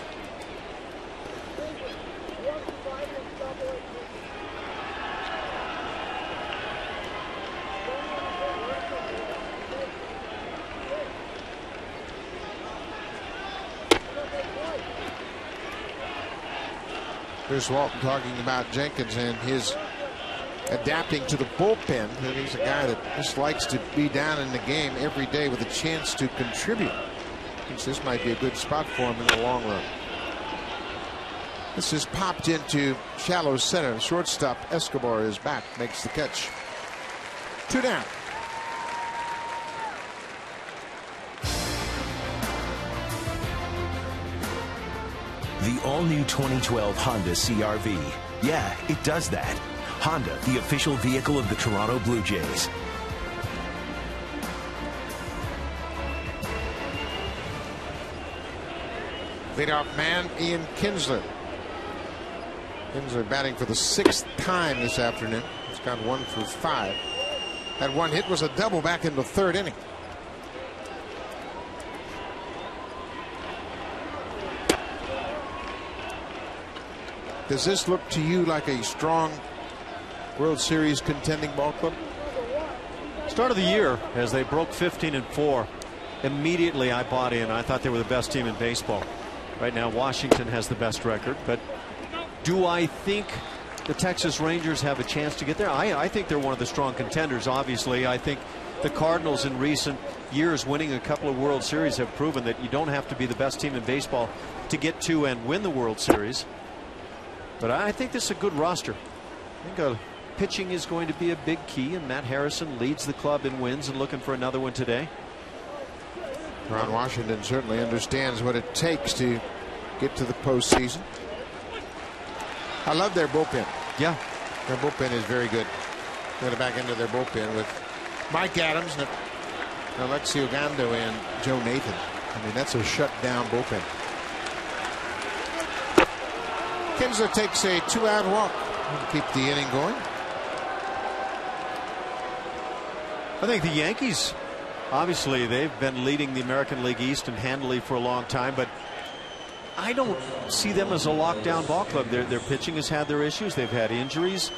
Chris Walton talking about Jenkins and his adapting to the bullpen. And he's a guy that just likes to be down in the game every day with a chance to contribute. Thinks this might be a good spot for him in the long run. This is popped into shallow center. Shortstop Escobar is back, makes the catch. 2 down. The all-new 2012 Honda CR-V. Yeah, it does that. Honda, the official vehicle of the Toronto Blue Jays. Leadoff man, Ian Kinsler. Kinsler batting for the 6th time this afternoon. He's got 1 for 5. That one hit was a double back in the 3rd inning. Does this look to you like a strong World Series contending ball club? Start of the year, as they broke 15-4, immediately I bought in. I thought they were the best team in baseball. Right now Washington has the best record, but do I think the Texas Rangers have a chance to get there? I think they're one of the strong contenders. Obviously, I think the Cardinals in recent years winning a couple of World Series have proven that you don't have to be the best team in baseball to get to and win the World Series. But I think this is a good roster. I think pitching is going to be a big key, and Matt Harrison leads the club in wins and looking for another one today. Ron Washington certainly understands what it takes to get to the postseason. I love their bullpen. Yeah. Their bullpen is very good. They're going to back into their bullpen with Mike Adams, Alexi Ogando, and Joe Nathan. I mean, that's a shutdown bullpen. Kinsler takes a 2-out walk to keep the inning going. I think the Yankees, obviously, they've been leading the American League East and handily for a long time, but I don't see them as a lockdown ball club. Their pitching has had their issues. They've had injuries.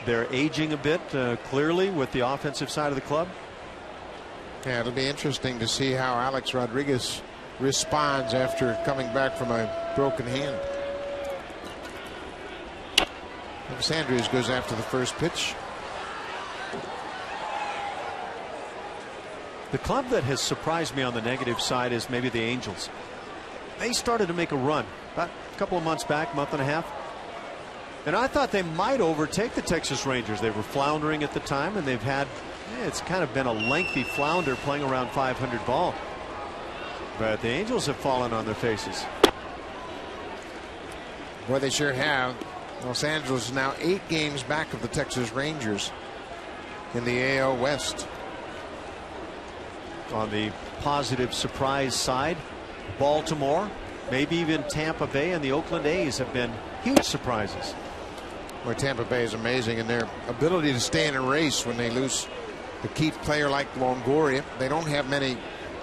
They're aging a bit, clearly, with the offensive side of the club. Yeah, it'll be interesting to see how Alex Rodriguez responds after coming back from a broken hand. Andrews goes after the first pitch. The club that has surprised me on the negative side is maybe the Angels. They started to make a run about a couple of months back, month and a half. And I thought they might overtake the Texas Rangers. They were floundering at the time, and they've had, it's kind of been a lengthy flounder playing around 500 ball. But the Angels have fallen on their faces. Boy, they sure have. Los Angeles is now 8 games back of the Texas Rangers in the AL West. On the positive surprise side, Baltimore, maybe even Tampa Bay and the Oakland A's have been huge surprises. Where Tampa Bay is amazing in their ability to stay in a race when they lose a key player like Longoria. They don't have many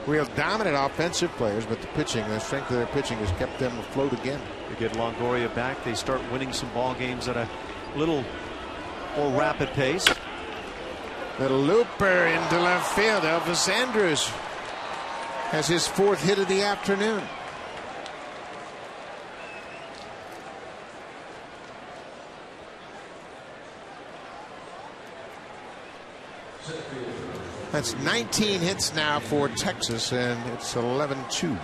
real dominant offensive players, but the pitching, the strength of their pitching has kept them afloat again. They get Longoria back. They start winning some ball games at a little more rapid pace. Little looper into left field. Elvis Andrus has his 4th hit of the afternoon. That's 19 hits now for Texas, and it's 11-2.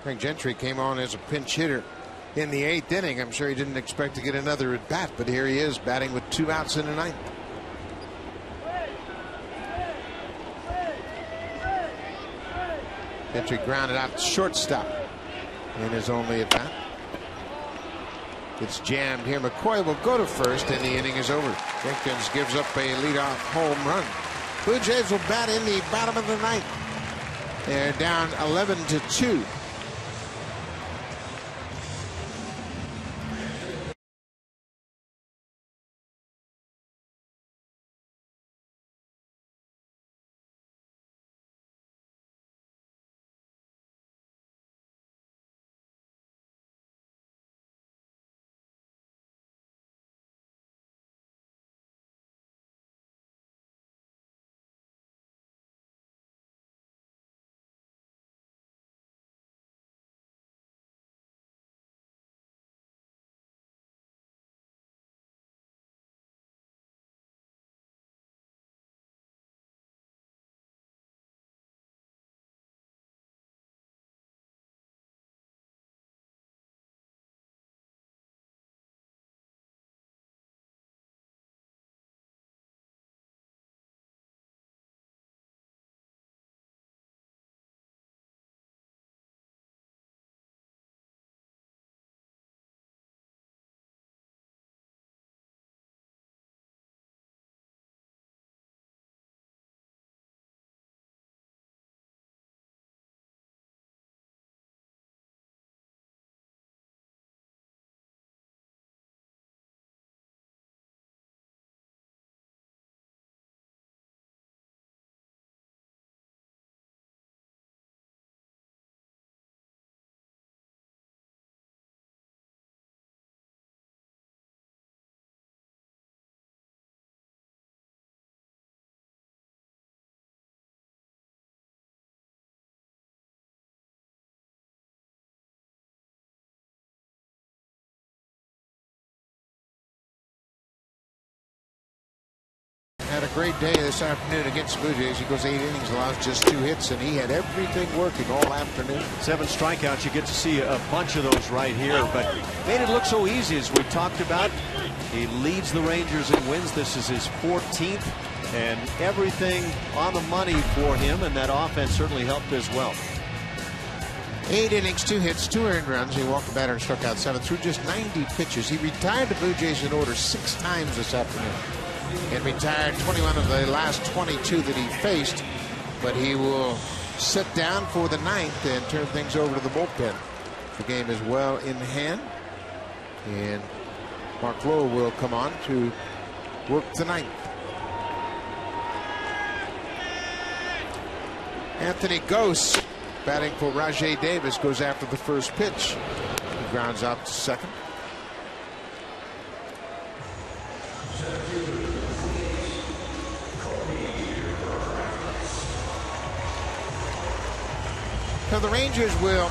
Frank Gentry came on as a pinch hitter in the 8th inning. I'm sure he didn't expect to get another at bat, but here he is batting with 2 outs in the 9th. Gentry grounded out to shortstop in his only at bat. It's jammed here. McCoy will go to first, and the inning is over. Jenkins gives up a leadoff home run. Blue Jays will bat in the bottom of the 9th. They're down 11-2. Had a great day this afternoon against the Blue Jays. He goes 8 innings, allows just 2 hits, and he had everything working all afternoon. 7 strikeouts. You get to see a bunch of those right here, but made it look so easy, as we talked about. He leads the Rangers in wins. This is his 14th, and everything on the money for him, and that offense certainly helped as well. 8 innings, 2 hits, 2 earned runs. He walked the batter and struck out 7 through just 90 pitches. He retired the Blue Jays in order 6 times this afternoon, and retired 21 of the last 22 that he faced, but he will sit down for the 9th and turn things over to the bullpen. The game is well in hand, and Mark Lowe will come on to work the 9th. Anthony Gose, batting for Rajai Davis, goes after the first pitch. He grounds out to second. Now the Rangers will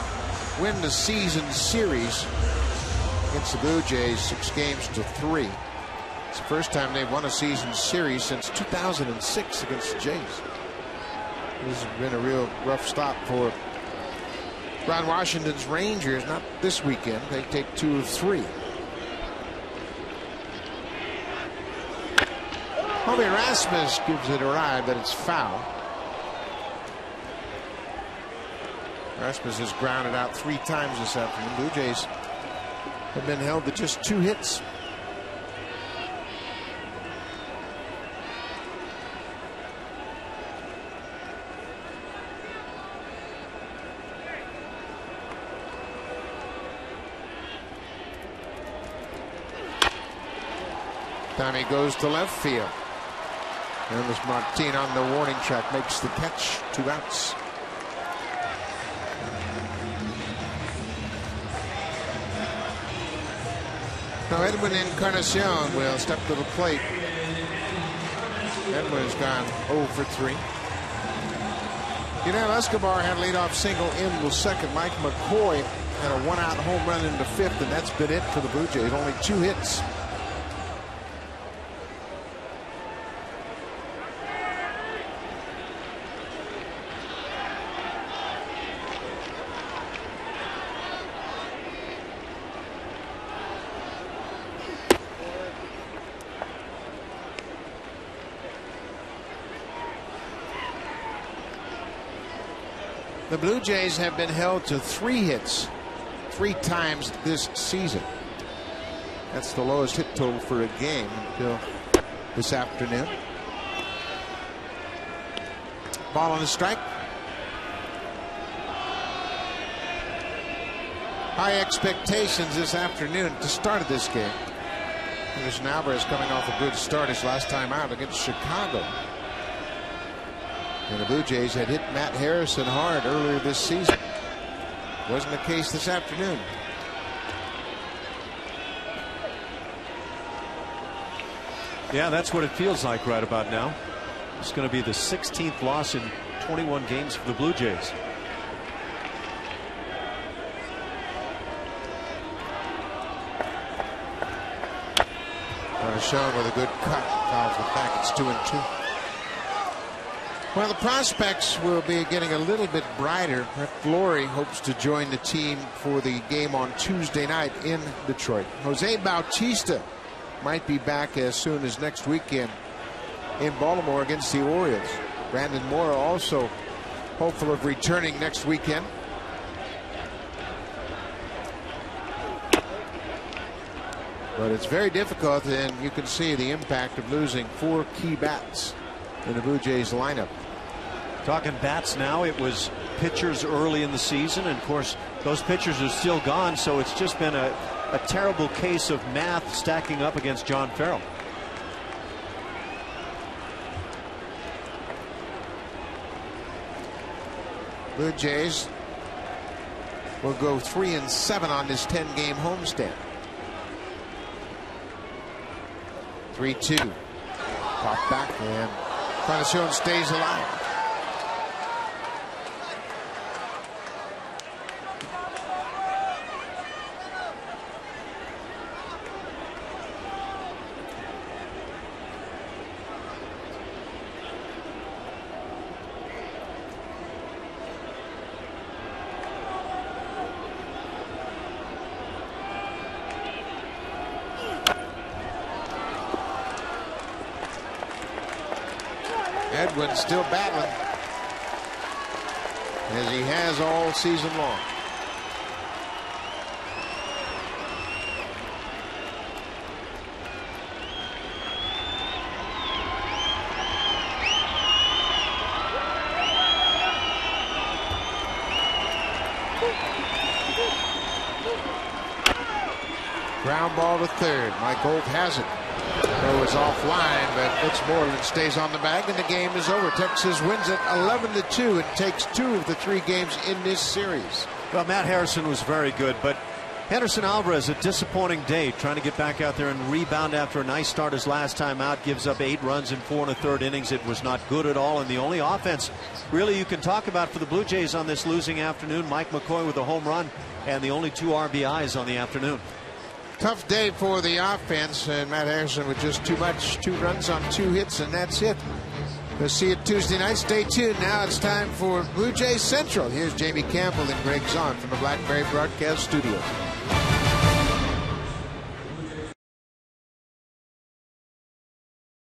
win the season series against the Blue Jays 6-3. It's the first time they've won a season series since 2006 against the Jays. This has been a real rough stop for Ron Washington's Rangers. Not this weekend. They take 2 of 3. Javi Rasmus gives it a ride, but it's foul. Rasmus has grounded out 3 times this afternoon. Blue Jays have been held to just 2 hits. time he goes to left field. Elvis Martin on the warning track makes the catch. 2 outs. Now Edwin Encarnacion will step to the plate. Edwin's gone 0 for 3. Escobar had a leadoff single in the second. Mike McCoy had a 1-out home run in the 5th, and that's been it for the Blue Jays. Only 2 hits. The Blue Jays have been held to 3 hits 3 times this season. That's the lowest hit total for a game until this afternoon. Ball on the strike. High expectations this afternoon at the start of this game. Henderson Alvarez coming off a good start his last time out against Chicago. And the Blue Jays had hit Matt Harrison hard earlier this season. Wasn't the case this afternoon. Yeah, that's what it feels like right about now. It's going to be the 16th loss in 21 games for the Blue Jays. Shown with a good cut. Fouls it back. It's 2-2. Well, the prospects will be getting a little bit brighter. Brett Flory hopes to join the team for the game on Tuesday night in Detroit. Jose Bautista might be back as soon as next weekend in Baltimore against the Orioles. Brandon Moore also hopeful of returning next weekend. But it's very difficult, and you can see the impact of losing 4 key bats in the Blue Jays lineup. Talking bats now, it was pitchers early in the season, and of course those pitchers are still gone, so it's just been a terrible case of math stacking up against John Farrell. Blue Jays will go 3-7 on this 10-game homestand. 3-2. Pop back, and Encarnacion stays alive. Edwin still battling, as he has all season long. Ground ball to third. Mike Holt has it. Throw is offline, but Mitch Moreland stays on the bag, and the game is over. Texas wins it 11-2 and takes 2 of the 3 games in this series. Well, Matt Harrison was very good, but Henderson Alvarez, a disappointing day, trying to get back out there and rebound after a nice start his last time out. Gives up 8 runs in 4 1/3 innings. It was not good at all, and the only offense really you can talk about for the Blue Jays on this losing afternoon, Mike McCoy with a home run and the only 2 RBIs on the afternoon. Tough day for the offense, and Matt Harrison with just too much. 2 runs on 2 hits, and that's it. We'll see you Tuesday night. Stay tuned. Now it's time for Blue Jays Central. Here's Jamie Campbell and Greg Zahn from the Blackberry Broadcast Studio.